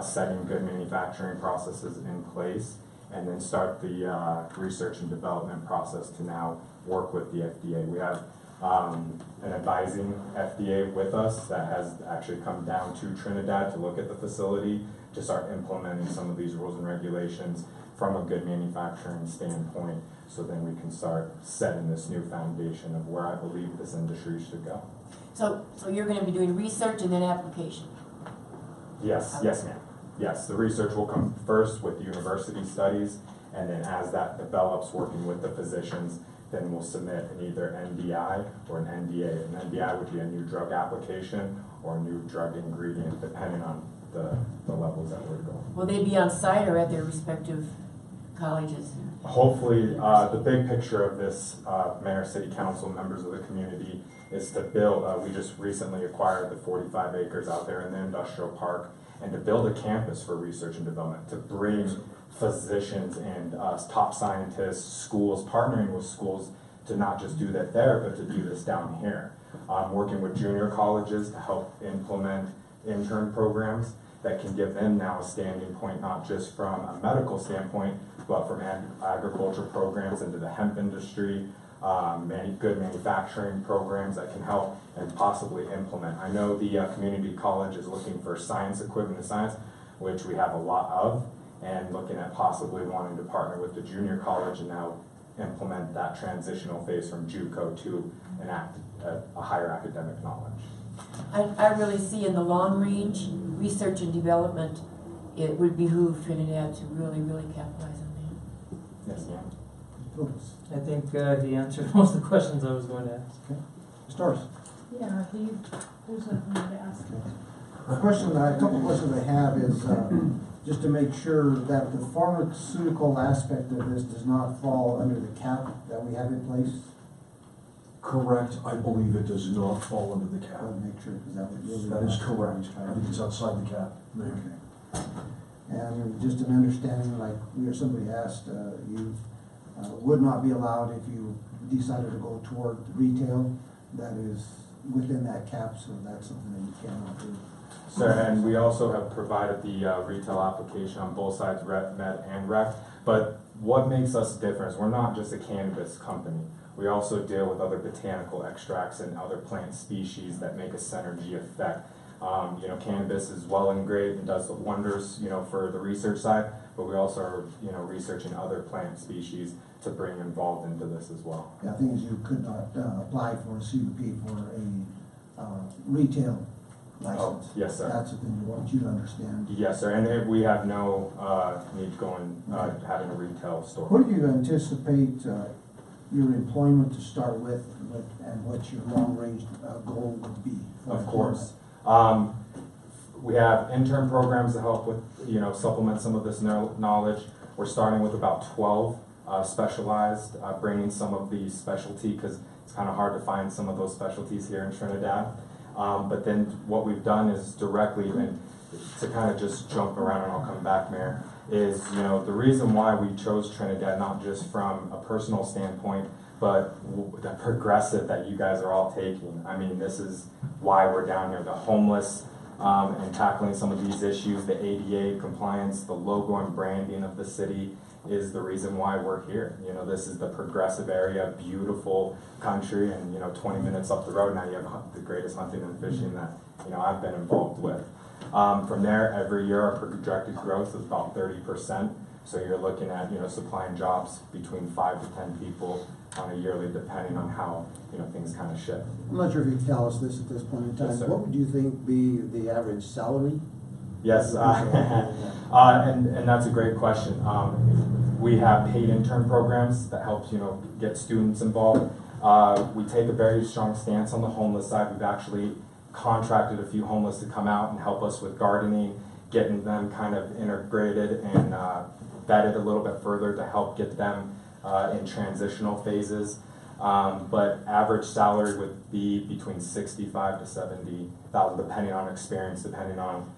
setting good manufacturing processes in place, and then start the research and development process to now work with the FDA. We have an advising FDA with us that has actually come down to Trinidad to look at the facility to start implementing some of these rules and regulations from a good manufacturing standpoint, so then we can start setting this new foundation of where I believe this industry should go. So you're going to be doing research and then application? Yes, yes ma'am. Yes, the research will come first with the university studies, and then as that develops, working with the physicians, then we'll submit an either NDI or an NDA. An NDI would be a new drug application or a new drug ingredient, depending on the levels that we're going. Will they be on site or at their respective colleges? Hopefully, the big picture of this, Mayor, City Council, members of the community, is to build, we just recently acquired the 45 acres out there in the industrial park, and to build a campus for research and development, to bring physicians and top scientists, schools, partnering with schools to not just do that there, but to do this down here. Working with junior colleges to help implement intern programs that can give them now a standing point, not just from a medical standpoint, but from agriculture programs into the hemp industry, good manufacturing programs that can help and possibly implement. I know the community college is looking for science equipment and science, which we have a lot of, and looking at possibly wanting to partner with the junior college and now implement that transitional phase from JUCO to a higher academic knowledge. I really see in the long range research and development, it would behoove Trinidad to really, really capitalize on that. Yes, ma'am. I think he answered most of the questions I was going to ask. Stars. Yeah, there's nothing to ask. A couple questions I have is, just to make sure that the pharmaceutical aspect of this does not fall under the cap that we have in place. Correct, I believe it does not fall under the I cap. want to make sure, because that would really. That is correct. I think it's outside the cap, Mayor. Okay. And just an understanding, like somebody asked, you would not be allowed if you decided to go toward retail that is within that cap, so that's something that you cannot do. Sir, and we also have provided the retail application on both sides, med and rec. But what makes us different is we're not just a cannabis company. We also deal with other botanical extracts and other plant species that make a synergy effect. Cannabis is well and great and does wonders, for the research side, but we also are, researching other plant species to bring involved into this as well. Yeah, the thing is you could not apply for a CUP for a retail license. Oh, yes, sir. That's the thing we want you to understand. Yes, sir, and we have no need going, having a retail store. What do you anticipate your employment to start with, and what your long-range goal would be? Of course. We have intern programs to help with, supplement some of this knowledge. We're starting with about 12 specialized, bringing some of the specialty, because it's kind of hard to find some of those specialties here in Trinidad. But then what we've done is directly, and to kind of just jump around and I'll come back, Mayor, is, the reason why we chose Trinidad, not just from a personal standpoint, but the progressive that you guys are all taking. I mean, this is why we're down here, the homeless, and tackling some of these issues, the ADA compliance, the logo and branding of the city is the reason why we're here. This is the progressive area, beautiful country, and 20 minutes up the road now you have the greatest hunting and fishing that I've been involved with. From there, every year our projected growth is about 30%. So you're looking at supplying jobs between 5 to 10 people on a yearly, depending on how things kind of shift. I'm not sure if you can tell us this at this point in time. Yes, sir. What would you think be the average salary? Yes, and that's a great question. We have paid intern programs that helps get students involved. We take a very strong stance on the homeless side. We've actually contracted a few homeless to come out and help us with gardening, getting them kind of integrated and vetted a little bit further to help get them in transitional phases. But average salary would be between 65 to 70,000, depending on experience, depending on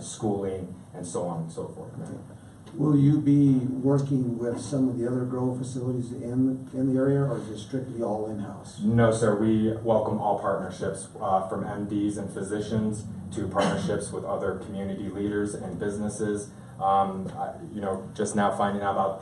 schooling, and so on and so forth. Will you be working with some of the other grow facilities in the area, or is it strictly all in-house? No, sir. We welcome all partnerships, from MDs and physicians to partnerships with other community leaders and businesses. Just now finding out about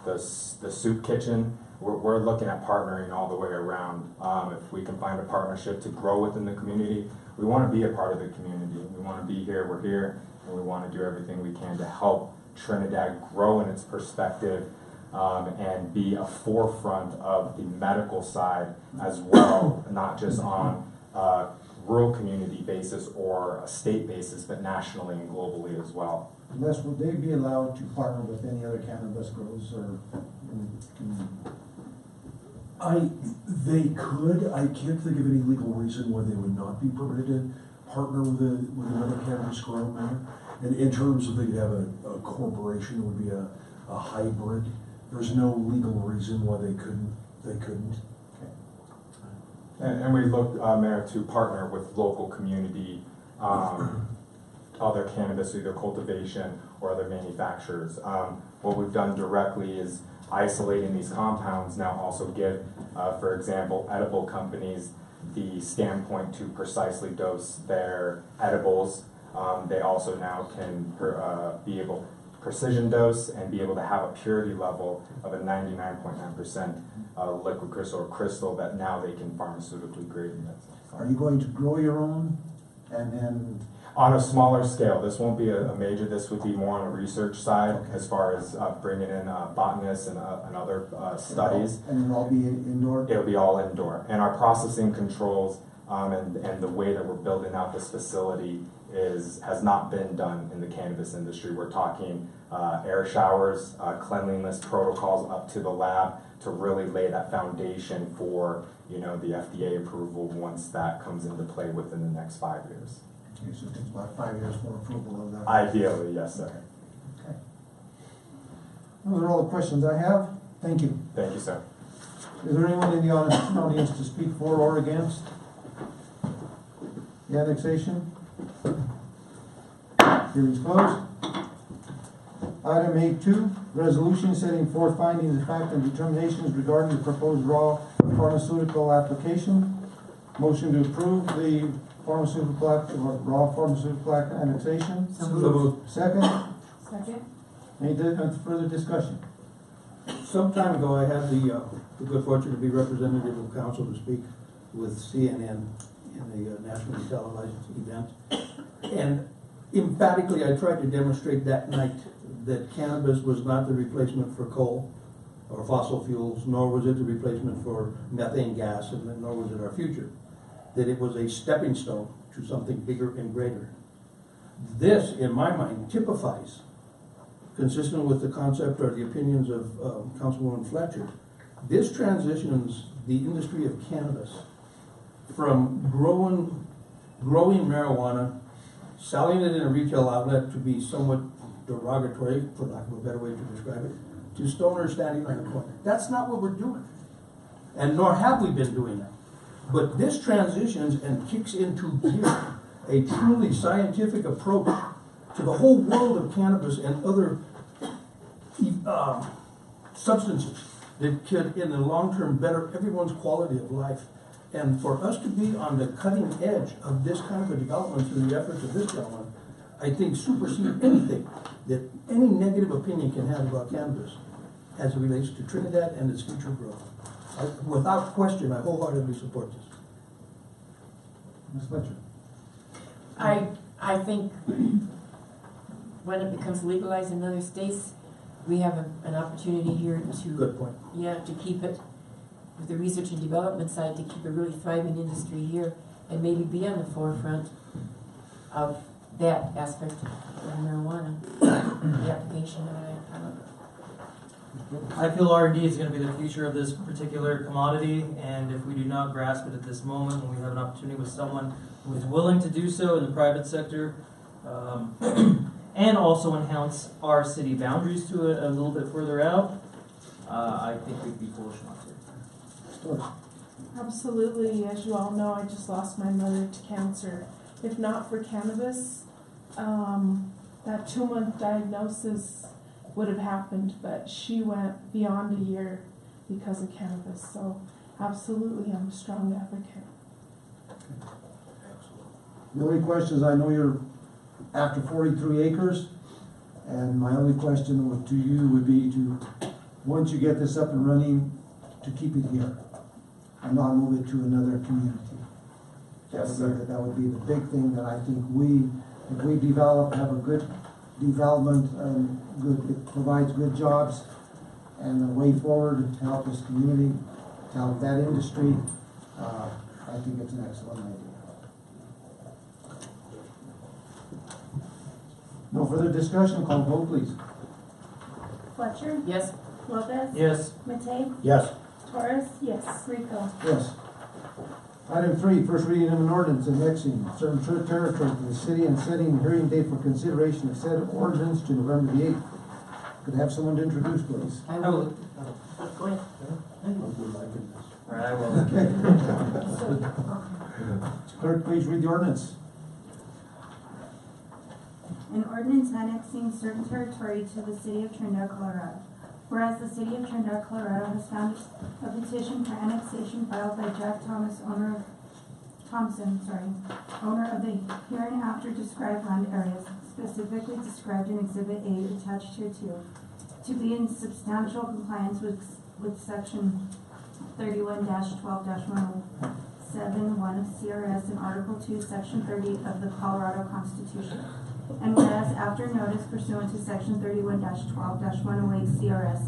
the soup kitchen, we're looking at partnering all the way around. If we can find a partnership to grow within the community, we want to be a part of the community. We want to be here, we're here, and we want to do everything we can to help Trinidad grow in its perspective, and be a forefront of the medical side as well, not just on a rural community basis or a state basis, but nationally and globally as well. Les, would they be allowed to partner with any other cannabis grows, or They could. I can't think of any legal reason why they would not be permitted to partner with another cannabis grower, Mayor. And in terms of they'd have a corporation, it would be a hybrid. There's no legal reason why they couldn't. Okay. And we look, Mayor, to partner with local community, other cannabis, either cultivation or other manufacturers. What we've done directly is isolating these compounds now also give, for example, edible companies the standpoint to precisely dose their edibles. They also now can be able precision dose and be able to have a purity level of a 99.9% liquid crystal or crystal that now they can pharmaceutically grade. Are you going to grow your own, and then? On a smaller scale. This won't be a major, this would be more on a research side, okay, as far as bringing in botanists and other studies. And it'll all be indoor? It'll be all indoor. And our processing controls and the way that we're building out this facility has not been done in the cannabis industry. We're talking air showers, cleanliness protocols up to the lab to really lay that foundation for the FDA approval once that comes into play within the next 5 years. Okay, so it takes about 5 years for approval of that. Ideally, yes, sir. Okay. Those are all the questions I have. Thank you. Thank you, sir. Is there anyone in the audience to speak for or against the annexation? Hearing is closed. Item 8.2, resolution setting forth findings of fact and determinations regarding the proposed raw pharmaceutical application. Motion to approve the raw pharmaceutical annexation. So moved. Second. Second. Any further discussion? Some time ago, I had the good fortune to be representative of council to speak with CNN in the nationally televised event. And emphatically, I tried to demonstrate that night that cannabis was not the replacement for coal or fossil fuels, nor was it the replacement for methane gas, and nor was it our future. That it was a stepping stone to something bigger and greater. This, in my mind, typifies, consistent with the concept or the opinions of Councilwoman Fletcher, this transitions the industry of cannabis from growing marijuana, selling it in a retail outlet to be somewhat derogatory, for lack of a better way to describe it, to stoners standing on the corner. That's not what we're doing. And nor have we been doing that. But this transitions and kicks into gear a truly scientific approach to the whole world of cannabis and other substances that could, in the long term, better everyone's quality of life. And for us to be on the cutting edge of this kind of a development through the efforts of this gentleman, I think supersede anything that any negative opinion can have about cannabis as it relates to Trinidad and its future growth. Without question, I wholeheartedly support this. Ms. Fletcher. I think when it becomes legalized in other states, we have an opportunity here to. Good point. Yeah, to keep it, with the research and development side, to keep a really thriving industry here and maybe be on the forefront of that aspect of marijuana, the application of it. I feel R&D is going to be the future of this particular commodity, and if we do not grasp it at this moment, when we have an opportunity with someone who is willing to do so in the private sector, and also enhance our city boundaries to a little bit further out, I think we'd be foolish not to. Absolutely. As you all know, I just lost my mother to cancer. If not for cannabis, that 2-month diagnosis would have happened, but she went beyond a year because of cannabis. So absolutely, I'm a strong advocate. The only questions, I know you're after 43 acres, and my only question to you would be to, once you get this up and running, to keep it here and not move it to another community. Yes, sir. That would be the big thing that I think if we develop, have a good development, it provides good jobs and a way forward to help this community, to help that industry, I think it's an excellent idea. No further discussion, call vote please. Fletcher? Yes. Lopez? Yes. Matei? Yes. Torres? Yes. Rico? Yes. Item 3, first reading of an ordinance annexing certain territory to the city and setting a hearing date for consideration of said ordinance to November the 8th. Could I have someone to introduce, please? I will. Go ahead. All right, I will. Clerk, please read the ordinance. An ordinance annexing certain territory to the city of Trinidad, Colorado. Whereas the city of Trinidad, Colorado has found a petition for annexation filed by Jack Thompson, owner of the hereinafter described land areas, specifically described in Exhibit A attached hereto, to be in substantial compliance with Section 31-12-107(1) of CRS and Article 2, Section 30 of the Colorado Constitution. And whereas after notice pursuant to Section 31-12-108 CRS,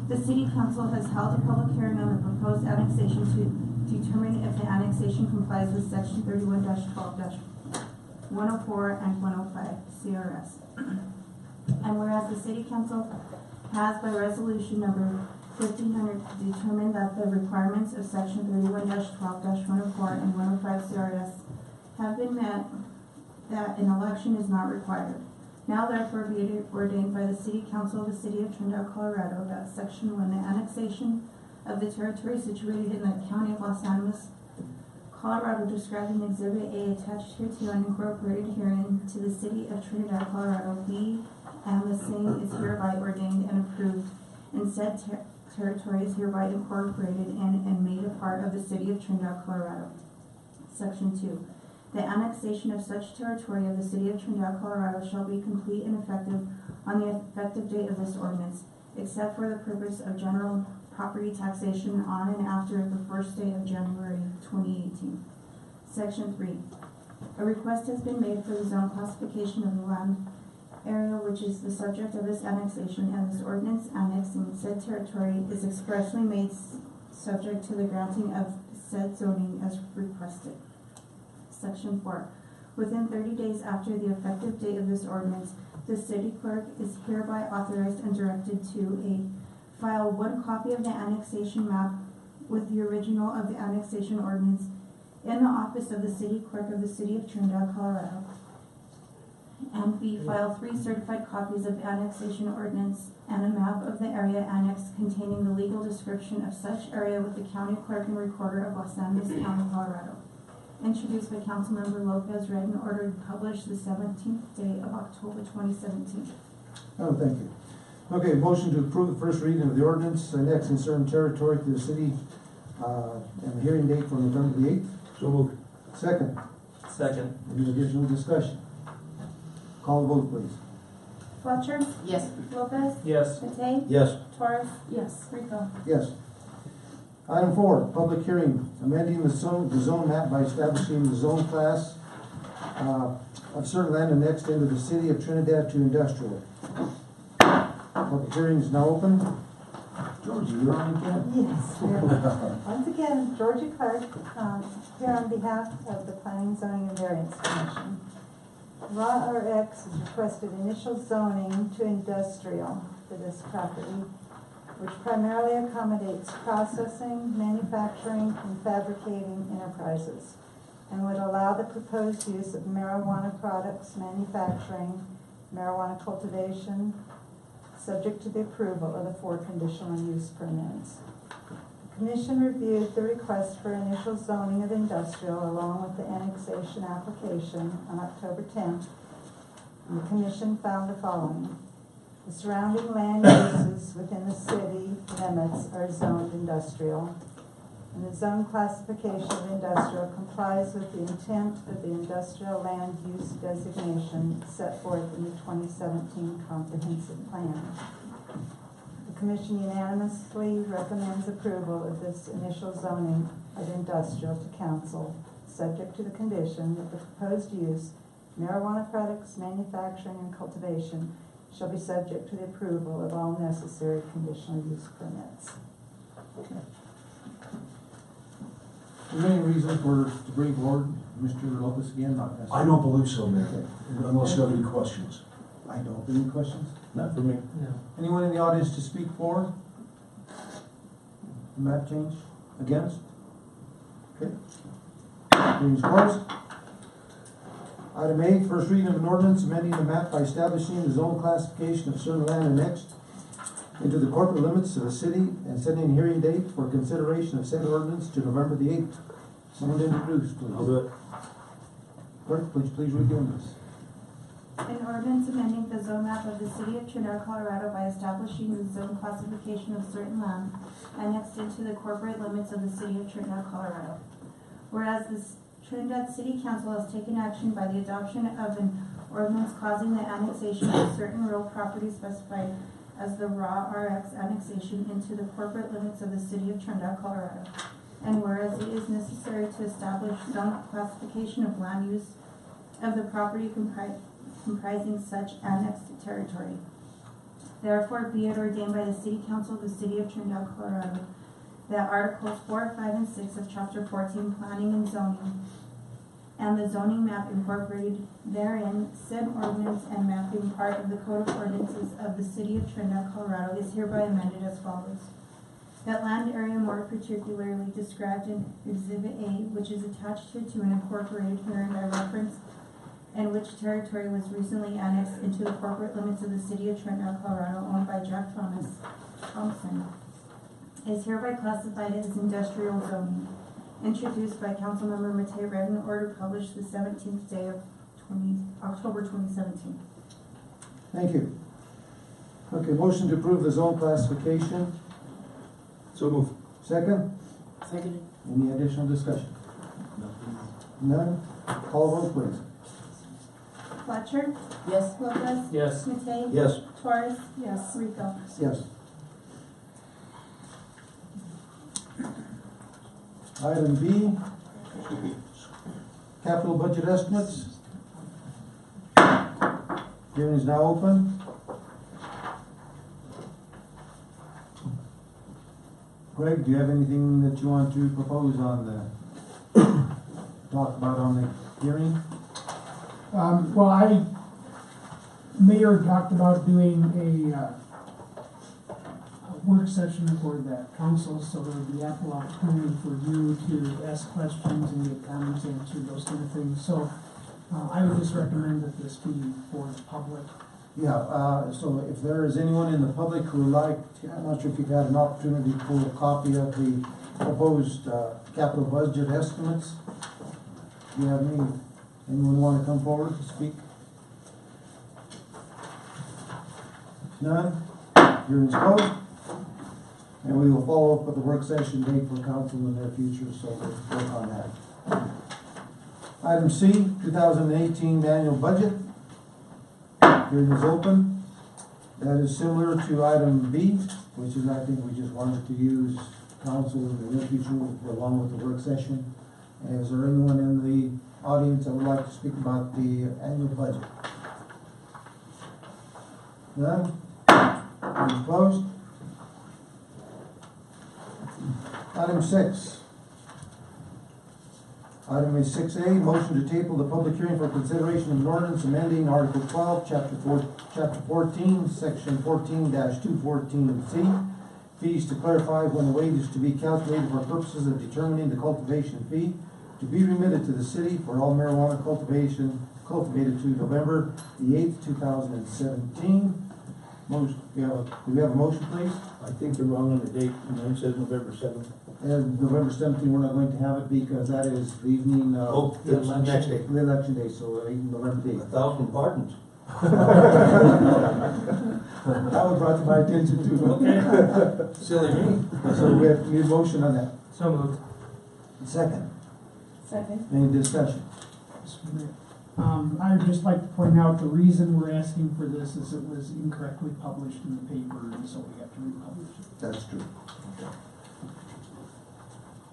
the City Council has held a public hearing on the proposed annexation to determine if the annexation complies with Section 31-12-104 and 105 CRS. And whereas the City Council has by resolution number 1500 determined that the requirements of Section 31-12-104 and 105 CRS have been met, that an election is not required. Now therefore be it ordained by the City Council of the City of Trinidad, Colorado, that Section 1, the annexation of the territory situated in the County of Los Animas, Colorado, described in Exhibit A attached hereto and incorporated herein to the City of Trinidad, Colorado, be and the same is hereby ordained and approved, and said territory is hereby incorporated in and made a part of the City of Trinidad, Colorado. Section 2. The annexation of such territory of the City of Trinidad, Colorado shall be complete and effective on the effective date of this ordinance, except for the purpose of general property taxation on and after the first day of January 2018. Section 3. A request has been made for the zone classification of the land area which is the subject of this annexation, and this ordinance annexing said territory is expressly made subject to the granting of said zoning as requested. Section 4. Within 30 days after the effective date of this ordinance, the city clerk is hereby authorized and directed to file one copy of the annexation map with the original of the annexation ordinance in the office of the city clerk of the City of Trinidad, Colorado, and B, file 3 certified copies of annexation ordinance and a map of the area annexed containing the legal description of such area with the county clerk and recorder of Los Animas County, Colorado. Introduced by Councilmember Lopez, read and ordered, published the 17th day of October 2017. Oh, thank you. Okay, motion to approve the first reading of the ordinance annexing certain territory to the city, and the hearing date for November the 8th. So moved. Second. Second. Any additional discussion? Call the vote, please. Fletcher? Yes. Lopez? Yes. Matei? Yes. Torres? Yes. Rico? Yes. Item 4, public hearing, amending the zone map by establishing the zone class of certain land annexed into the City of Trinidad to industrial. Public hearing is now open. Georgie, you're on again? Yes. Once again, Georgia Clark, here on behalf of the Planning, Zoning, and Variance Commission. Raw RX has requested initial zoning to industrial for this property, which primarily accommodates processing, manufacturing, and fabricating enterprises, and would allow the proposed use of marijuana products, manufacturing, marijuana cultivation, subject to the approval of the 4 conditional use permits. The Commission reviewed the request for initial zoning of industrial along with the annexation application on October 10th, and the Commission found the following. The surrounding land uses within the city limits are zoned industrial, and the zone classification of industrial complies with the intent of the industrial land use designation set forth in the 2017 comprehensive plan. The Commission unanimously recommends approval of this initial zoning of industrial to council, subject to the condition that the proposed use, marijuana products, manufacturing, and cultivation shall be subject to the approval of all necessary conditional use permits. Okay. Is there any reason to bring forward Mr. Lopez again? Not necessarily. I don't believe so, Mayor, Okay. unless you have any questions. I don't. Any questions? Not for me. No. Anyone in the audience to speak for? Map change? Against? Okay. Hearing's closed. Item 8, first reading of an ordinance amending the map by establishing the zone classification of certain land annexed into the corporate limits of the city and setting a hearing date for consideration of said ordinance to November the 8th. Someone to introduce, please. I'll do it. Clerk, please read the ordinance. An ordinance amending the zone map of the City of Trinidad, Colorado by establishing the zone classification of certain land annexed into the corporate limits of the City of Trinidad, Colorado. Whereas the Trinidad City Council has taken action by the adoption of an ordinance causing the annexation of certain real property specified as the Raw RX annexation into the corporate limits of the City of Trinidad, Colorado. And whereas it is necessary to establish zone classification of land use of the property comprising such annexed territory. Therefore, be it ordained by the City Council of the City of Trinidad, Colorado, that Articles 4, 5, and 6 of Chapter 14, Planning and Zoning, and the zoning map incorporated therein, said ordinance and map being part of the Code of Ordinances of the City of Trinidad, Colorado, is hereby amended as follows. That land area more particularly described in Exhibit A, which is attached hereto and incorporated herein by reference, and which territory was recently annexed into the corporate limits of the city of Trinidad, Colorado, owned by Jack Thompson, is hereby classified as industrial zoning, introduced by Councilmember Matei, read and order published the 17th day of October 2017. Thank you. Okay, motion to approve the zone classification. So move. Second? Seconded. Any additional discussion? None? Call vote, please. Fletcher? Yes. Lopez? Yes. Matei? Yes. Torres? Yes. Rico? Yes. Item B, capital budget estimates. Hearing is now open. Greg, do you have anything that you want to propose on the, talk about on the hearing? Well, Mayor talked about doing a work session for the council, so there would be ample opportunity for you to ask questions and get comments answered, those kind of things. So I would just recommend that this be for the public. Yeah, so if there is anyone in the public who would like, I'm not sure if you've had an opportunity to pull a copy of the proposed capital budget estimates. Do you have anyone want to come forward to speak? None? Hearing's closed. And we will follow up with a work session date for council in the near future, so we'll work on that. Item C, 2018 annual budget. Hearing is open. That is similar to item B, which is, I think we just wanted to use council in the near future along with the work session. And is there anyone in the audience that would like to speak about the annual budget? None? Hearing closed. Item 6. Item is 6A, motion to table the public hearing for consideration of an ordinance amending Article 12, Chapter 14, Section 14-214C, fees to clarify when the wage is to be calculated for purposes of determining the cultivation fee to be remitted to the city for all marijuana cultivated to November the 8th, 2017. Do we have a motion, please? I think you're wrong on the date. Mine says November 7th. And November 17th, we're not going to have it because that is the evening of the next day. The election day, so November 8th. 1,000 pardons. That was brought to my attention too. Okay. Silly me. So we have need a motion on that. So moved. Second. Second. Any discussion? I would just like to point out the reason we're asking for this is it was incorrectly published in the paper, and so we have to republish it. That's true.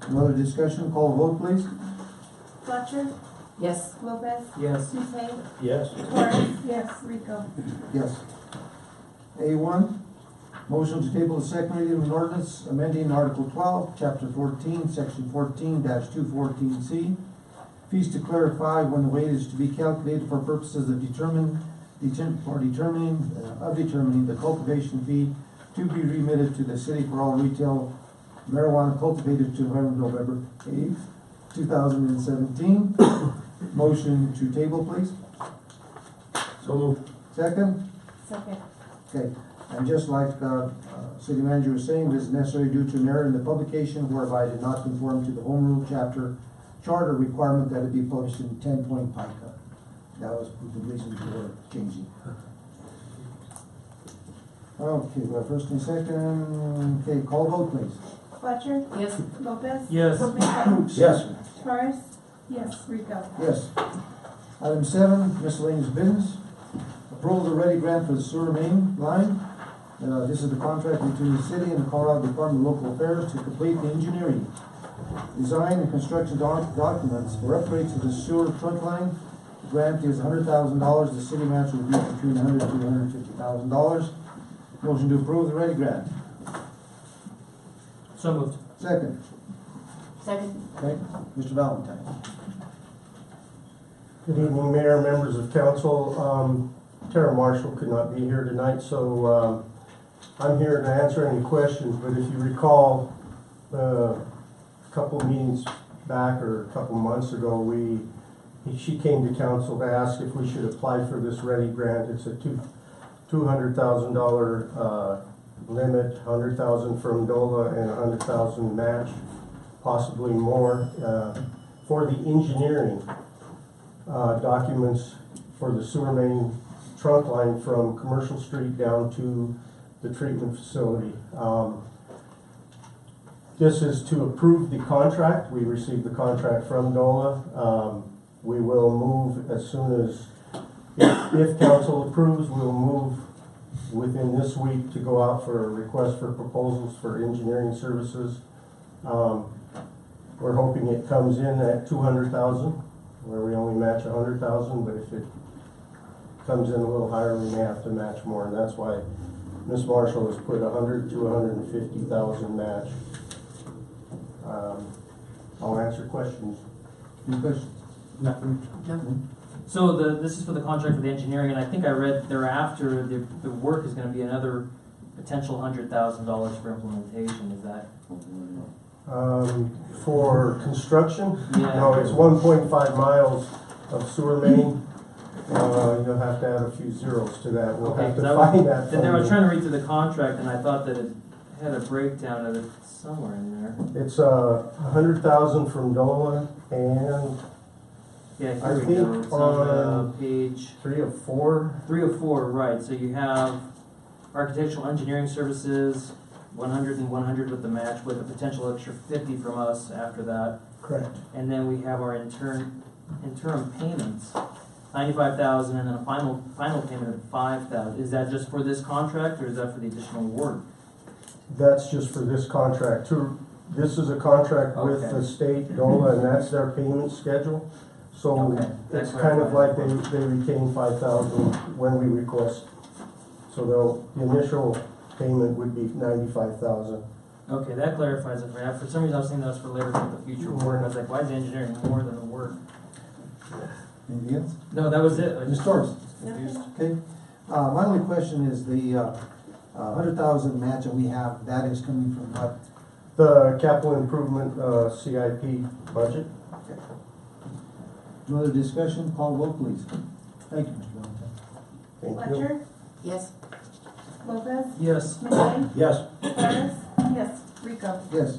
Another discussion, call a vote, please. Fletcher? Yes. Lopez? Yes. Matei? Yes. Torres? Yes. Rico? Yes. A1, motion to table the second reading of an ordinance amending Article 12, Chapter 14, Section 14-214C, fees to clarify when the weight is to be calculated for purposes of determining the cultivation fee to be remitted to the city for all retail marijuana cultivated to November 8th, 2017. Motion to table, please. So moved. Second? Second. Okay, and just like City Manager was saying, this is necessary due to an error in the publication whereby it did not conform to the Home Rule Chapter Charter requirement that it be published in 10-point pie cut. That was the reason for changing. Okay, well, first and second, okay, call vote, please. Fletcher? Yes. Lopez? Yes. Matei? Yes. Torres? Yes. Rico? Yes. Item 7, miscellaneous business. Approval of the ready grant for the sewer main line. This is the contract between the city and the Colorado Department of Local Affairs to complete the engineering, design, and construction documents for upgrades to the sewer trunk line. The grant is $100,000. The city match will be between $100,000 to $150,000. Motion to approve the ready grant. So moved. Second. Second. Okay, Mr. Valentine. Good evening, Mayor, members of council. Tara Marshall could not be here tonight, so I'm here to answer any questions. But if you recall, a couple meetings back or a couple months ago, we she came to council to ask if we should apply for this READY grant. It's a $200,000 limit, $100,000 from DOLA and $100,000 match, possibly more, for the engineering documents for the sewer main trunk line from Commercial Street down to the treatment facility. This is to approve the contract. We received the contract from DOLA. We will move as soon as, if council approves, we'll move within this week to go out for a request for proposals for engineering services. We're hoping it comes in at $200,000, where we only match $100,000, but if it comes in a little higher, we may have to match more, and that's why Ms. Marshall has put $100,000 to $150,000 match. I'll answer questions. Any questions? Nothing. So this is for the contract for the engineering, and I think I read thereafter the work is going to be another potential $100,000 for implementation. Is that? For construction? Yeah. No, it's 1.5 miles of sewer main. You'll have to add a few zeros to that. We'll have to find that. Then I was trying to read through the contract, and I thought that it had a breakdown of it somewhere in there. It's $100,000 from DOLA, and yeah, I here we go. think It's on page 3 of 4. 3 of 4, right? So you have architectural engineering services, 100 and 100 with the match, with a potential extra 50 from us after that. Correct. And then we have our interim payments, $95,000, and then a final payment of $5,000. Is that just for this contract, or is that for the additional work? That's just for this contract. This is a contract with the state, DOLA, and that's their payment schedule. So it's kind of like they retain $5,000 when we request. So the initial payment would be $95,000. Okay, that clarifies it for me. For some reason I was thinking that was for later for the future work. I was like, why is the engineering more than the work? Anything else? No, that was it. I Ms. just Torres? confused. Okay. My only question is the $100,000 match that we have, that is coming from what? The capital improvement CIP budget. Okay. No other discussion? Call vote, please. Thank you, Mr. Valentine. Thank you. Fletcher? Yes. Lopez? Yes. Matei? Yes. Torres? Yes. Rico? Yes.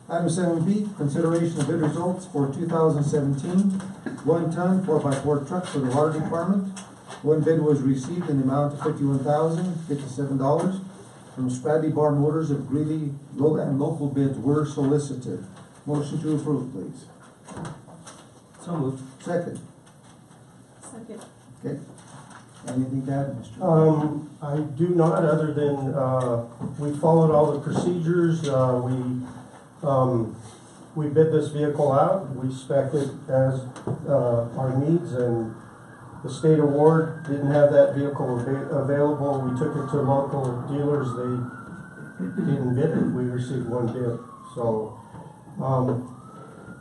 Item 7B, consideration of bid results for 2017, 1 ton 4x4 truck for the water department. One bid was received in the amount of $51,057 from Spradley Bar Motors of Greeley. And local bids were solicited. Motion to approve, please. So moved. Second. Second. Okay. Anything to add, Mr.? I do not, other than we followed all the procedures. We bid this vehicle out. We spec'd it as our needs, and the state award didn't have that vehicle available. We took it to local dealers. They didn't bid it. We received one bid. So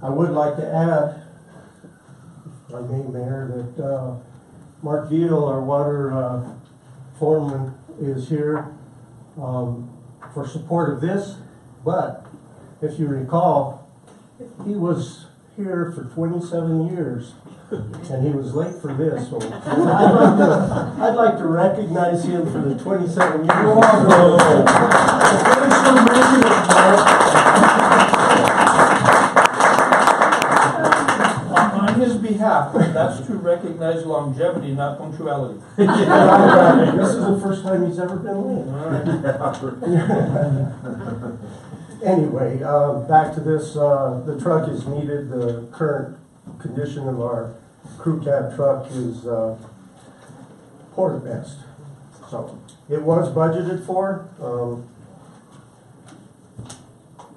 I would like to add, if I may, Mayor, that Mark Veal, our water foreman, is here for support of this. But if you recall, he was here for 27 years, and he was late for this. So I'd like to recognize him for the 27 years. On his behalf, that's to recognize longevity, not punctuality. This is the first time he's ever been late. Anyway, back to this. The truck is needed. The current condition of our crew cab truck is poor at best. So it was budgeted for.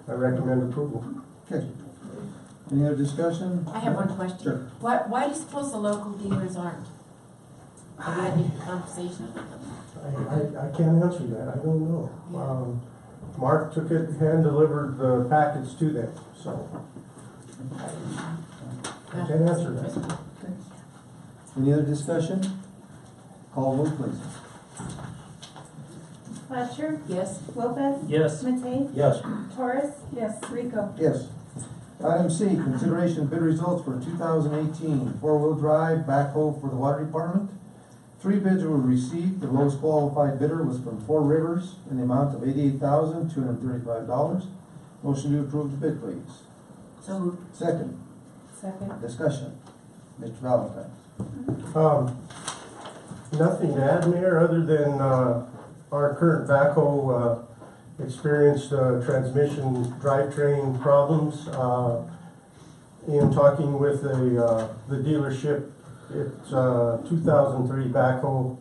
I recommend approval. Okay. Any other discussion? I have one question. Sure. Why do you suppose the local dealers aren't? Have you had any conversation with them? I can't answer that. I don't know. Mark took it, hand delivered the packets to them, so I can't answer that. Okay. Any other discussion? Call vote, please. Fletcher? Yes. Lopez? Yes. Matei? Yes. Torres? Yes. Rico? Yes. Item C, consideration of bid results for 2018 four-wheel drive backhoe for the water department. 3 bids were received. The lowest qualified bidder was from Four Rivers in the amount of $88,235. Motion to approve the bid, please. So moved. Second, Second. discussion. Mr. Valentine. Nothing to add, Mayor, other than our current backhoe experienced transmission drivetrain problems. In talking with the dealership, it's 2003 backhoe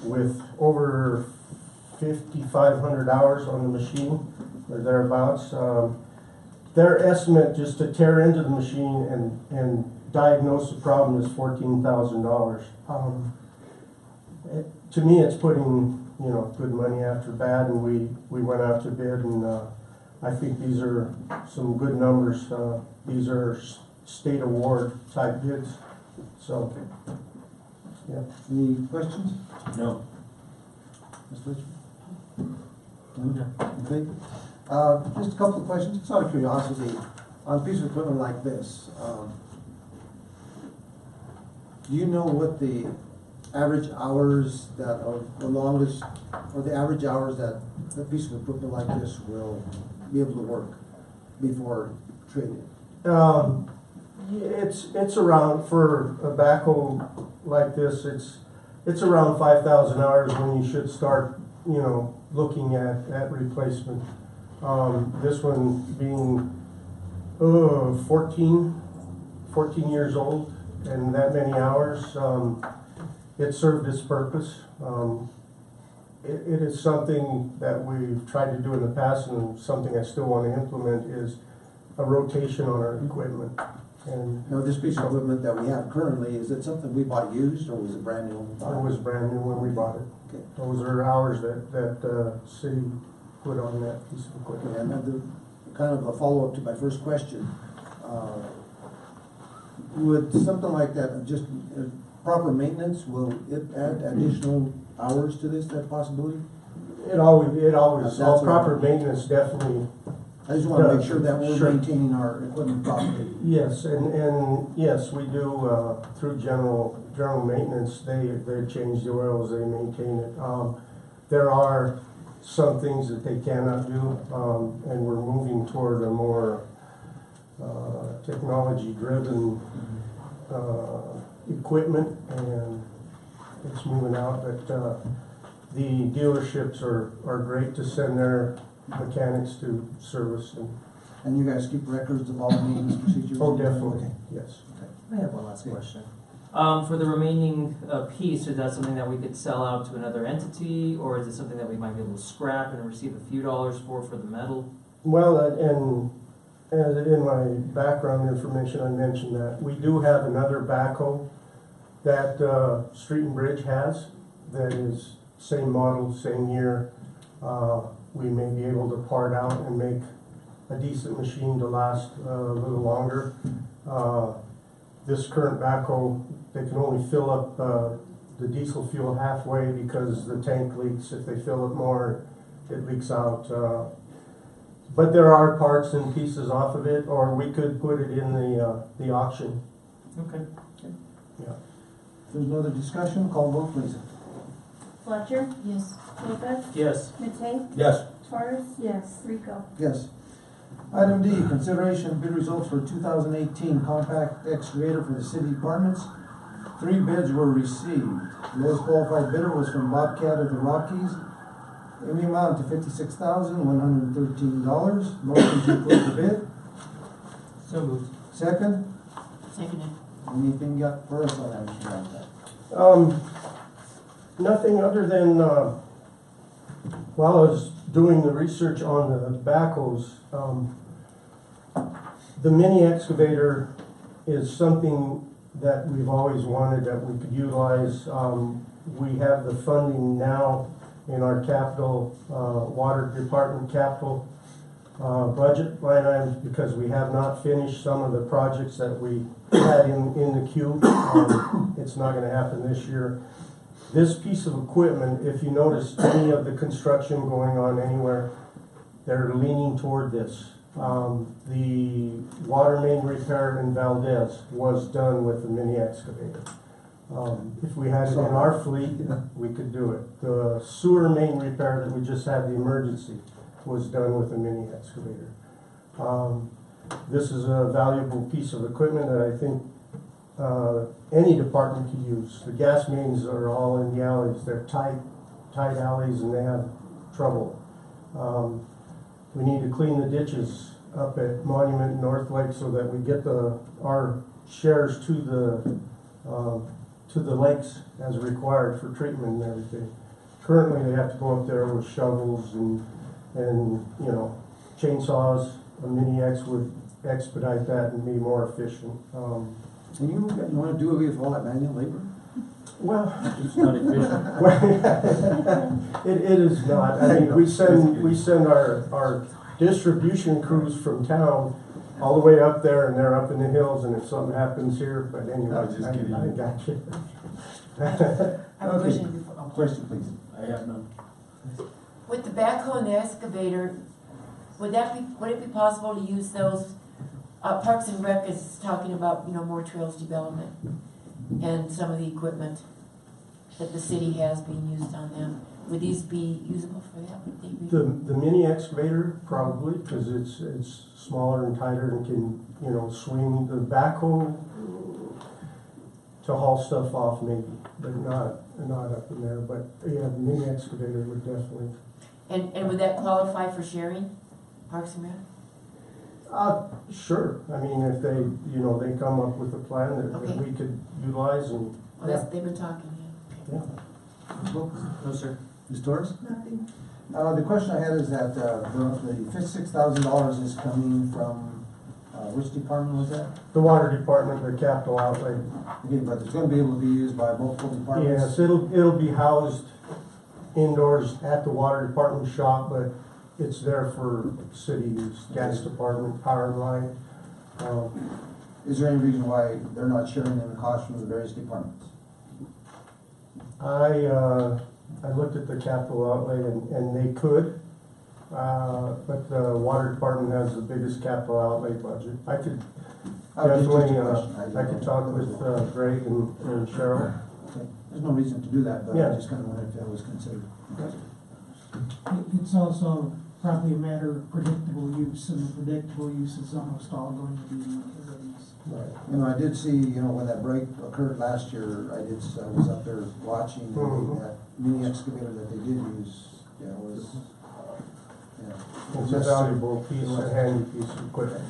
with over 5,500 hours on the machine or thereabouts. Their estimate just to tear into the machine and diagnose the problem is $14,000. To me, it's putting good money after bad, and we went out to bid, and I think these are some good numbers. These are state award type bids. So, yeah. Any questions? No. Mr. Richmond? Okay. Just a couple of questions, just out of curiosity, on a piece of equipment like this, do you know what the average hours that are the longest, or the average hours that a piece of equipment like this will be able to work before trading? It's around, for a backhoe like this, it's around 5,000 hours when you should start, looking at replacement. This one being 14 years old and that many hours, it served its purpose. It is something that we've tried to do in the past, and something I still want to implement is a rotation on our equipment. And now, this piece of equipment that we have currently, is it something we bought used, or was it brand new when we bought it? It was brand new when we bought it. Okay. Those are hours that city put on that piece of equipment. Okay, and then kind of a follow-up to my first question. Would something like that, just proper maintenance, will it add additional hours to this, that possibility? It always, That's proper maintenance definitely. I just want to make sure that we're Sure. maintaining our equipment properly. Yes, and yes, we do, through general maintenance, they change the oils, they maintain it. There are some things that they cannot do, and we're moving toward a more technology-driven equipment, and it's moving out, but the dealerships are great to send their mechanics to service. And you guys keep records of all the maintenance procedures? Oh, definitely, Okay. yes. I have one last question. For the remaining piece, is that something that we could sell out to another entity, or is it something that we might be able to scrap and receive a few dollars for the metal? Well, and in my background information, I mentioned that we do have another backhoe that Street and Bridge has that is same model, same year. We may be able to part out and make a decent machine to last a little longer. This current backhoe, they can only fill up the diesel fuel halfway because the tank leaks. If they fill it more, it leaks out. But there are parts and pieces off of it, or we could put it in the auction. Okay. Yeah. If there's no other discussion, call vote please. Fletcher? Yes. Lopez? Yes. Matei? Yes. Torres? Yes. Rico? Yes. Item D, consideration of bid results for 2018 compact excavator for the city departments. 3 bids were received. The lowest qualified bidder was from Bobcat of the Rockies in the amount of $56,113. Motion to approve the bid. So moved. Second, Seconded. anything you got for us on that, Mr. Valentine? Nothing other than, while I was doing the research on the backhoes, the mini excavator is something that we've always wanted that we could utilize. We have the funding now in our capital, water department capital budget line items, because we have not finished some of the projects that we had in the queue. It's not going to happen this year. This piece of equipment, if you notice any of the construction going on anywhere, they're leaning toward this. The water main repair in Valdez was done with a mini excavator. If we had it in our fleet, we could do it. The sewer main repair that we just had, the emergency, was done with a mini excavator. This is a valuable piece of equipment that I think any department could use. The gas mains are all in the alleys. They're tight alleys, and they have trouble. We need to clean the ditches up at Monument North Lake so that we get our shares to the lakes as required for treatment and everything. Currently, they have to go up there with shovels and you know, chainsaws. A mini X would expedite that and be more efficient. And you want to do away with all that manual labor? Well, It's not efficient. it is not. I mean, we send our distribution crews from town all the way up there, and they're up in the hills, and if something happens here, but anyway, I got you. I have a Okay. question. Question, please. I have none. With the backhoe and the excavator, would it be possible to use those? Parks and Rec is talking about, you know, more trails development and some of the equipment that the city has being used on them. Would these be usable for that? Would they be? The mini excavator, probably, because it's smaller and tighter and can, you know, swing. The backhoe to haul stuff off maybe, but not up in there. But yeah, the mini excavator would definitely. And would that qualify for sharing, Parks and Rec? Sure. I mean, if they, you know, they come up with a plan that Okay. we could utilize and. Well, they've been talking, yeah. No, sir. Ms. Torres? Nothing. The question I had is that, the $56,000 is coming from, which department was that? The water department, the capital outlay. Okay, but it's gonna be able to be used by multiple departments? Yes, it'll be housed indoors at the water department shop, but it's there for city use, gas department, power line. Is there any reason why they're not sharing in the cost from the various departments? I looked at the capital outlay and they could, but the water department has the biggest capital outlay budget. I could definitely, I could talk with Greg and Cheryl. Okay. There's no reason to do that, but Yeah. I just kinda wondered if that was considered. It's also probably a matter of predictable use, and the predictable use is almost all going to be utilities. Right. You know, I did see, you know, when that break occurred last year, I was up there watching that mini excavator that they did use, yeah, was, It's a valuable piece, a handy piece of equipment.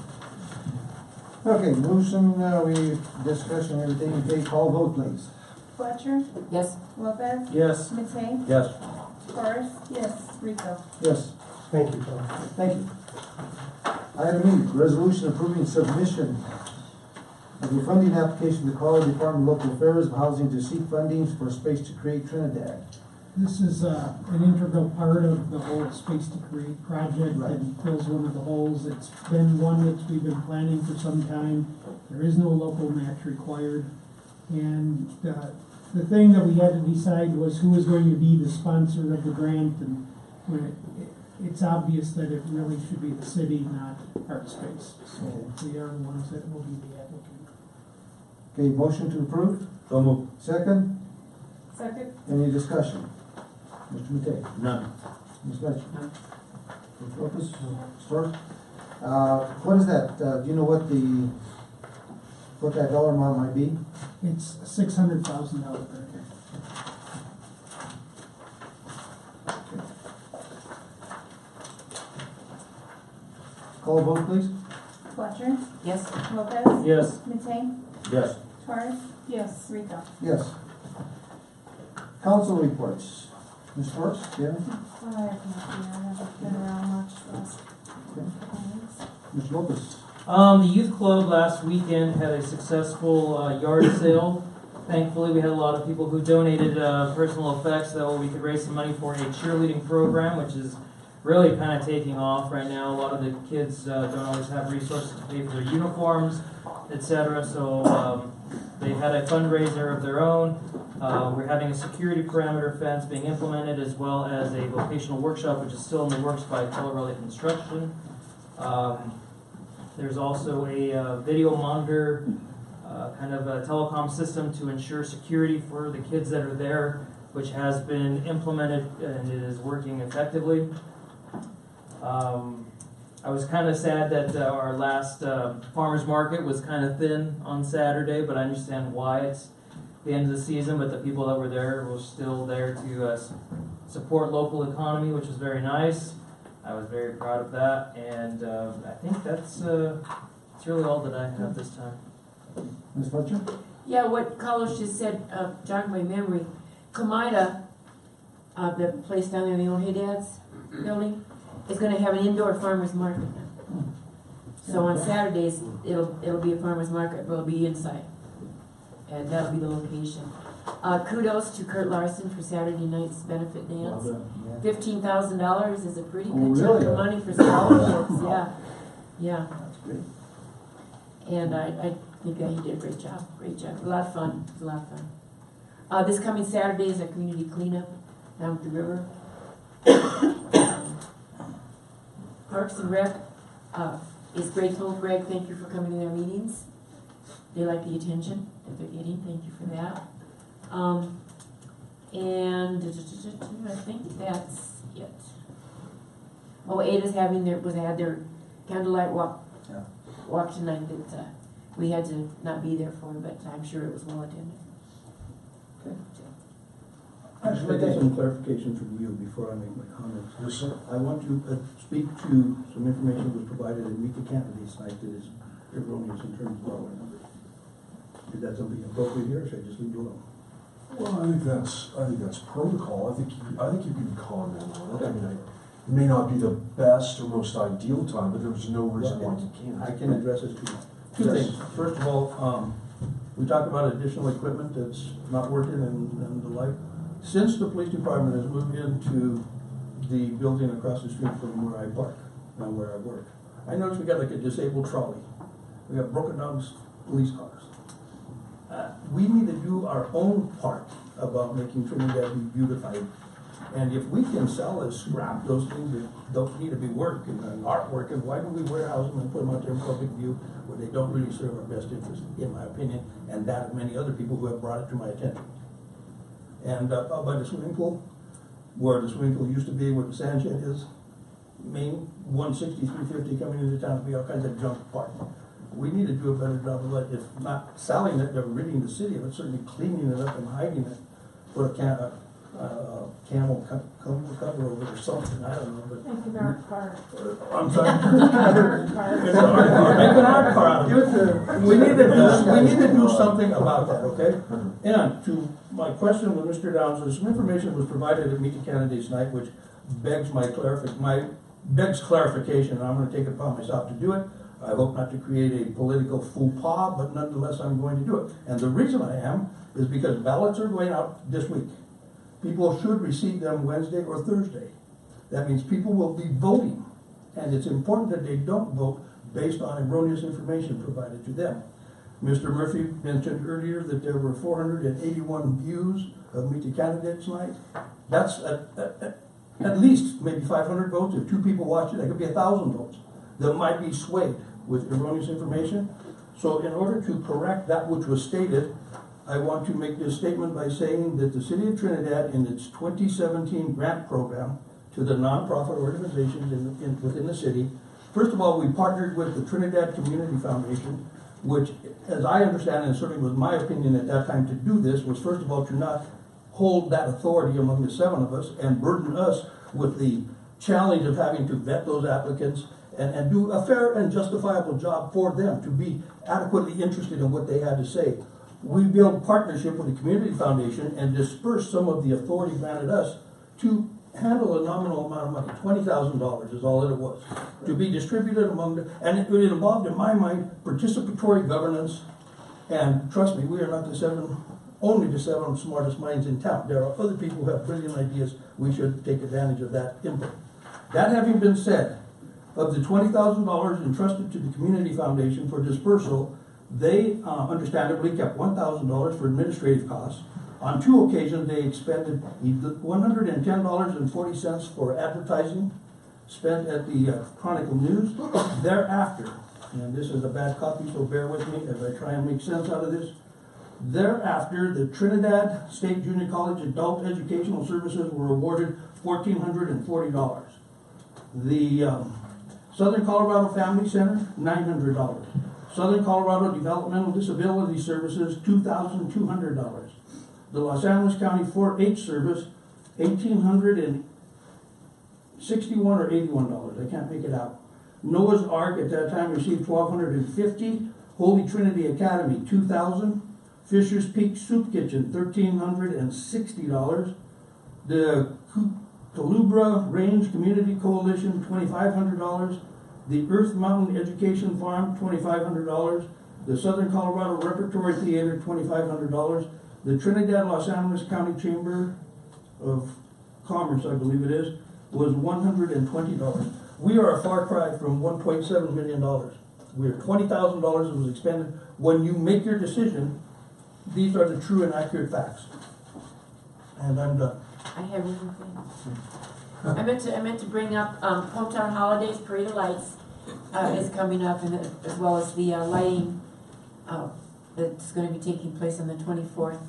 Okay, motion, we discussion everything, okay, call vote please. Fletcher, Yes? Lopez, Yes. Matei, Yes. Torres. Yes. Rico. Yes, Thank you, Tom. thank you. Item E, resolution approving submission of the funding application to the Colorado Department of Local Affairs and Housing to seek fundings for Space to Create Trinidad. This is an integral part of the whole Space to Create project Right. and fills one of the holes. It's been one that we've been planning for some time. There is no local match required. And the thing that we had to decide was who was going to be the sponsor of the grant, and when it's obvious that it really should be the city, not ArtSpace. So we are the ones that will be the applicant. Okay, motion to approve, So move. second, Second? any discussion? Mr. Matei? None. Ms. Fletcher? Ms. Lopez? Stewart? What is that, do you know what that dollar amount might be? It's $600,000 grant. Call vote please. Fletcher, Yes? Lopez, Yes. Matei, Yes. Torres. Yes. Rico. Yes. Council reports. Ms. Torres, do you have anything? I haven't been around much last couple of weeks. Mr. Lopez? The youth club last weekend had a successful yard sale. Thankfully, we had a lot of people who donated personal effects that we could raise some money for a cheerleading program, which is really kind of taking off right now. A lot of the kids don't always have resources to pay for their uniforms, etc. So they had a fundraiser of their own. We're having a security perimeter fence being implemented, as well as a vocational workshop, which is still in the works by Color Valley Construction. There's also a video monitor, kind of a telecom system to ensure security for the kids that are there, which has been implemented and it is working effectively. I was kind of sad that our last farmer's market was kind of thin on Saturday, but I understand why. It's the end of the season, but the people that were there were still there to support local economy, which was very nice. I was very proud of that, and I think that's really all that I have this time. Ms. Fletcher? Yeah, what Carlos just said, jogged my memory. Kamida, the place down there in the old Hey Dad's building, is gonna have an indoor farmer's market now. So on Saturdays, it'll be a farmer's market, but it'll be inside. And that'll be the location. Kudos to Kurt Larson for Saturday night's benefit dance. $15,000 is a pretty good chunk of money for scholarships, yeah. That's great. And I think that he did a great job, a lot of fun, it was a lot of fun. This coming Saturday is a community cleanup down at the river. Parks and Rec is grateful. Greg, thank you for coming to their meetings. They like the attention that they're getting, thank you for that. And I think that's it. Oh, Ada's had their candlelight walk tonight that we had to not be there for, but I'm sure it was well attended. Okay. I'd like to get some clarification from you before I make my comments. Yes, sir. I want to speak to some information that was provided in Meet the Candidates night that is erroneous in terms of our numbers. Is that something appropriate here, or should I just leave it alone? Well, I think that's protocol. I think you can comment on it. I mean, it may not be the best or most ideal time, but there's no reason why you can't. I can address this two things. First of all, we talked about additional equipment that's not working and the like. Since the police department has moved into the building across the street from where I park and where I work, I noticed we got like a disabled trolley. We got broken down police cars. We need to do our own part about making Trinidad be beautified. And if we can sell as scrap those things that don't need to be worked and artwork, and why do we warehouse them and put them out there in public view where they don't really serve our best interest, in my opinion, and that of many other people who have brought it to my attention. And out by the swimming pool, where the swimming pool used to be, where the sand shed is, Main 160, 350 coming into town to be all kinds of junk parked. We need to do a better job of it, if not selling it, or ridding the city of it, certainly cleaning it up and hiding it. Put a camel cover over it or something, I don't know, but. Make an art car. I'm sorry? It's an art car, make an art car out of it. We need to do something about that, okay? And to my question with Mr. Downs, some information was provided at Meet the Candidates night, which begs clarification, and I'm gonna take it upon myself to do it. I hope not to create a political faux pas, but nonetheless, I'm going to do it. And the reason I am is because ballots are going out this week. People should receive them Wednesday or Thursday. That means people will be voting, and it's important that they don't vote based on erroneous information provided to them. Mr. Murphy mentioned earlier that there were 481 views of Meet the Candidates night. That's at least maybe 500 votes. If 2 people watch it, that could be 1,000 votes that might be swayed with erroneous information. So in order to correct that which was stated, I want to make this statement by saying that the City of Trinidad, in its 2017 grant program to the nonprofit organizations within the city, first of all, we partnered with the Trinidad Community Foundation, which, as I understand, and certainly was my opinion at that time to do this, was first of all to not hold that authority among the 7 of us and burden us with the challenge of having to vet those applicants and do a fair and justifiable job for them to be adequately interested in what they had to say. We built partnership with the Community Foundation and dispersed some of the authority granted us to handle a nominal amount of money. $20,000 is all that it was, to be distributed among the, and it involved, in my mind, participatory governance. And trust me, we are not only the 7 smartest minds in town. There are other people who have brilliant ideas. We should take advantage of that input. That having been said, of the $20,000 entrusted to the Community Foundation for dispersal, they understandably kept $1,000 for administrative costs. On 2 occasions, they expended $110.40 for advertising, spent at the Chronicle News. Thereafter, and this is a bad copy, so bear with me as I try and make sense out of this. Thereafter, the Trinidad State Junior College Adult Educational Services were awarded $1,440. The Southern Colorado Family Center, $900. Southern Colorado Developmental Disability Services, $2,200. The Los Angeles County 4-H Service, $1,861 or $81. I can't make it out. Noah's Ark at that time received $1,250. Holy Trinity Academy, $2,000. Fisher's Peak Soup Kitchen, $1,360. The Calubra Range Community Coalition, $2,500. The Earth Mountain Education Farm, $2,500. The Southern Colorado Repertory Theater, $2,500. The Trinidad Los Angeles County Chamber of Commerce, I believe it is, was $120. We are a far cry from $1.7 million. We're $20,000 that was expended. When you make your decision, these are the true and accurate facts. And I'm done. I have one thing. I meant to bring up Hometown Holidays Parade of Lights is coming up, and as well as the lighting that's going to be taking place on the 24th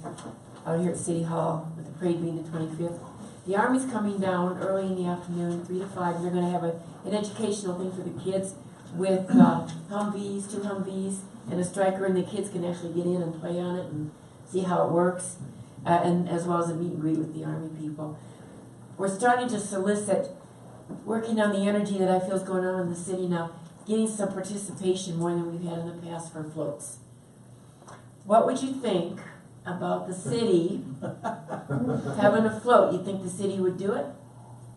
out here at City Hall, with the parade being the 25th. The Army's coming down early in the afternoon, 3 to 5. And they're going to have an educational thing for the kids with Humvees, 2 Humvees, and a striker, and the kids can actually get in and play on it and see how it works, and as well as a meet and greet with the Army people. We're starting to solicit, working on the energy that I feel is going on in the city now, getting some participation more than we've had in the past for floats. What would you think about the city having a float? You think the city would do it?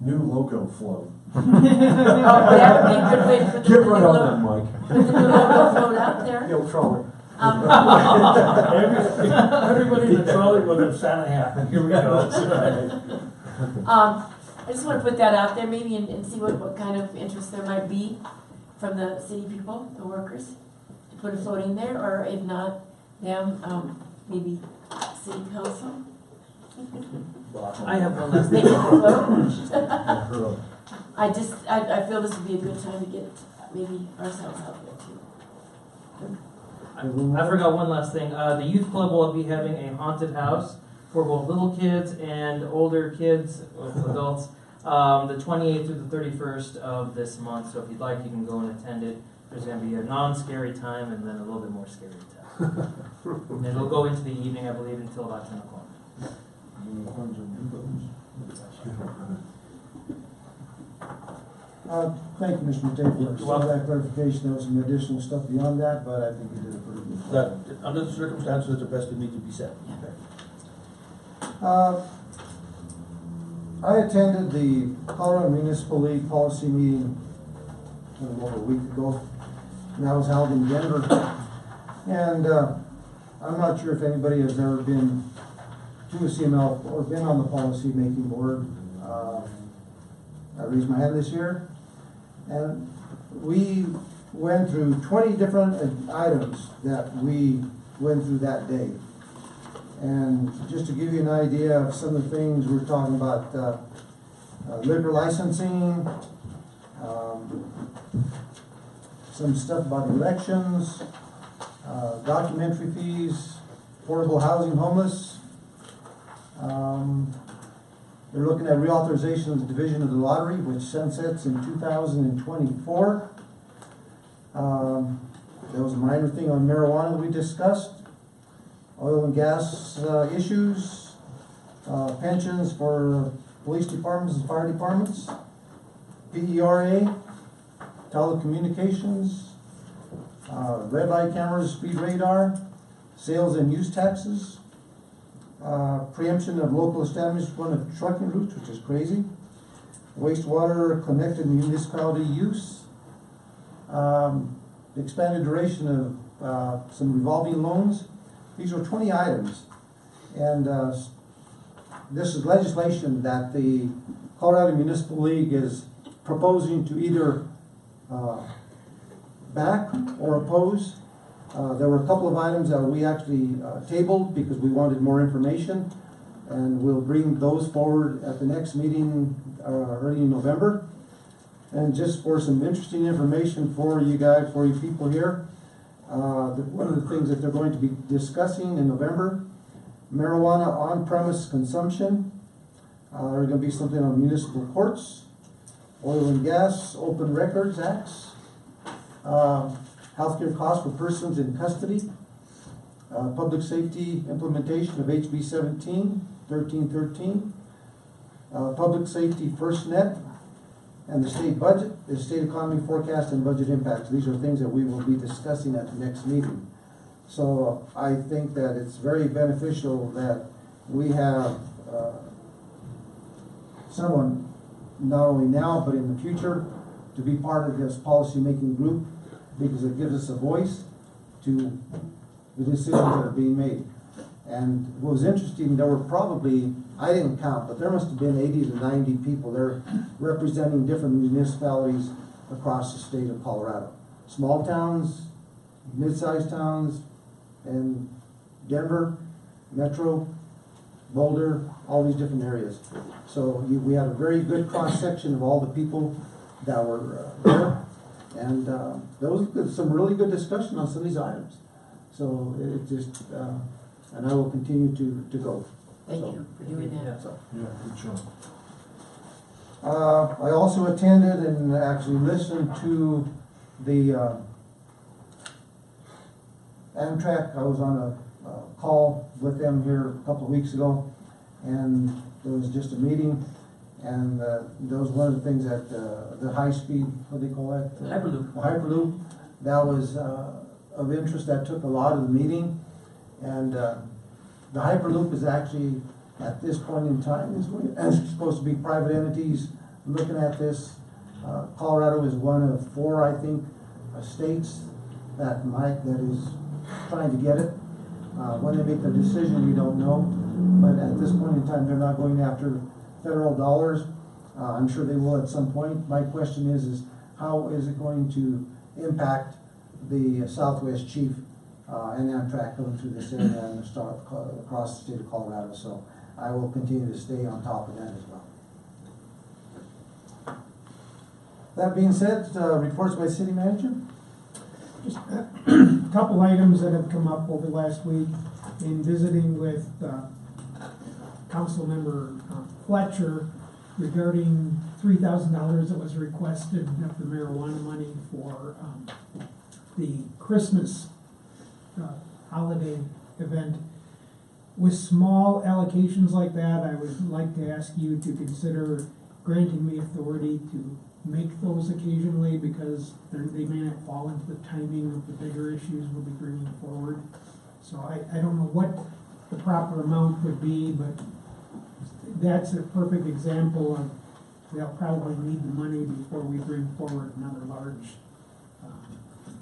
New logo float. Oh, that would be a good way to put Get right on that, Mike. Put the new logo float out there. The old trolley. Everybody in the trolley was a Santa hat. Here we go. I just want to put that out there maybe and see what kind of interest there might be from the city people, the workers, to put a float in there, or if not, them, maybe city council. I have one last They thing. can float. I feel this would be a good time to get maybe ourselves out there too. I forgot one last thing. The youth club will be having a haunted house for both little kids and older kids, adults, the 28th through the 31st of this month. So if you'd like, you can go and attend it. There's going to be a non-scary time and then a little bit more scary time. And it'll go into the evening, I believe, until about 10 o'clock. Thank you, Mr. Matei, for some of that clarification. There was some additional stuff beyond that, but I think you did a pretty good job. That, under the circumstances, it's the best that needs to be said. I attended the Colorado Municipal League policy meeting a little over a week ago, and that was held in Denver. And I'm not sure if anybody has ever been to a CML or been on the policy making board. I raised my hand this year, and we went through 20 different items that we went through that day. And just to give you an idea of some of the things we're talking about, liquor licensing, some stuff about elections, documentary fees, affordable housing, homeless. They're looking at reauthorization of the division of the lottery, which sunsets in 2024. There was a minor thing on marijuana that we discussed. Oil and gas issues, pensions for police departments and fire departments, PERA, telecommunications, red light cameras, speed radar, sales and use taxes, preemption of local establishment of trucking routes, which is crazy, wastewater connected municipality use, expanded duration of some revolving loans. These are 20 items, and this is legislation that the Colorado Municipal League is proposing to either back or oppose. There were a couple of items that we actually tabled because we wanted more information, and we'll bring those forward at the next meeting early in November. And just for some interesting information for you guys, for you people here, one of the things that they're going to be discussing in November, marijuana on-premise consumption. There's going to be something on municipal courts, oil and gas, open records acts, healthcare costs for persons in custody, public safety implementation of HB 1313, public safety first net, and the state budget, the state economy forecast and budget impacts. These are things that we will be discussing at the next meeting. So I think that it's very beneficial that we have someone, not only now but in the future, to be part of this policy-making group, because it gives us a voice to the decisions that are being made. And what was interesting, there were probably, I didn't count, but there must have been 80 to 90 people there representing different municipalities across the state of Colorado. Small towns, mid-sized towns, and Denver, Metro, Boulder, all these different areas. So we had a very good cross-section of all the people that were there. And there was some really good discussion on some of these items. So it just, and I will continue to go. Thank you for doing that. So. Yeah, good job. I also attended and actually listened to the Amtrak. I was on a call with them here a couple of weeks ago, and there was just a meeting, and that was one of the things that the high speed, what do they call that? Hyperloop. Hyperloop. That was of interest. That took a lot of the meeting, and the Hyperloop is actually at this point in time is supposed to be private entities looking at this. Colorado is one of 4, I think, states that is trying to get it. When they make their decision, we don't know. But at this point in time, they're not going after federal dollars. I'm sure they will at some point. My question is how is it going to impact the Southwest Chief and Amtrak going through this area and across the state of Colorado? So I will continue to stay on top of that as well. That being said, reports by city manager. Just a couple items that have come up over the last week in visiting with Councilmember Fletcher regarding $3,000 that was requested of the marijuana money for the Christmas holiday event. With small allocations like that, I would like to ask you to consider granting me authority to make those occasionally, because they may not fall into the timing of the bigger issues we'll be bringing forward. So I don't know what the proper amount would be, but that's a perfect example of they'll probably need the money before we bring forward another large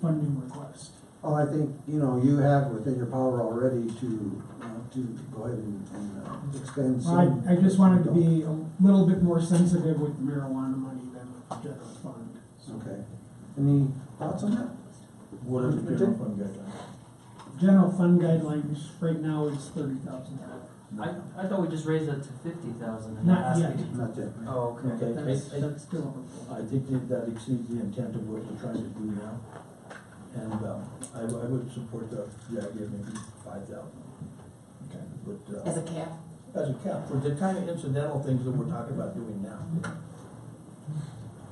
funding request. Oh, I think, you have within your power already to go ahead and expend some. I just wanted to be a little bit more sensitive with the marijuana money than with the general fund. Okay. Any thoughts on that? What are the general fund guidelines? General fund guidelines right now is $30,000. I thought we just raised it to 50,000 in the Not last yet. meeting. Not yet. Oh, okay. Okay, That's still I think that exceeds the intent of what we're trying to do now. And I would support the idea of maybe 5,000. Okay, but As a cap? as a cap for the kind of incidental things that we're talking about doing now.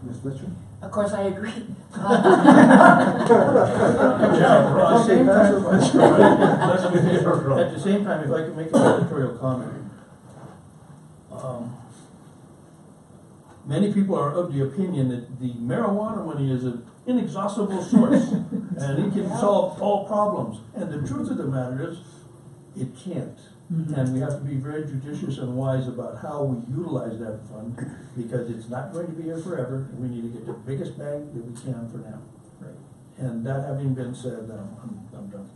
Ms. Fletcher? Of course, I agree. At the same time, if I could make an editorial comment. Many people are of the opinion that the marijuana money is an inexhaustible source and it can solve all problems. And the truth of the matter is, it can't. And we have to be very judicious and wise about how we utilize that fund, because it's not going to be here forever, and we need to get the biggest bang that we can for now. Right. And that having been said, I'm done.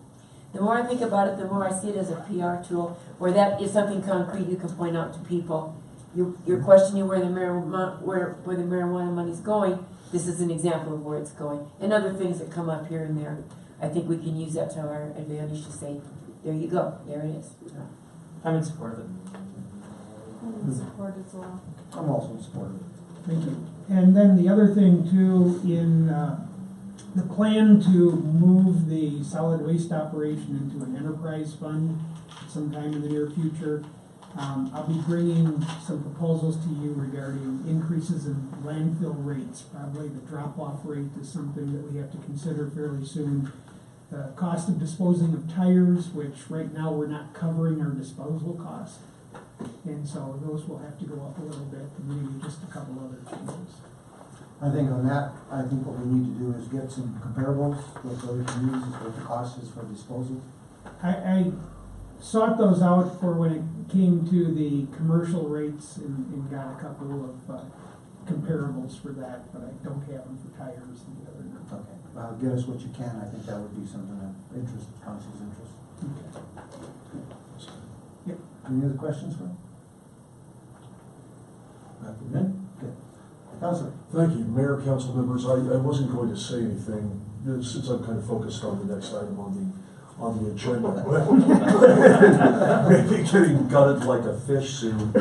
The more I think about it, the more I see it as a PR tool, where that is something concrete you can point out to people. You're questioning where the marijuana money's going. This is an example of where it's going, and other things that come up here and there. I think we can use that to our advantage to say, there you go, there it is. I'm in support of it. I'm in support as well. I'm also in support of it. Thank you. And then the other thing too, in the plan to move the solid waste operation into an enterprise fund sometime in the near future, I'll be bringing some proposals to you regarding increases in landfill rates. Probably the drop-off rate is something that we have to consider fairly soon. The cost of disposing of tires, which right now we're not covering our disposal cost. And so those will have to go up a little bit, and maybe just a couple other changes. I think on that, I think what we need to do is get some comparables with other communities, what the cost is for disposal. I sought those out for when it came to the commercial rates and got a couple of comparables for that, but I don't have them for tires and the other. Okay, give us what you can. I think that would be something of interest, council's interest. Okay. Yep. Any other questions for him? Not from me. Okay. Councilor. Thank you, Mayor, council members. I wasn't going to say anything since I'm kind of focused on the next item on the agenda. Maybe getting gutted like a fish soon.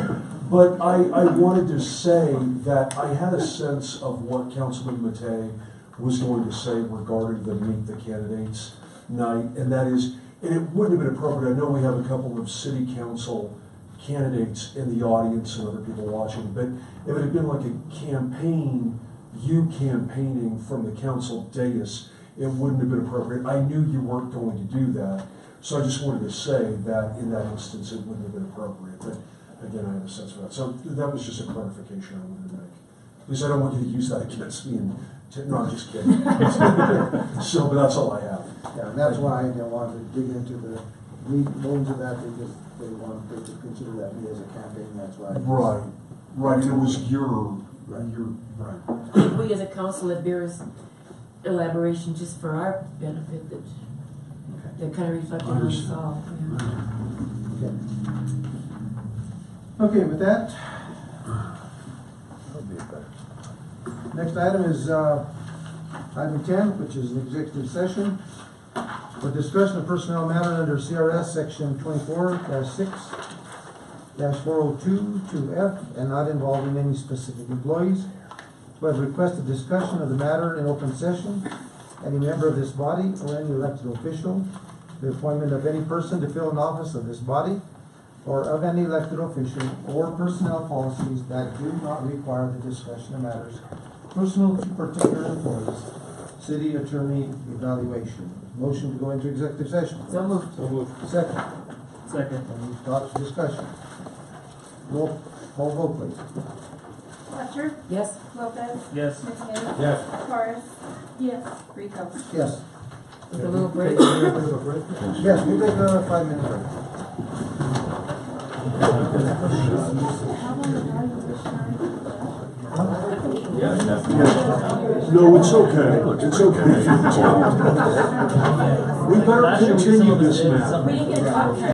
But I wanted to say that I had a sense of what Councilman Matei was going to say regarding the Meet the Candidates night, and that is, and it wouldn't have been appropriate. I know we have a couple of city council candidates in the audience and other people watching, but if it had been like a campaign, you campaigning from the council dais, it wouldn't have been appropriate. I knew you weren't going to do that, so I just wanted to say that in that instance it wouldn't have been appropriate. But again, I have a sense for that. So that was just a clarification I wanted to make. Because I don't want you to use that against me. No, I'm just kidding. So, but that's all I have. Yeah, and that's why I didn't want to dig into the meat and bones of that. They wanted to consider that me as a campaign. That's why. Right. And it was your right. I think we as a council, it bears elaboration just for our benefit that kind of reflected on us all. Yeah. Okay, with that, next item is item 10, which is an executive session for discussion of personnel matter under CRS section 24-6-402-2F and not involving any specific employees. Who have requested discussion of the matter in open session, any member of this body or any elected official, the appointment of any person to fill an office of this body, or of any elected official, or personnel policies that do not require the discussion of matters personal to particular employees, city attorney evaluation. Motion to go into executive session. So moved. Second. Second. Any thoughts, discussion? Roll call vote, please. Fletcher? Yes. Lopez? Yes. McKay? Yes. Torres? Yes. Rico? Yes. With a little break. Yes, we'll take another 5 minute break. No, it's okay. It's okay. We better continue this, man. We didn't get a